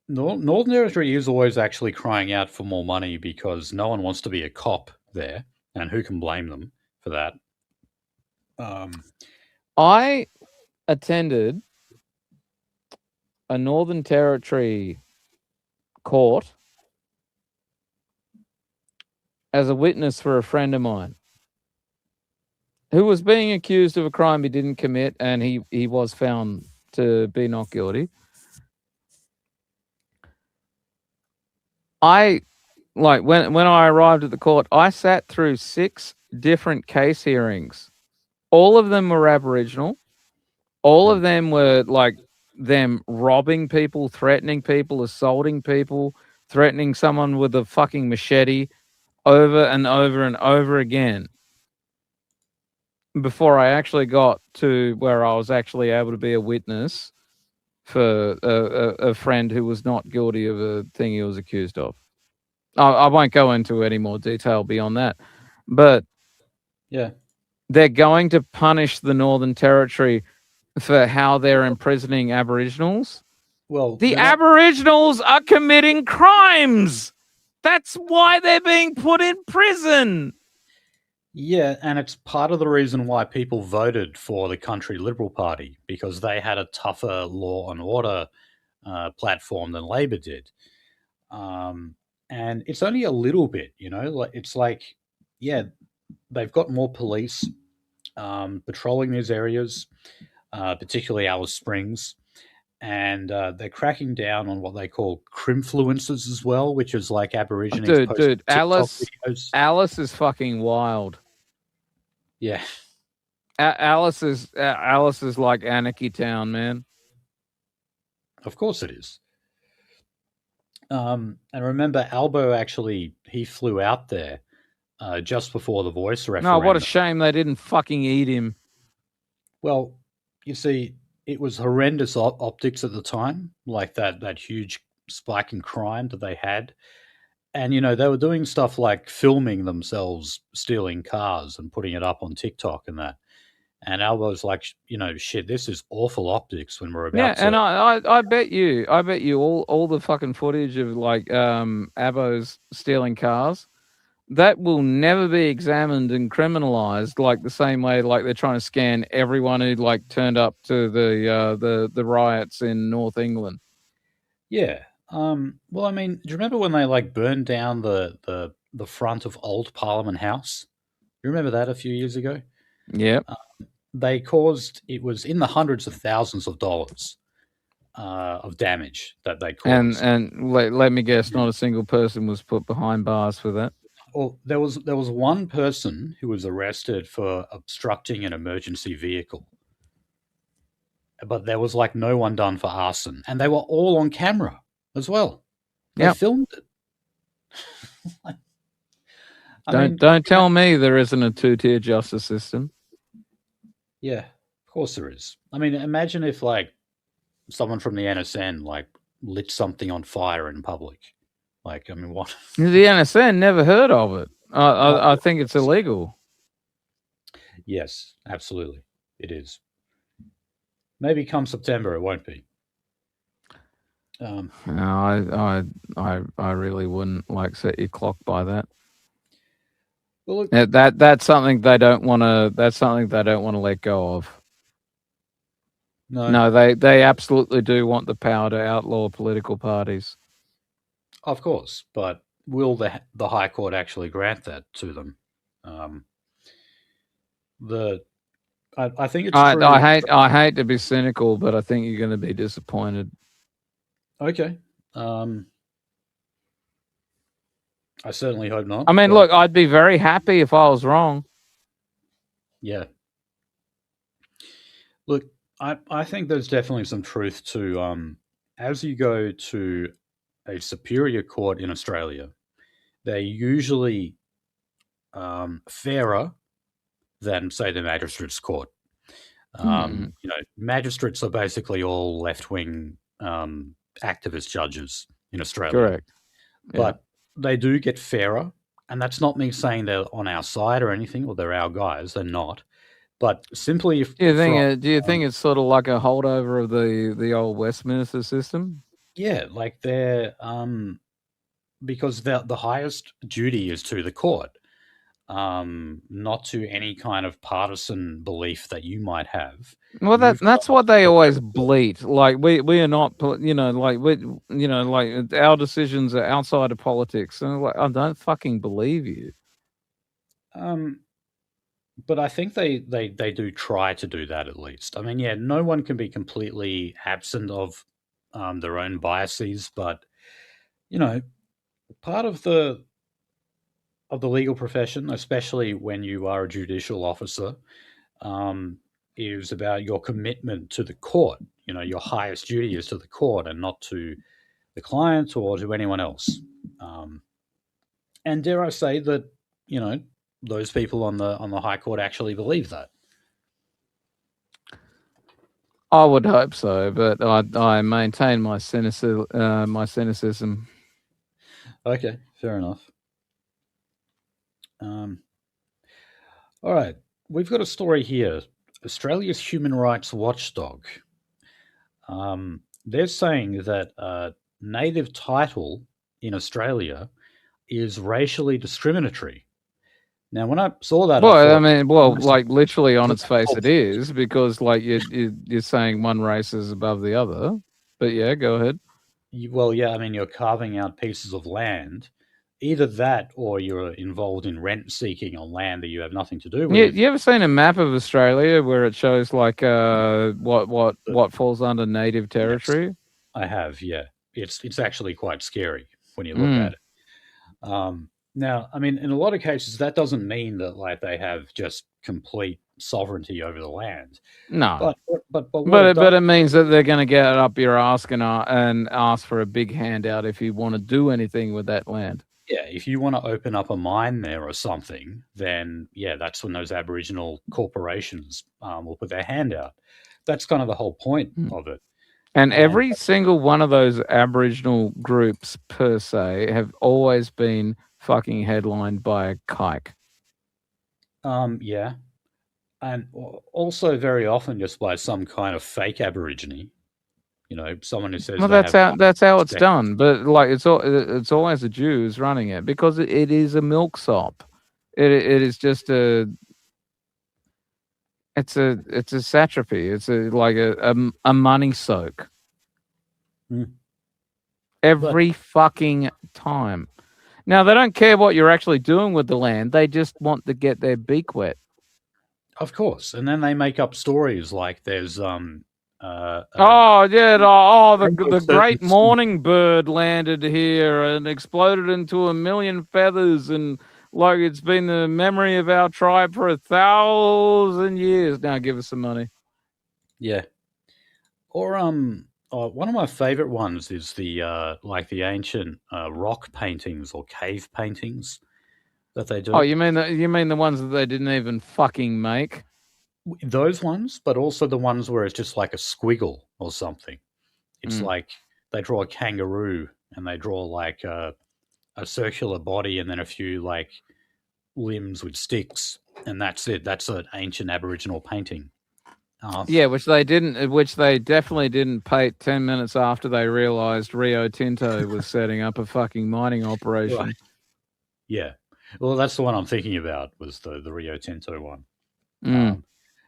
Northern Territory is always actually crying out for more money because no one wants to be a cop there, and who can blame them for that? I attended a Northern Territory court as a witness for a friend of mine who was being accused of a crime he didn't commit, and he was found to be not guilty. When I arrived at the court, I sat through 6 different case hearings. All of them were Aboriginal. All of them were like them robbing people, threatening people, assaulting people, threatening someone with a fucking machete over and over and over again before I actually got to where I was actually able to be a witness for a friend who was not guilty of a thing he was accused of. I won't go into any more detail beyond that, but Yeah, they're going to punish the Northern Territory for how they're imprisoning Aboriginals. well, The Aboriginals are committing crimes. That's why they're being put in prison. Yeah, and it's part of the reason why people voted for the Country Liberal Party because they had a tougher law and order platform than Labor did. And it's only a little bit, it's like, yeah, they've got more police patrolling these areas, particularly Alice Springs, and they're cracking down on what they call crimfluencers as well, which is like Aborigines posting Dude, TikTok videos. Alice is fucking wild. Yeah, Alice is like Anarchy Town, man. of course it is. And remember, Albo actually he flew out there just before the Voice referendum. No, what a shame they didn't fucking eat him. Well, you see, it was horrendous optics at the time, like that huge spike in crime that they had. And, they were doing stuff like filming themselves stealing cars and putting it up on TikTok and that. And Albo's like, shit, this is awful optics when we're about to... And I bet you all the fucking footage of like abos stealing cars, that will never be examined and criminalized like the same way like they're trying to scan everyone who like turned up to the riots in North England. Yeah. Well, I mean, do you remember when they like burned down the the front of Old Parliament House. You remember that a few years ago? Yep. They caused, it was in the hundreds of thousands of dollars of damage that they caused. And let me guess, not a single person was put behind bars for that. Well, there was one person who was arrested for obstructing an emergency vehicle, but there was like no one done for arson, and they were all on camera as well. They Yep. filmed it. I Don't tell me there isn't a two-tier justice system. Yeah, of course there is. I mean, imagine if like someone from the NSN like lit something on fire in public. Like, I mean, what? The NSN, never heard of it. I think it's illegal. Yes, absolutely, it is. Maybe come September, it won't be. No, I really wouldn't like set your clock by that. Well, look, that's something they don't want to. That's something they don't want to let go of. No, they absolutely do want the power to outlaw political parties. Of course, but will the High Court actually grant that to them? I think it's true. I hate to be cynical, but I think you're going to be disappointed. Okay. I certainly hope not. I mean, look, I'd be very happy if I was wrong. Yeah. Look, I think there's definitely some truth to as you go to a superior court in Australia, they're usually fairer than, say, the magistrates' court. Magistrates are basically all left-wing activist judges in Australia. Correct. But they do get fairer, and that's not me saying they're on our side or anything, or they're our guys. They're not. But simply, if do you think it's sort of like a holdover of the old Westminster system? Yeah, like they're because the highest duty is to the court, not to any kind of partisan belief that you might have. Well, that's what they always bleat. Like we are not, like our decisions are outside of politics. And like, I don't fucking believe you. But I think they do try to do that at least. I mean, yeah, no one can be completely absent of their own biases, but part of the legal profession, especially when you are a judicial officer, is about your commitment to the court. Your highest duty is to the court and not to the client or to anyone else. And dare I say that, those people on the High Court actually believe that. I would hope so, but I maintain my cynicism. Okay, fair enough. All right, we've got a story here. Australia's human rights watchdog. They're saying that native title in Australia is racially discriminatory. Now, when I saw that, like literally on its face, it is, because like you're saying one race is above the other. But yeah, go ahead. I mean, you're carving out pieces of land. Either that, or you're involved in rent seeking on land that you have nothing to do with. Yeah, you ever seen a map of Australia where it shows like what falls under native territory? Yes, I have. Yeah, it's actually quite scary when you look at it. Now, I mean, in a lot of cases, that doesn't mean that like they have just complete sovereignty over the land. No, but it means that they're going to get up your ass and ask for a big handout if you want to do anything with that land. Yeah, if you want to open up a mine there or something, then yeah, that's when those Aboriginal corporations will put their hand out. That's kind of the whole point of it. And every single one of those Aboriginal groups per se have always been fucking headlined by a kike. Yeah. And also very often just by some kind of fake Aborigine. Someone who says that's how it's done. But like it's always the Jews running it because it is a milksop. It is just it's a satrapy. It's a money soak. Every fucking time. Now, they don't care what you're actually doing with the land. They just want to get their beak wet. Of course. And then they make up stories like there's Oh, yeah. The Randbot great turns- morning bird landed here and exploded into a million feathers. And like it's been the memory of our tribe for 1,000 years. Now, give us some money. yeah. Or one of my favorite ones is the like the ancient rock paintings or cave paintings that they Oh, do. you mean the ones that they didn't even fucking make? Those ones, but also the ones where it's just like a squiggle or something. It's Mm. like they draw a kangaroo and they draw like a circular body and then a few like limbs with sticks, and that's it. That's an ancient Aboriginal painting. Yeah, which they didn't. Which they definitely didn't paint 10 minutes after they realized Rio Tinto was setting up a fucking mining operation. Right. Yeah. Well, that's the one I'm thinking about was the Rio Tinto one. Mm.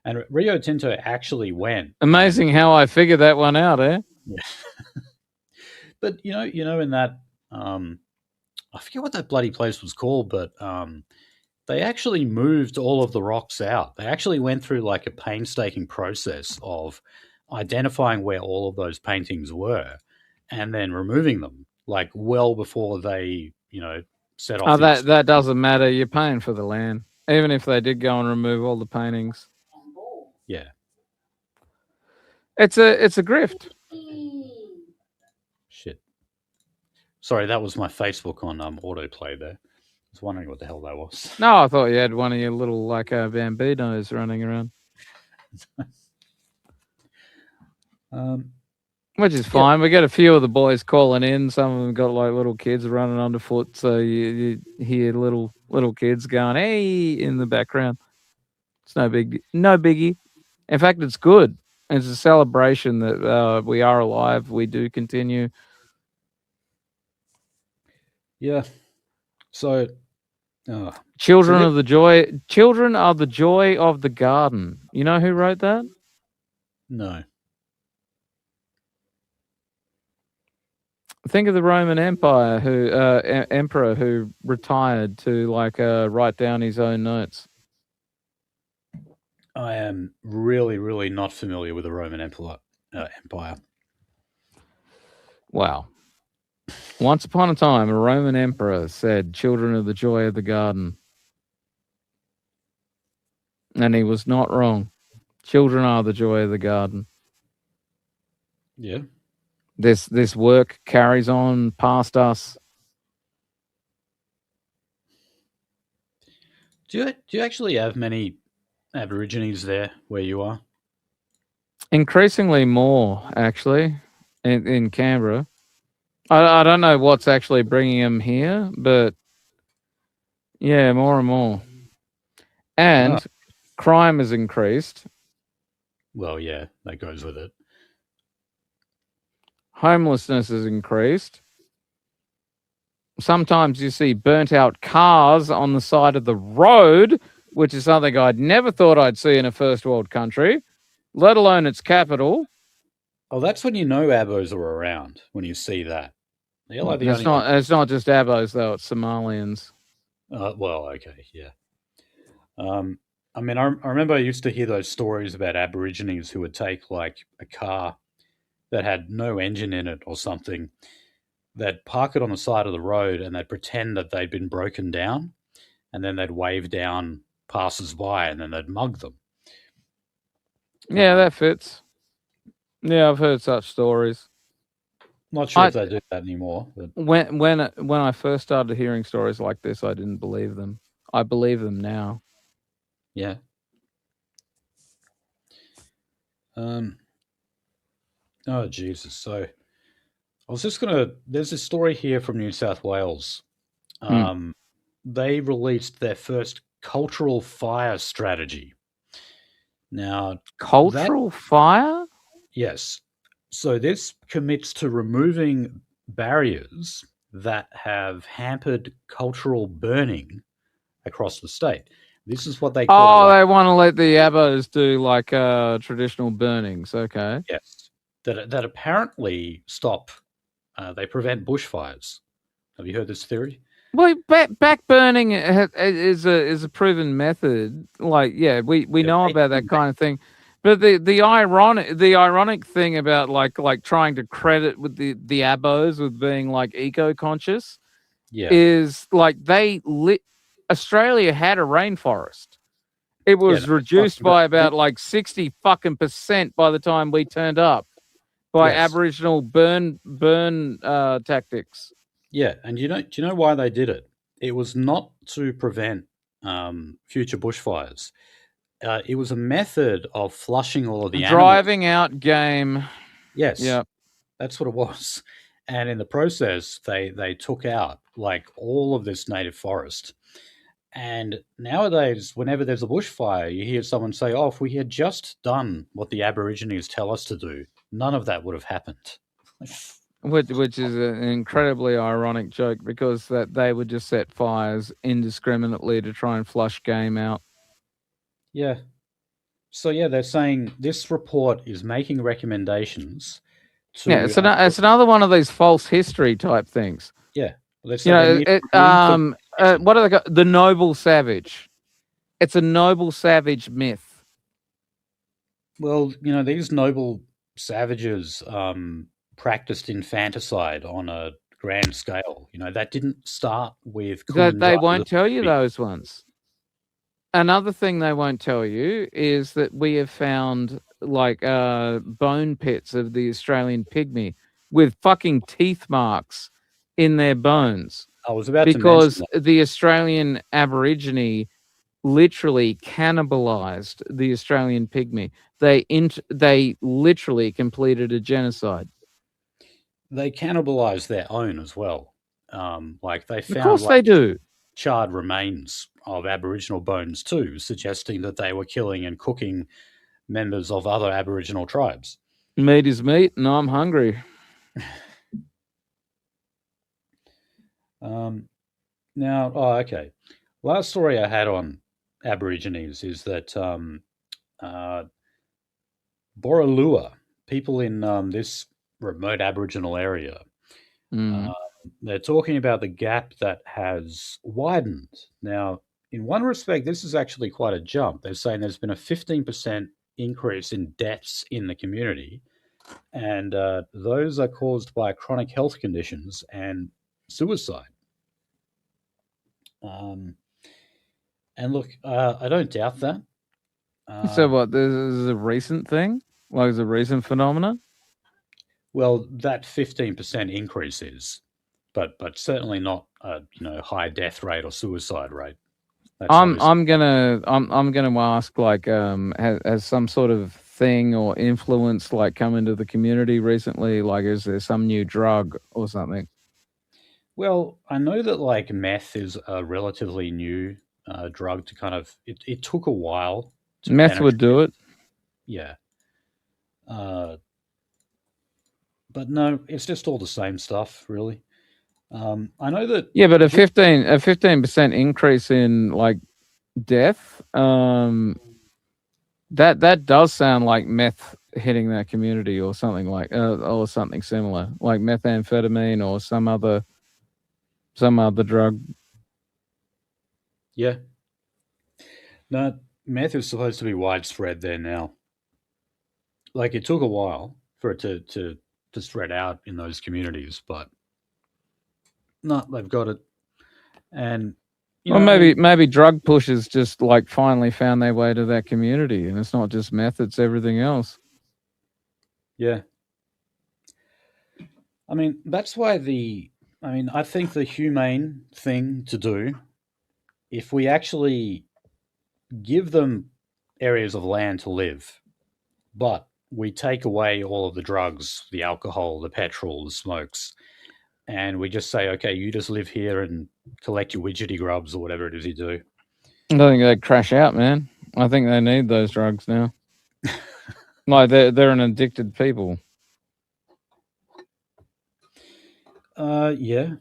And Rio Tinto actually went. Amazing how I figured that one out, eh? Yeah. But in that I forget what that bloody place was called, but they actually moved all of the rocks out. They actually went through like a painstaking process of identifying where all of those paintings were and then removing them, like well before they, set off Oh, the that doesn't matter. You're paying for the land, even if they did go and remove all the paintings. Yeah. It's a grift. Shit. Sorry, that was my Facebook on autoplay there. I was wondering what the hell that was. No, I thought you had one of your little like bambinos running around, which is fine. We get a few of the boys calling in. Some of them got like little kids running underfoot, so you hear little kids going "hey" in the background. It's no biggie. In fact, it's good. It's a celebration that we are alive. We do continue. Yeah. So, Children are the joy of the garden. You know who wrote that? no. Think of the Roman Empire emperor who retired to like write down his own notes. I am really, really not familiar with the Roman Empire. Wow. Once upon a time, a Roman emperor said, "Children are the joy of the garden." And he was not wrong. Children are the joy of the garden. Yeah. This work carries on past us. Do you actually have many Aborigines there where you are? Increasingly more, actually, in Canberra. I don't know what's actually bringing them here, but yeah, more and more. And crime has increased. Well, yeah, that goes with it. Homelessness has increased. Sometimes you see burnt out cars on the side of the road, which is something I'd never thought I'd see in a first world country, let alone its capital. Oh, that's when you know Abos are around, when you see that. They're like the It's not just Abos, though. It's Somalians. Well, okay, yeah. I mean, I remember I used to hear those stories about Aborigines who would take like a car that had no engine in it or something. They'd park it on the side of the road and they'd pretend that they'd been broken down, and then they'd wave down passers-by and then they'd mug them. Yeah, that fits. Yeah, I've heard such stories. Not sure if they do that anymore. But when I first started hearing stories like this, I didn't believe them. I believe them now. yeah. Oh Jesus! So I was just gonna. There's a story here from New South Wales. They released their first cultural fire strategy. Now, cultural fire? Yes. So this commits to removing barriers that have hampered cultural burning across the state. This is what they call. Oh, they want to let the Abos do like traditional burnings. Okay. Yes. That apparently stop. They prevent bushfires. Have you heard this theory? Well, back burning is a proven method. Like, yeah, we Yeah, know about that kind of thing. But the ironic thing about like trying to credit with the abos with being like eco conscious yeah, is like they lit Australia had a rainforest. It yeah. was No, it's not, reduced by about like 60 fucking percent by the time we turned up by yes, Aboriginal burn tactics. yeah. And do you know why they did it? It was not to prevent future bushfires. It was a method of flushing all of the animals. Driving out game. Yes, Yeah. that's what it was. And in the process, they took out like all of this native forest. And nowadays, whenever there's a bushfire, you hear someone say, "Oh, if we had just done what the Aborigines tell us to do, none of that would have happened." Which is an incredibly ironic joke because that they would just set fires indiscriminately to try and flush game out. Yeah. So yeah, they're saying this report is making recommendations Yeah, to it's another one of these false history type things. yeah. They You said they know, need to reinfluence. what do they got? The noble savage. It's a noble savage myth. Well, these noble savages practiced infanticide on a grand scale. That didn't start with They Kumanjayi. won't tell you those ones. Another thing they won't tell you is that we have found like bone pits of the Australian pygmy with fucking teeth marks in their bones I was about to mention because that. the Australian Aborigine literally cannibalized the Australian pygmy. They literally completed a genocide. They cannibalized their own as well. Like they Of found course like they do. charred remains of Aboriginal bones too, suggesting that they were killing and cooking members of other Aboriginal tribes. Meat is meat, and I'm hungry. Now, okay. Last story I had on Aborigines is that Borroloola, people in this remote Aboriginal area, Mm. they're talking about the gap that has widened. Now, in one respect, this is actually quite a jump. They're saying there's been a 15% increase in deaths in the community, and those are caused by chronic health conditions and suicide. Um, and look, I don't doubt that. So Uh, what? This is a recent thing, like it's a recent phenomenon. well, that 15% increase is, but certainly not a high death rate or suicide rate. That's obviously I'm gonna ask like has some sort of thing or influence like come into the community recently? Like, is there some new drug or something? well. I know that like meth is a relatively new drug to kind of. It took a while to Meth would penetrate. do it. Yeah, uh, but no, it's just all the same stuff, really. I know that. Yeah, but a 15% increase in like death. That does sound like meth hitting that community or something like or something similar, like methamphetamine or some other drug. Yeah, no, meth is supposed to be widespread there now. Like it took a while for it to spread out in those communities, but no, they've got it. And Well, I mean, maybe drug pushers just like finally found their way to that community, and it's not just meth; it's everything else. yeah. I mean, that's why I think the humane thing to do, if we actually give them areas of land to live, but we take away all of the drugs, the alcohol, the petrol, the smokes, and we just say, okay, you just live here and collect your widgety grubs or whatever it is you do. I think they crash out, man. I think they need those drugs now. Like they're an addicted people. Yeah.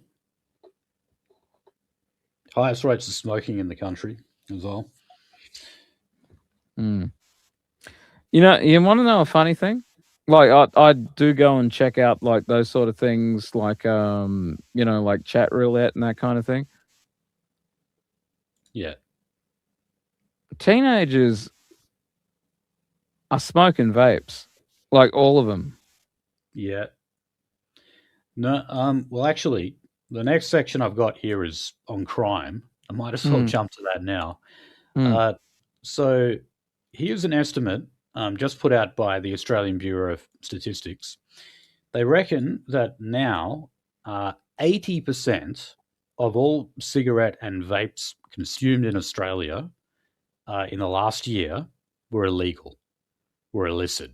Highest rates of smoking in the country as well. Mm. You want to know a funny thing? Like I do go and check out like those sort of things, like like chat roulette and that kind of thing. Yeah. Teenagers are smoking vapes, like all of them. Yeah. No. Well, actually, the next section I've got here is on crime. I might as well Mm, jump to that now. mm. So here's an estimate just put out by the Australian Bureau of Statistics. They reckon that now 80% of all cigarette and vapes consumed in Australia in the last year were illegal, were illicit.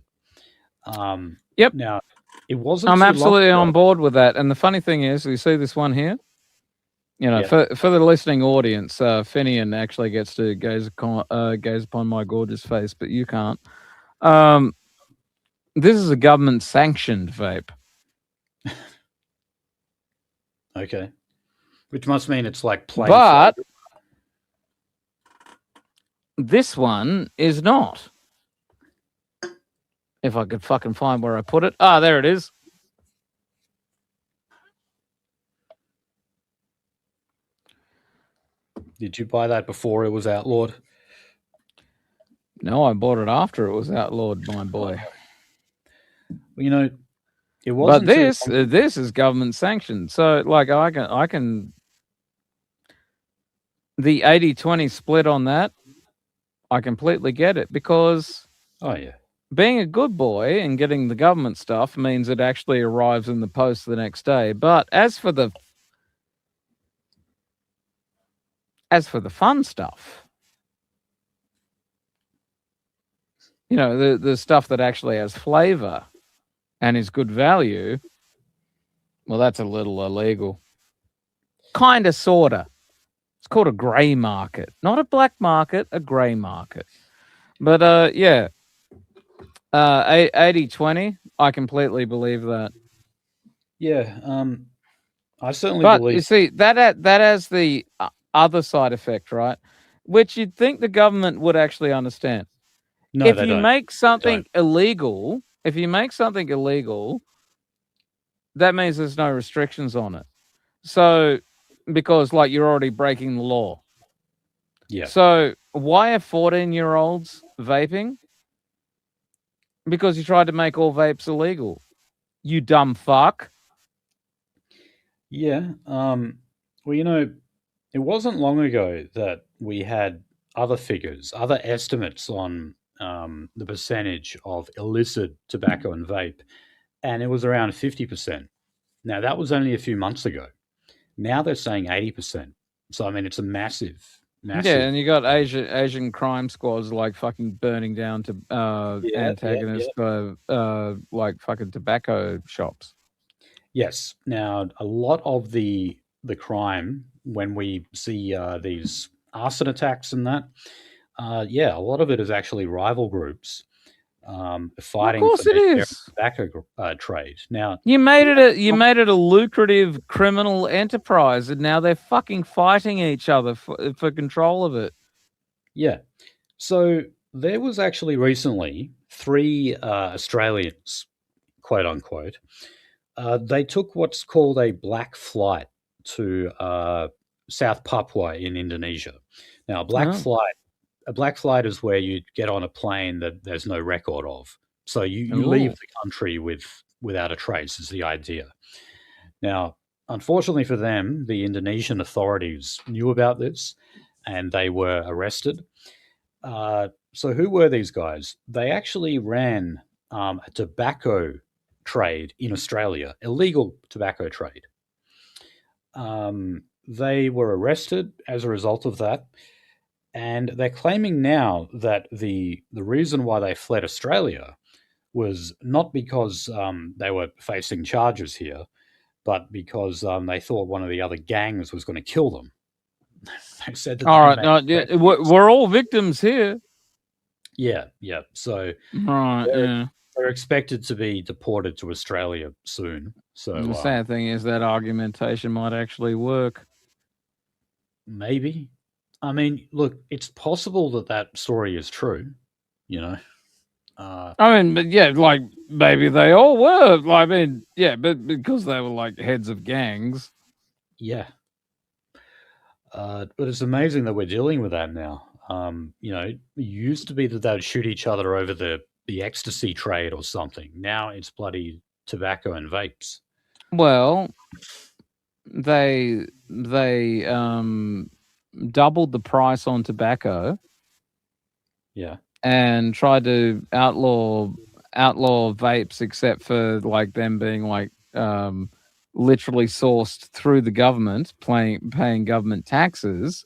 Yep. Now, it wasn't I'm too long absolutely ago. on board with that. And the funny thing is, you see this one here? Yeah. For the listening audience, Finian actually gets to gaze upon my gorgeous face, but you can't. This is a government sanctioned vape. Okay. Which must mean it's like plain But flavored. this one is not. If I could fucking find where I put it. Ah, there it is. Did you buy that before it was outlawed? No, I bought it after it was outlawed, my boy. Well, it But wasn't too long. this is government sanctioned. So like I can the 80-20 split on that, I completely get it because Oh, yeah. being a good boy and getting the government stuff means it actually arrives in the post the next day. But as for the fun stuff, the stuff that actually has flavor and is good value, well, that's a little illegal. Kind of, sort of. It's called a grey market. Not a black market, a grey market. But, yeah. 80-20, I completely believe that. Yeah. I certainly But, believe. you see, that has the other side effect, right? Which you'd think the government would actually understand. No, If they you don't. make something illegal, that means there's no restrictions on it. So, because like you're already breaking the law. Yeah. So why are 14-year-olds vaping? Because you tried to make all vapes illegal. You dumb fuck. Yeah. Well, it wasn't long ago that we had other figures, other estimates on the percentage of illicit tobacco and vape, and it was around 50%. Now, that was only a few months ago. Now they're saying 80%. So, I mean, it's a massive, Yeah, massive. and you got Asian crime squads like fucking burning down to antagonists like fucking tobacco shops. Yes. Now, a lot of the crime when we see these arson attacks and that, a lot of it is actually rival groups fighting for course it their share of is. the tobacco trade. Now, You made it a lucrative criminal enterprise, and now they're fucking fighting each other for control of it. yeah. So there was actually recently 3 Australians, quote unquote. They took what's called a black flight to South Papua in Indonesia. Now, a black flight is where you get on a plane that there's no record of. So you leave Ooh. the country without a trace is the idea. Now, unfortunately for them, the Indonesian authorities knew about this and they were arrested. So who were these guys? They actually ran a tobacco trade in Australia, illegal tobacco trade. They were arrested as a result of that, and they're claiming now that the reason why they fled Australia was not because they were facing charges here, but because they thought one of the other gangs was going to kill them. They said that All they right, made no, we're all victims here. yeah. So Right, yeah. they're expected to be deported to Australia soon. So The sad thing is that argumentation might actually work. maybe. I mean, look, it's possible that story is true. I mean, but yeah, like maybe they all were. I mean, yeah, but because they were like heads of gangs. Yeah. But it's amazing that we're dealing with that now. It used to be that they'd shoot each other over the ecstasy trade or something. Now it's bloody tobacco and vapes. Well, they doubled the price on tobacco. Yeah. And tried to outlaw vapes, except for like them being like literally sourced through the government, paying government taxes.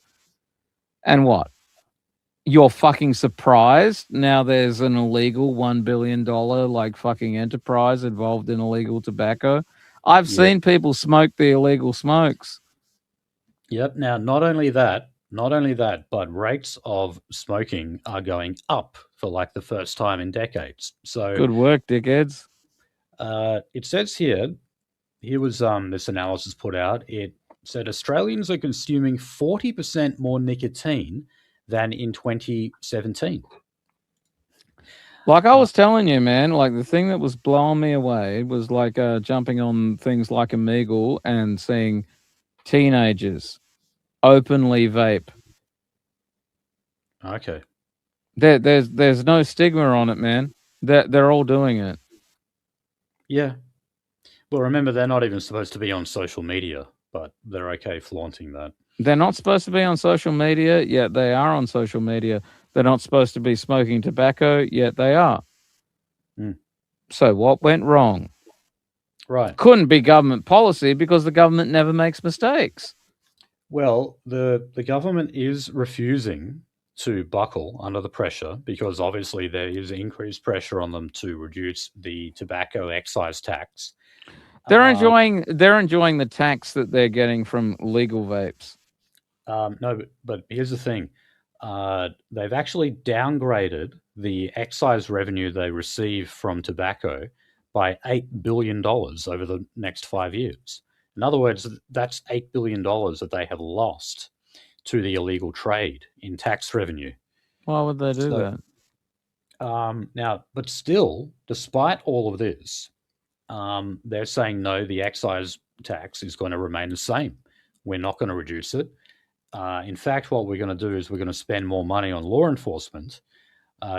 And what? You're fucking surprised now there's an illegal $1 billion like fucking enterprise involved in illegal tobacco. I've seen people smoke the illegal smokes. Yep. Now, not only that, but rates of smoking are going up for like the first time in decades. So Good work, dickheads. it says here was this analysis put out. It said Australians are consuming 40% more nicotine than in 2017. Like I was telling you, man, like the thing that was blowing me away was like jumping on things like Omegle and seeing teenagers openly vape. Okay. There's no stigma on it, man. They're all doing it. Yeah. Well, remember, they're not even supposed to be on social media, but they're okay flaunting that. They're not supposed to be on social media, yet they are on social media. They're not supposed to be smoking tobacco, yet they are. Mm. So what went wrong? Right. Couldn't be government policy because the government never makes mistakes. Well, the government is refusing to buckle under the pressure because obviously there is increased pressure on them to reduce the tobacco excise tax. They're enjoying the tax that they're getting from legal vapes. No, but here's the thing. They've actually downgraded the excise revenue they receive from tobacco by $8 billion over the next 5 years. In other words, that's $8 billion that they have lost to the illegal trade in tax revenue. Why would they do that? Now, but still, despite all of this, they're saying no, the excise tax is going to remain the same. We're not going to reduce it. In fact, what we're going to do is we're going to spend more money on law enforcement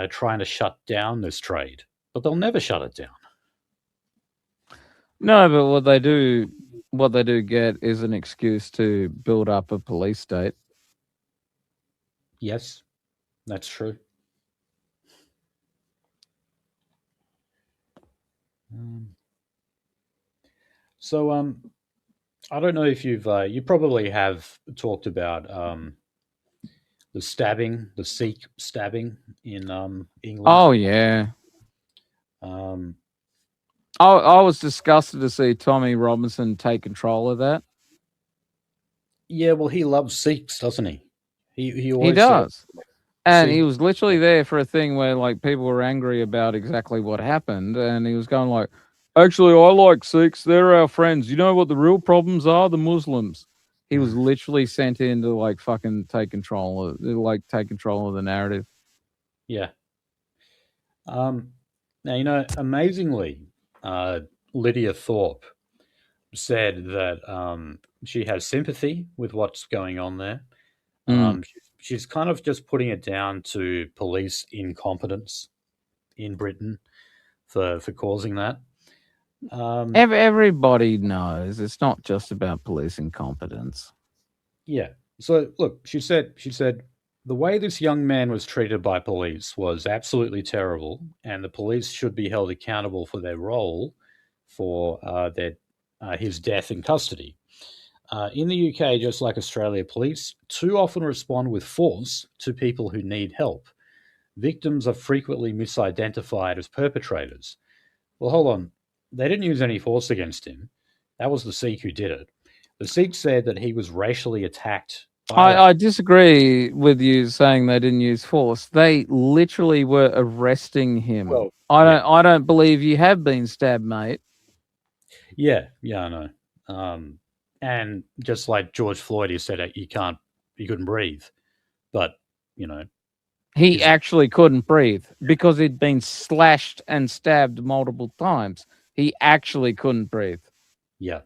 trying to shut down this trade. But they'll never shut it down. No, but what they do get is an excuse to build up a police state. Yes, that's true. So, I don't know if you probably have talked about the stabbing, the Sikh stabbing in England. Oh yeah. I was disgusted to see Tommy Robinson take control of that. Yeah, well, he loves Sikhs, doesn't he? He always does. And he was literally there for a thing where like people were angry about exactly what happened, and he was going like, "Actually, I like Sikhs. They're our friends. You know what the real problems are? The Muslims." He was literally sent in to like fucking take control of the narrative. Yeah. Now, amazingly, Lydia Thorpe said that she has sympathy with what's going on there. She's kind of just putting it down to police incompetence in Britain for causing that. Everybody knows it's not just about police incompetence. Yeah. So look, she said the way this young man was treated by police was absolutely terrible, and the police should be held accountable for their role for his death in custody. In the UK, just like Australia, police too often respond with force to people who need help. Victims are frequently misidentified as perpetrators. Well, hold on. They didn't use any force against him. That was the Sikh who did it. The Sikh said that he was racially attacked. I disagree with you saying they didn't use force. They literally were arresting him. Well, I don't believe you have been stabbed, mate. Yeah, I know. And just like George Floyd, he said he couldn't breathe, but he actually couldn't breathe because he'd been slashed and stabbed multiple times. He actually couldn't breathe. Yeah.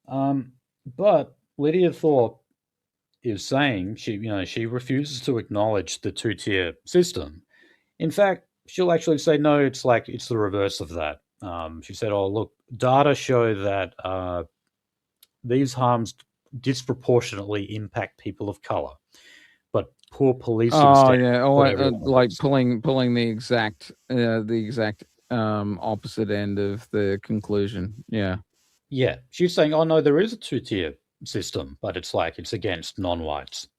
But Lydia Thorpe is saying she refuses to acknowledge the two-tier system. In fact, she'll actually say no. It's the reverse of that. She said, "Oh, look, data show that these harms disproportionately impact people of color, but poor policing Oh standards yeah, put everyone at like risk." pulling the exact opposite end of the conclusion. Yeah. Yeah, she's saying, "Oh no, there is a two-tier system, but it's against non-whites."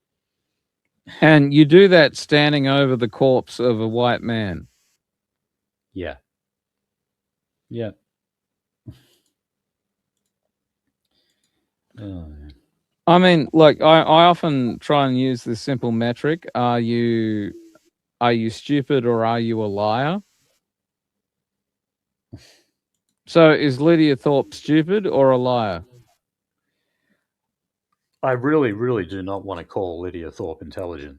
And you do that standing over the corpse of a white man. Yeah, yeah. Oh, I mean, like I often try and use this simple metric: are you stupid or are you a liar? So is Lydia Thorpe stupid or a liar? I really, really do not want to call Lydia Thorpe intelligent.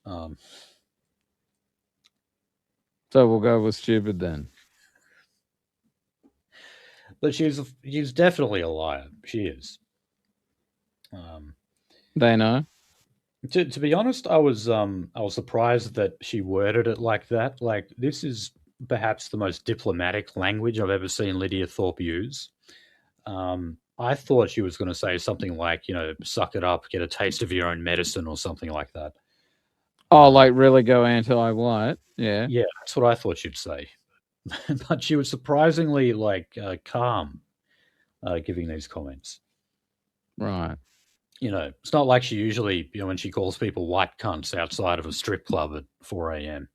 Um, So we'll go with stupid then. but she's definitely a liar. She is. Um, They know. to be honest, I was surprised that she worded it like that. Like, this is perhaps the most diplomatic language I've ever seen Lydia Thorpe use. I thought she was going to say something like, suck it up, get a taste of your own medicine, or something like that. Oh, like really go anti-white? Yeah. Yeah, that's what I thought she'd say. But she was surprisingly calm, giving these comments. Right. It's not like she usually, when she calls people white cunts outside of a strip club at 4 a.m.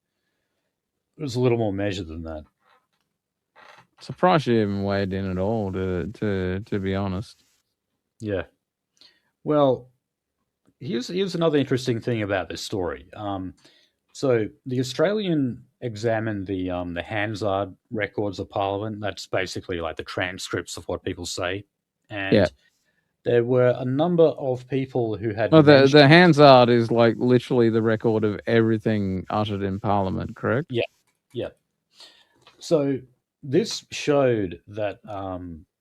It was a little more measured than that. Surprised she even weighed in at all. To be honest. Yeah. Well, here's another interesting thing about this story. So the Australian examined the Hansard records of Parliament. That's basically like the transcripts of what people say, Yeah. and there were a number of people who had Well, the mentioned. Hansard is like literally the record of everything uttered in Parliament, correct? Yeah, yeah. So this showed that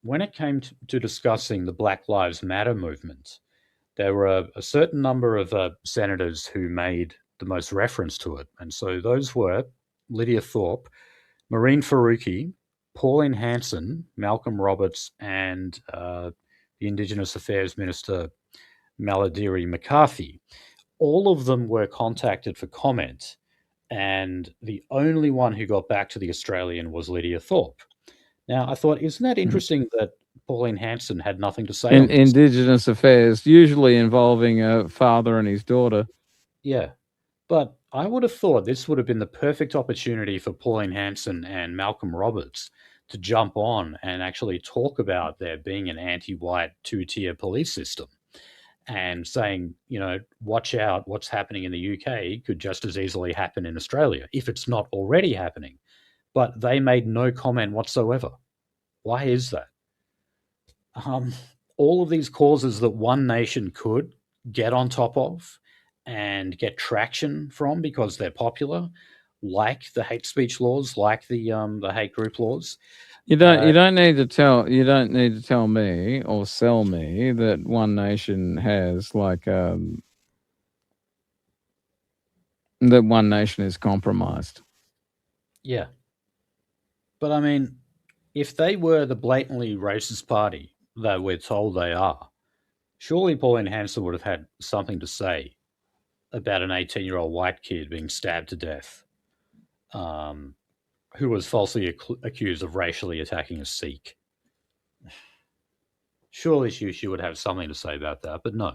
when it came to discussing the Black Lives Matter movement, there were a certain number of senators who made the most reference to it. And so those were Lydia Thorpe, Maureen Faruqi, Pauline Hanson, Malcolm Roberts, and the Indigenous Affairs Minister, Maladiri McCarthy. All of them were contacted for comment, and the only one who got back to the Australian was Lydia Thorpe. Now, I thought, isn't that interesting that Pauline Hanson had nothing to say on this? Indigenous affairs, usually involving a father and his daughter. Yeah. But I would have thought this would have been the perfect opportunity for Pauline Hanson and Malcolm Roberts to jump on and actually talk about there being an anti-white two-tier police system and saying, watch out, what's happening in the UK could just as easily happen in Australia if it's not already happening. But they made no comment whatsoever. Why is that? All of these causes that one nation could get on top of and get traction from because they're popular, like the hate speech laws, like the hate group laws. You don't need to tell me or sell me that one nation has that one nation is compromised. Yeah. But I mean, if they were the blatantly racist party that we're told they are, surely Pauline Hanson would have had something to say about an 18-year-old white kid being stabbed to death, who was falsely accused of racially attacking a Sikh. Surely she would have something to say about that, but no.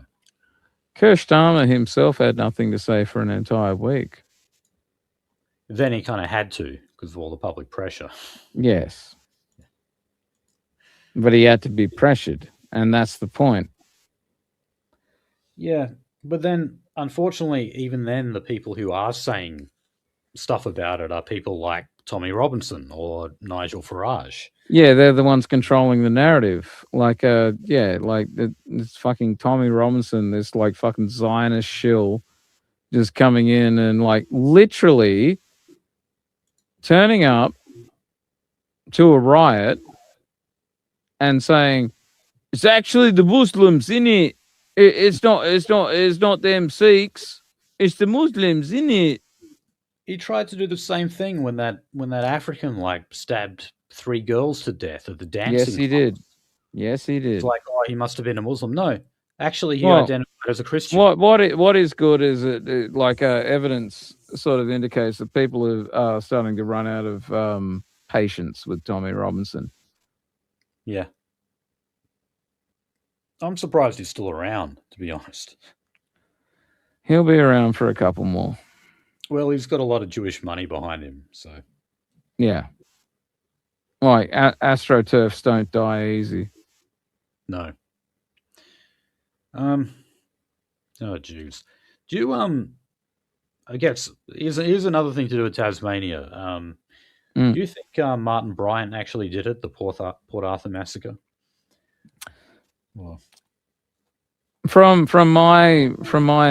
Keir Starmer himself had nothing to say for an entire week. Then he kind of had to because of all the public pressure. Yes. But he had to be pressured, and that's the point. Yeah, but then, unfortunately, even then, the people who are saying stuff about it are people like Tommy Robinson or Nigel Farage. Yeah, they're the ones controlling the narrative. This fucking Tommy Robinson, this like fucking Zionist shill, just coming in and like literally turning up to a riot and saying, it's actually the Muslims in it. It's not them Sikhs. It's the Muslims, isn't it? He tried to do the same thing when that African like stabbed 3 girls to death at the Yes, dancing he club. did. Yes, he It's did. like, oh, he must have been a Muslim. No, actually, he Well, identified as a Christian. what is good is that evidence sort of indicates that people are starting to run out of patience with Tommy Robinson. Yeah, I'm surprised he's still around, to be honest. He'll be around for a couple more. Well, he's got a lot of Jewish money behind him, so Yeah. Like AstroTurfs don't die easy. no. Oh, Jews. Do you I guess here's another thing to do with Tasmania. Do you think Martin Bryant actually did it, the Port Arthur massacre? Well, From my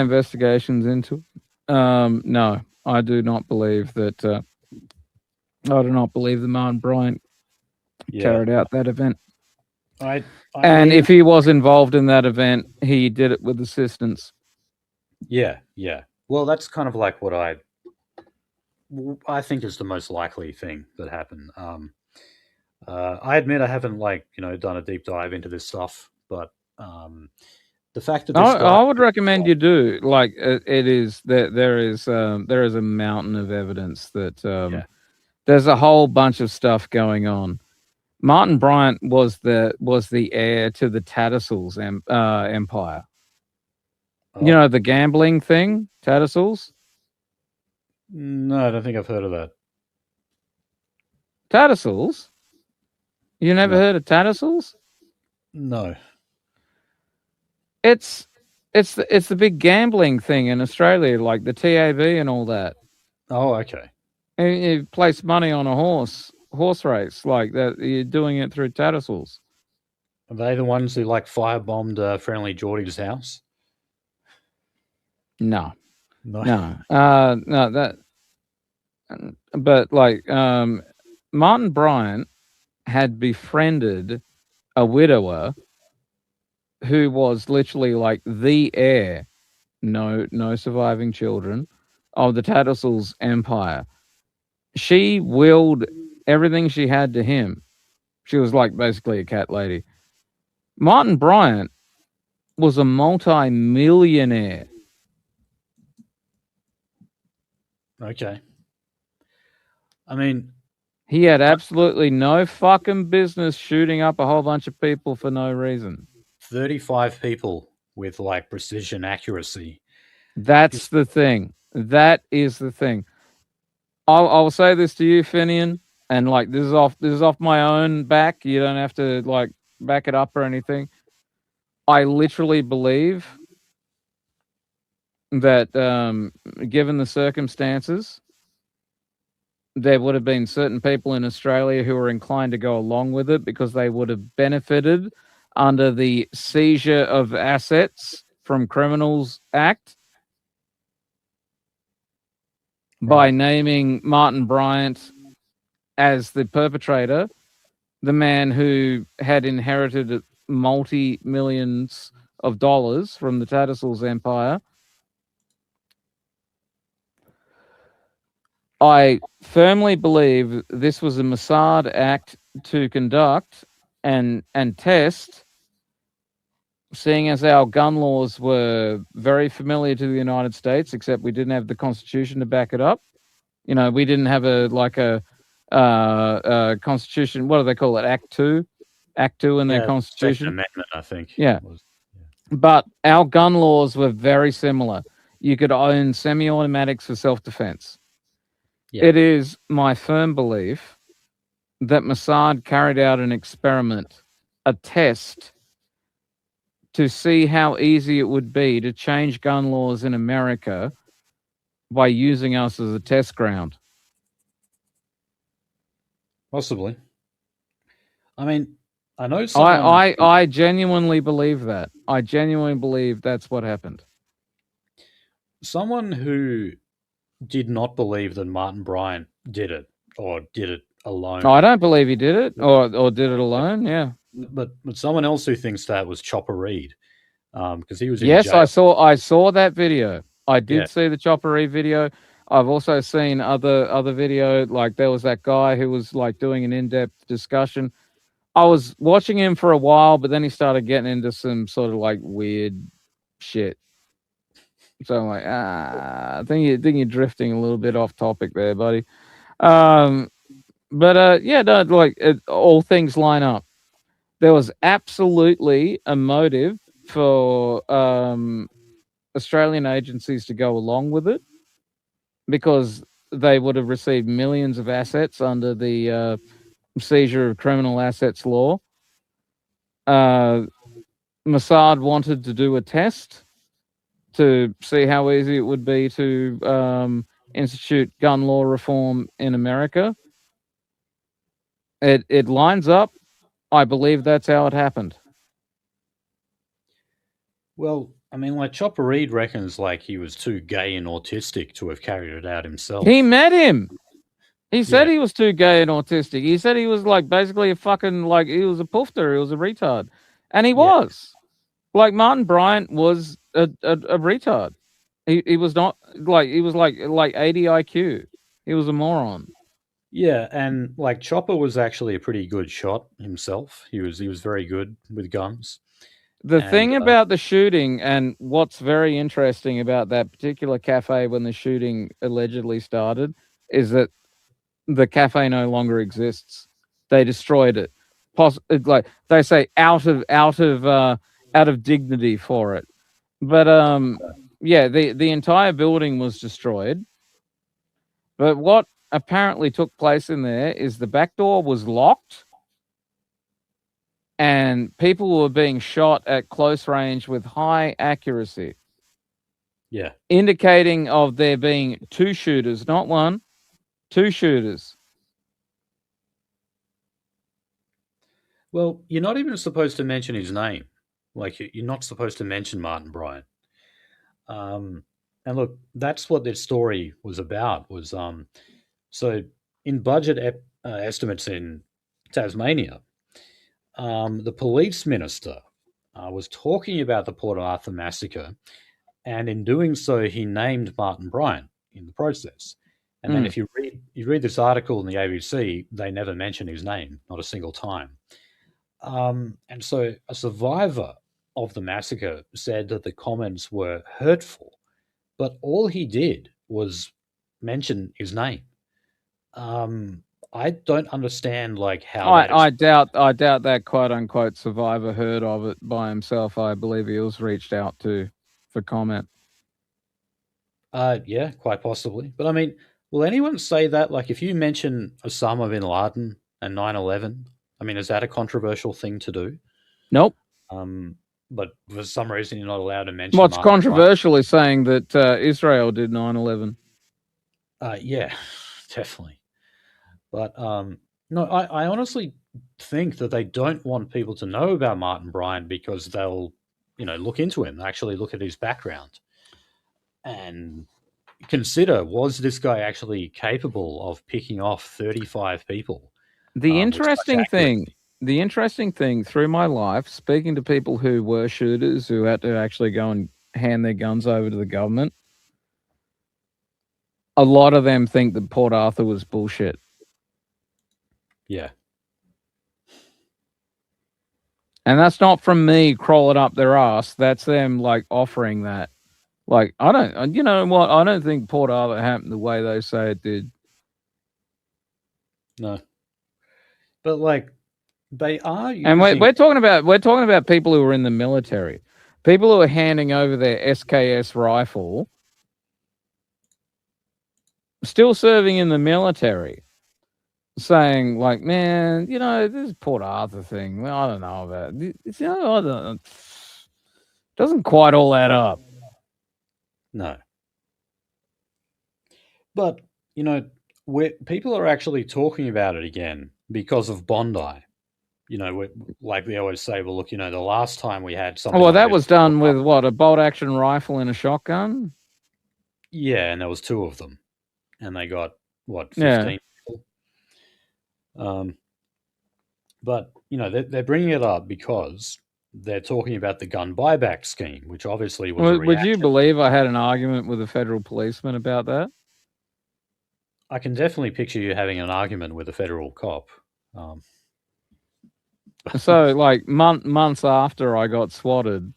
investigations into it, no, I do not believe that. I do not believe that Martin Bryant carried out that event. And if he was involved in that event, he did it with assistance. Yeah. Well, that's kind of like what I think is the most likely thing that happened. I admit I haven't done a deep dive into this stuff, but the fact that this I would recommend you do. Like it is that there is a mountain of evidence that there's a whole bunch of stuff going on. Martin Bryant was the heir to the Tattersall's empire. You know the gambling thing, Tattersall's? No, I don't think I've heard of that. Tattersall's? You never heard of Tattersall's? No. It's the big gambling thing in Australia, like the TAB and all that. Oh, okay. And you place money on a horse race like that. You're doing it through Tattersall's. Are they the ones who firebombed Friendly Geordie's house? No. That. But Martin Bryant had befriended a widower who was literally like the heir, no surviving children, of the Tattersall's empire. She willed everything she had to him. She was like basically a cat lady. Martin Bryant was a multi-millionaire. Okay. I mean, he had absolutely no fucking business shooting up a whole bunch of people for no reason. 35 people with precision accuracy. That's the thing. That is the thing. I'll say this to you, Finian, and this is off my own back. You don't have to back it up or anything. I literally believe that given the circumstances, there would have been certain people in Australia who were inclined to go along with it because they would have benefited under the Seizure of Assets from Criminals Act by naming Martin Bryant as the perpetrator, the man who had inherited multi-millions of dollars from the Tattersall's empire. I firmly believe this was a Mossad act to conduct and test, seeing as our gun laws were very familiar to the United States, except we didn't have the Constitution to back it up. You know, we didn't have a Constitution. What do they call it? Act 2 in their Constitution. Second Amendment, I think. Yeah. But our gun laws were very similar. You could own semi-automatics for self-defense. Yeah. It is my firm belief that Mossad carried out an experiment, a test, to see how easy it would be to change gun laws in America by using us as a test ground. Possibly. I mean, I know I genuinely believe that. I genuinely believe that's what happened. Someone who did not believe that Martin Bryant did it or did it alone. No, I don't believe he did it or did it alone. Yeah. But someone else who thinks that was Chopper Reed. because he was in Yes, jail. I saw that video. I did Yeah. see the Chopper video. I've also seen other video. Like there was that guy who was like doing an in-depth discussion. I was watching him for a while, but then he started getting into some sort of like weird shit. So I'm like, I think you're drifting a little bit off topic there, buddy. But yeah, no, like all things line up. There was absolutely a motive for Australian agencies to go along with it because they would have received millions of assets under the seizure of criminal assets law. Mossad wanted to do a test to see how easy it would be to institute gun law reform in America. It lines up. I believe that's how it happened. Well, I mean, like Chopper Reed reckons like he was too gay and autistic to have carried it out himself. He met him. He said Yeah. he was too gay and autistic. He said he was like basically a fucking like he was a poofter. He was a retard, and he Yeah. was. Like Martin Bryant was a retard. He was not like he was like 80 IQ. He was a moron. Yeah, and like Chopper was actually a pretty good shot himself. He was very good with guns. The And, thing about the shooting and what's very interesting about that particular cafe when the shooting allegedly started is that the cafe no longer exists. They destroyed it. Like they say out of dignity for it. But yeah, the entire building was destroyed. But what apparently took place in there is the back door was locked and people were being shot at close range with high accuracy. yeah. Indicating of there being two shooters, not one, two shooters. Well, you're not even supposed to mention his name. Like you're not supposed to mention Martin Bryant. And look, that's what this story was about. Was so in budget estimates in Tasmania, the police minister was talking about the Port Arthur massacre, and in doing so, he named Martin Bryant in the process. And then, if you read this article in the ABC, they never mention his name, not a single time. And so, a survivor of the massacre said that the comments were hurtful, but all he did was mention his name. I don't understand like how that is. I doubt that quote unquote survivor heard of it by himself. I believe he was reached out to for comment. Yeah, quite possibly. But I mean, will anyone say that? Like, if you mention Osama bin Laden and 9/11, I mean, is that a controversial thing to do? Nope. But for some reason, you're not allowed to mention. What's Martin controversial is saying that Israel did 9/11. Yeah, definitely. But no, I honestly think that they don't want people to know about Martin Bryant because they'll, look into him, actually look at his background, and consider, was this guy actually capable of picking off 35 people? The with such the interesting thing through my life, speaking to people who were shooters who had to actually go and hand their guns over to the government, a lot of them think that Port Arthur was bullshit. Yeah. And that's not from me crawling up their ass. That's them like offering that. Like, I don't, you know what? I don't think Port Arthur happened the way they say it did. No. But like, they are using... And we're talking about people who are in the military, people who are handing over their SKS rifle, still serving in the military, saying like, man, this Port Arthur thing, well, I don't know about it. Doesn't quite all add up. No. But, people are actually talking about it again because of Bondi. Like they always say, well, look, the last time we had something... Well, that was done with what, a bolt-action rifle and a shotgun? Yeah, and there was two of them. And they got, 15 people? But, they're bringing it up because they're talking about the gun buyback scheme, which obviously was a Would you reaction. believe I had an argument with a federal policeman about that? I can definitely picture you having an argument with a federal cop. Um, So, like months after I got swatted,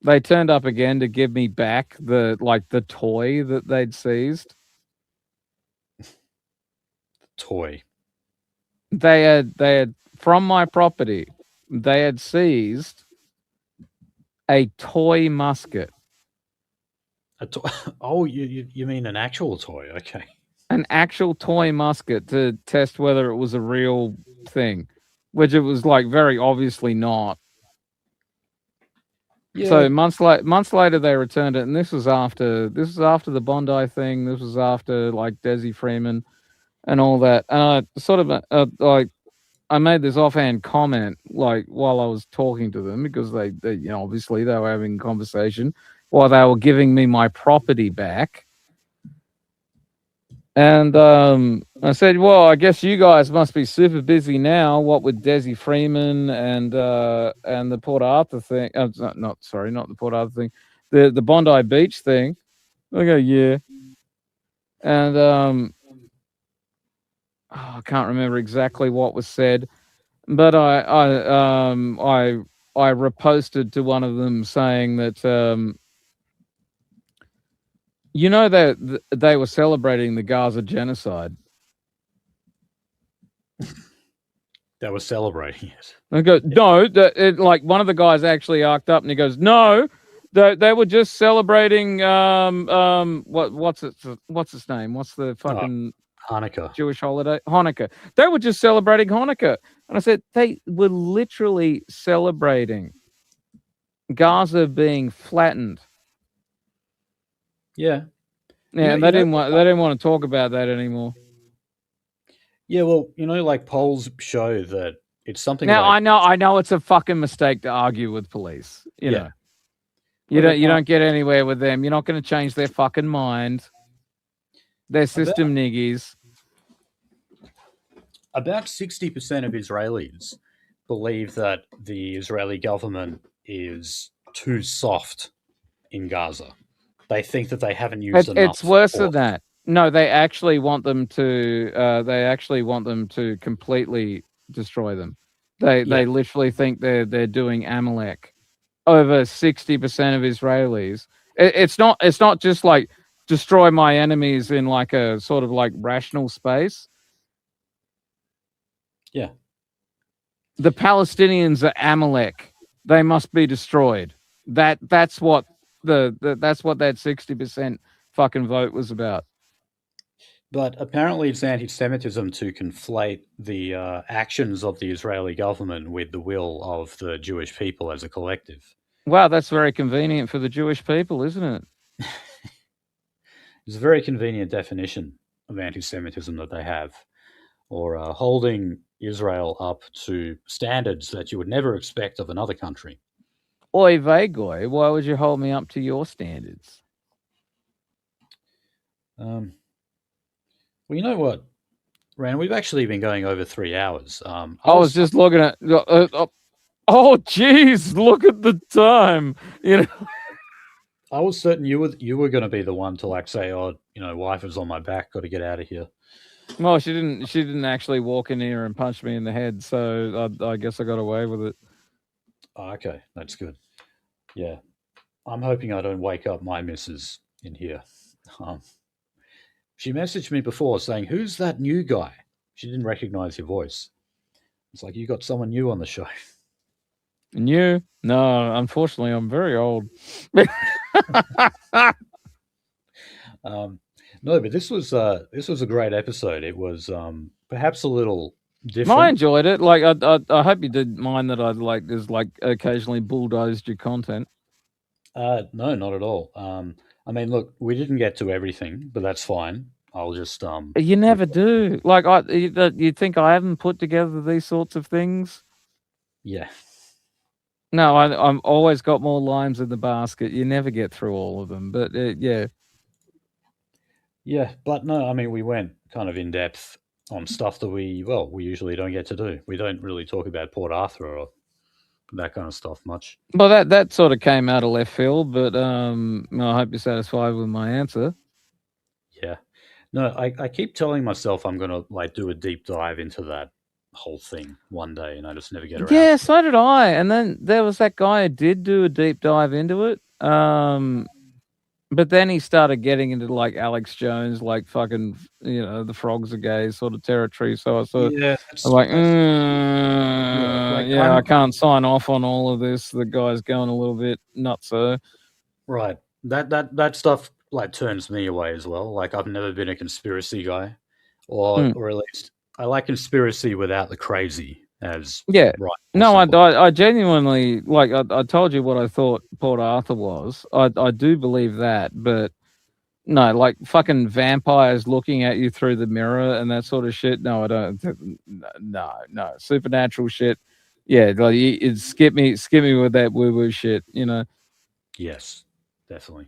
they turned up again to give me back the toy that they'd seized. toy. They had from my property, they had seized a toy musket. Oh, you mean an actual toy? Okay. An actual toy musket to test whether it was a real thing, which it was like very obviously not. Yeah. So months later they returned it, and this was after the Bondi thing. This was after like Desi Freeman and all that. And I sort of like I made this offhand comment like while I was talking to them because they obviously they were having a conversation while they were giving me my property back. And I said, well, I guess you guys must be super busy now. What with Desi Freeman and the Port Arthur thing? Not the Port Arthur thing. The Bondi Beach thing. I go, yeah. And I can't remember exactly what was said, but I reposted to one of them saying that that they were celebrating the Gaza genocide. That was celebrating it. I go, no, like one of the guys actually arced up and he goes, no, they were just celebrating what's its name? What's the fucking Hanukkah. Jewish holiday? Hanukkah. They were just celebrating Hanukkah. And I said, they were literally celebrating Gaza being flattened. Yeah. Yeah, and they didn't want to talk about that anymore. Yeah, well, like polls show that it's something. Now like, I know it's a fucking mistake to argue with police. You know. You don't get anywhere with them. You're not going to change their fucking mind. They're system niggies. About 60% of Israelis believe that the Israeli government is too soft in Gaza. They think that they haven't used enough. It's worse than that. No, they actually want them to. They actually want them to completely destroy them. They literally think they're doing Amalek. Over 60% of Israelis. It's not just like destroy my enemies in like a sort of like rational space. Yeah. The Palestinians are Amalek. They must be destroyed. That's what that 60% fucking vote was about. But apparently it's anti-Semitism to conflate the actions of the Israeli government with the will of the Jewish people as a collective. Wow, that's very convenient for the Jewish people, isn't it? It's a very convenient definition of anti-Semitism that they have, or holding Israel up to standards that you would never expect of another country. Oy vey goy, why would you hold me up to your standards? Well, you know what, Rand, we've actually been going over 3 hours. I was just looking at... oh, geez, look at the time. I was certain you were going to be the one to like say, "Oh, wife is on my back. Got to get out of here." Well, she didn't actually walk in here and punch me in the head, so I guess I got away with it. Oh, okay, that's good. Yeah, I'm hoping I don't wake up my missus in here. She messaged me before saying, "Who's that new guy?" She didn't recognize your voice. It's like you got someone new on the show. New? No, unfortunately, I'm very old. No, but this was a great episode. It was perhaps a little different. I enjoyed it. Like I hope you didn't mind that I occasionally bulldozed your content. No, not at all. I mean, look, we didn't get to everything, but that's fine. I'll just You never do. Like you think I haven't put together these sorts of things? Yeah. No, I'm always got more limes in the basket. You never get through all of them, but yeah. Yeah, but no, I mean, we went kind of in depth on stuff that we usually don't get to do. We don't really talk about Port Arthur or that kind of stuff much. Well, that sort of came out of left field, but I hope you're satisfied with my answer. Yeah. No, I keep telling myself I'm gonna like do a deep dive into that whole thing one day, and I just never get around Yeah, to it. so did I. And then there was that guy who did do a deep dive into it. But then he started getting into like Alex Jones, like fucking, the frogs are gay sort of territory. So Yeah, I'm like, yeah. Like yeah, I can't sign off on all of this. The guy's going a little bit nutso. right. That stuff like turns me away as well. Like I've never been a conspiracy guy, Mm, or at least I like conspiracy without the crazy as yeah. right No, possible. I genuinely, like, I told you what I thought Port Arthur was. I do believe that, but no, like fucking vampires looking at you through the mirror and that sort of shit. No, I don't. No, supernatural shit. Yeah, like skip me with that woo woo shit. Yes, definitely.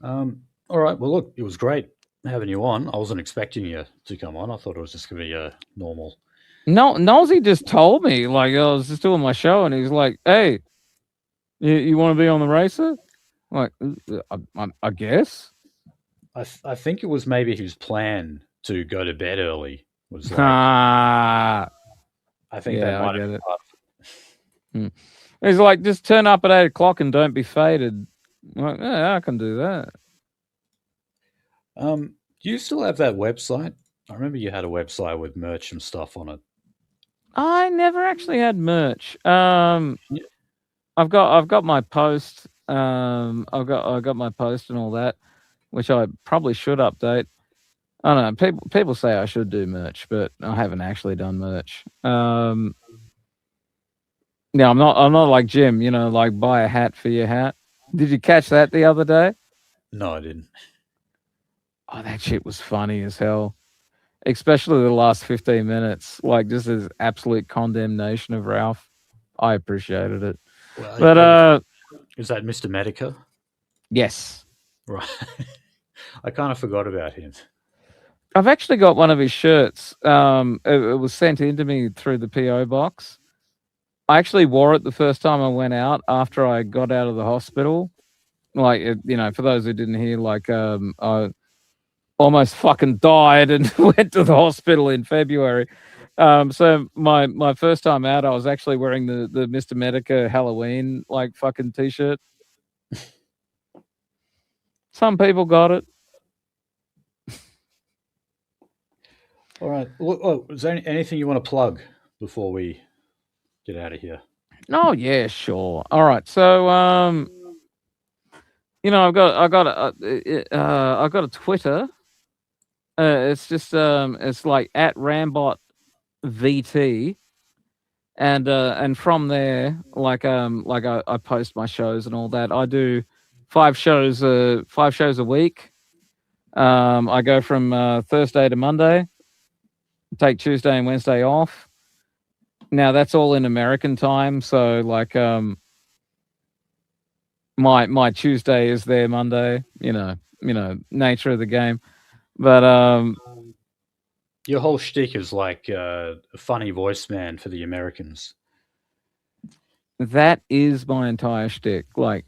All right. Well, look, it was great having you on. I wasn't expecting you to come on. I thought it was just gonna be a normal. No, Nolzy just told me, like, I was just doing my show and he's like, "Hey, you want to be on the racer?" I'm like, I guess. I think it was maybe his plan to go to bed early. Was like Ah, I think that yeah, I might have get been it. part of Hmm. He's like, just turn up at 8 o'clock and don't be faded. I'm like, yeah, I can do that. it. Do you still have that website? I remember you had a website with merch and stuff on it. I never actually had merch. Yeah. I've got my post. I got my post and all that, which I probably should update. I don't know. People say I should do merch, but I haven't actually done merch. Yeah, I'm not like Jim. Like buy a hat for your hat. Did you catch that the other day? No, I didn't. Oh, that shit was funny as hell. Especially the last 15 minutes. Like just as absolute condemnation of Ralph. I appreciated it. Well, But is that Mr. Medica? yes. Right. I kind of forgot about him. I've actually got one of his shirts. It was sent in to me through the PO box. I actually wore it the first time I went out after I got out of the hospital. Like, for those who didn't hear, like, I almost fucking died and went to the hospital in February. So my first time out, I was actually wearing the Mr. Medica Halloween like fucking t-shirt. Some people got it. All right. Oh, is there anything you want to plug before we get out of here? Oh yeah, sure. All right. So I got a Twitter. It's just it's like at Randbot VT, and from there, like I post my shows and all that. I do 5 shows a week. I go from Thursday to Monday. Take Tuesday and Wednesday off. Now that's all in American time, so like my Tuesday is their Monday. Nature of the game. But Your whole shtick is like a funny voice man for the Americans. that is my entire shtick. Like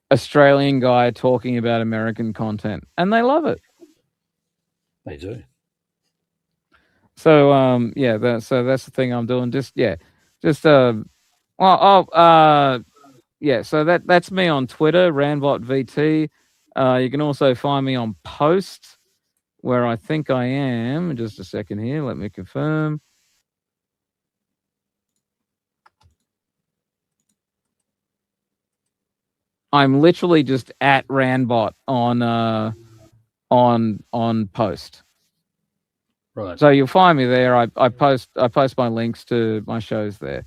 Australian guy talking about American content, and they love it. They do. So yeah, so that's the thing I'm doing. Just yeah. So that's me on Twitter, Randbot VT. You can also find me on Post, where I think I am. Just a second here. Let me confirm. I'm literally just at Randbot on Post. Right. So you'll find me there. I post my links to my shows there.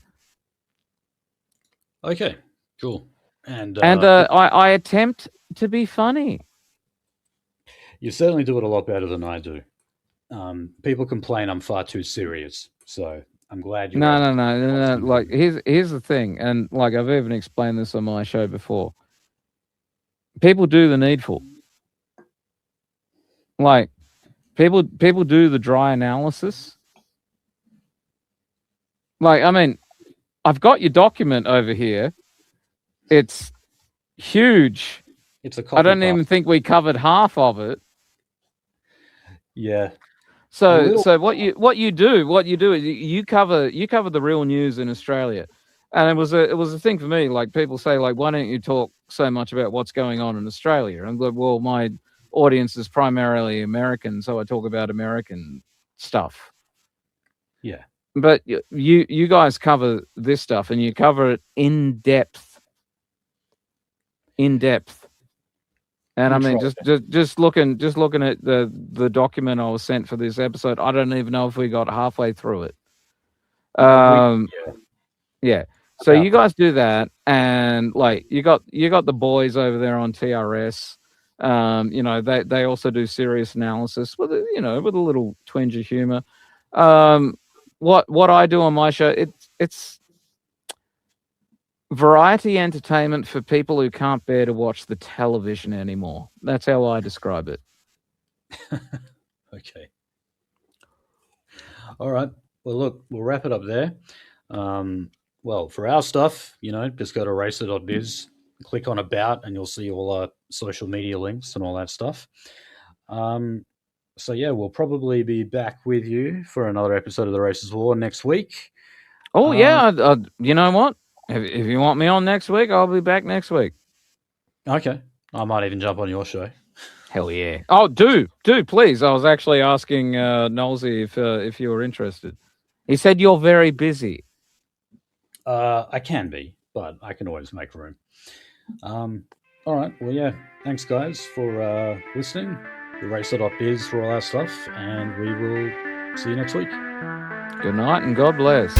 Okay. Cool. And I attempt to be funny. you certainly do it a lot better than I do. People complain I'm far too serious, so I'm glad you're able No. to. Like here's the thing, and like I've even explained this on my show before. People do the needful. Like people do the dry analysis. Like I mean, I've got your document over here. It's huge. It's a copy. I don't even think we covered half of it. Yeah. So what you do is you cover the real news in Australia, and it was a thing for me. Like people say, like, why don't you talk so much about what's going on in Australia? And I'm like, well, my audience is primarily American, so I talk about American stuff. Yeah. But you guys cover this stuff, and you cover it in depth. And I mean, just looking at the document I was sent for this episode, I don't even know if we got halfway through it. Yeah. So you guys do that, and like you got the boys over there on TRS. You know, they also do serious analysis with a little twinge of humor. What I do on my show, it's variety entertainment for people who can't bear to watch the television anymore. That's how I describe it. Okay. All right. Well, look, we'll wrap it up there. Well, for our stuff, just go to racer.biz, click on About, and you'll see all our social media links and all that stuff. So, yeah, we'll probably be back with you for another episode of The Racers War next week. Oh, yeah. You know what? If you want me on next week, I'll be back next week. Okay. I might even jump on your show. Hell yeah. Oh, do please. I was actually asking Nolzy if you were interested. He said you're very busy. I can be, but I can always make room. All right. Well, yeah. Thanks, guys, for listening. Racer.biz for all our stuff, and we will see you next week. Good night and God bless.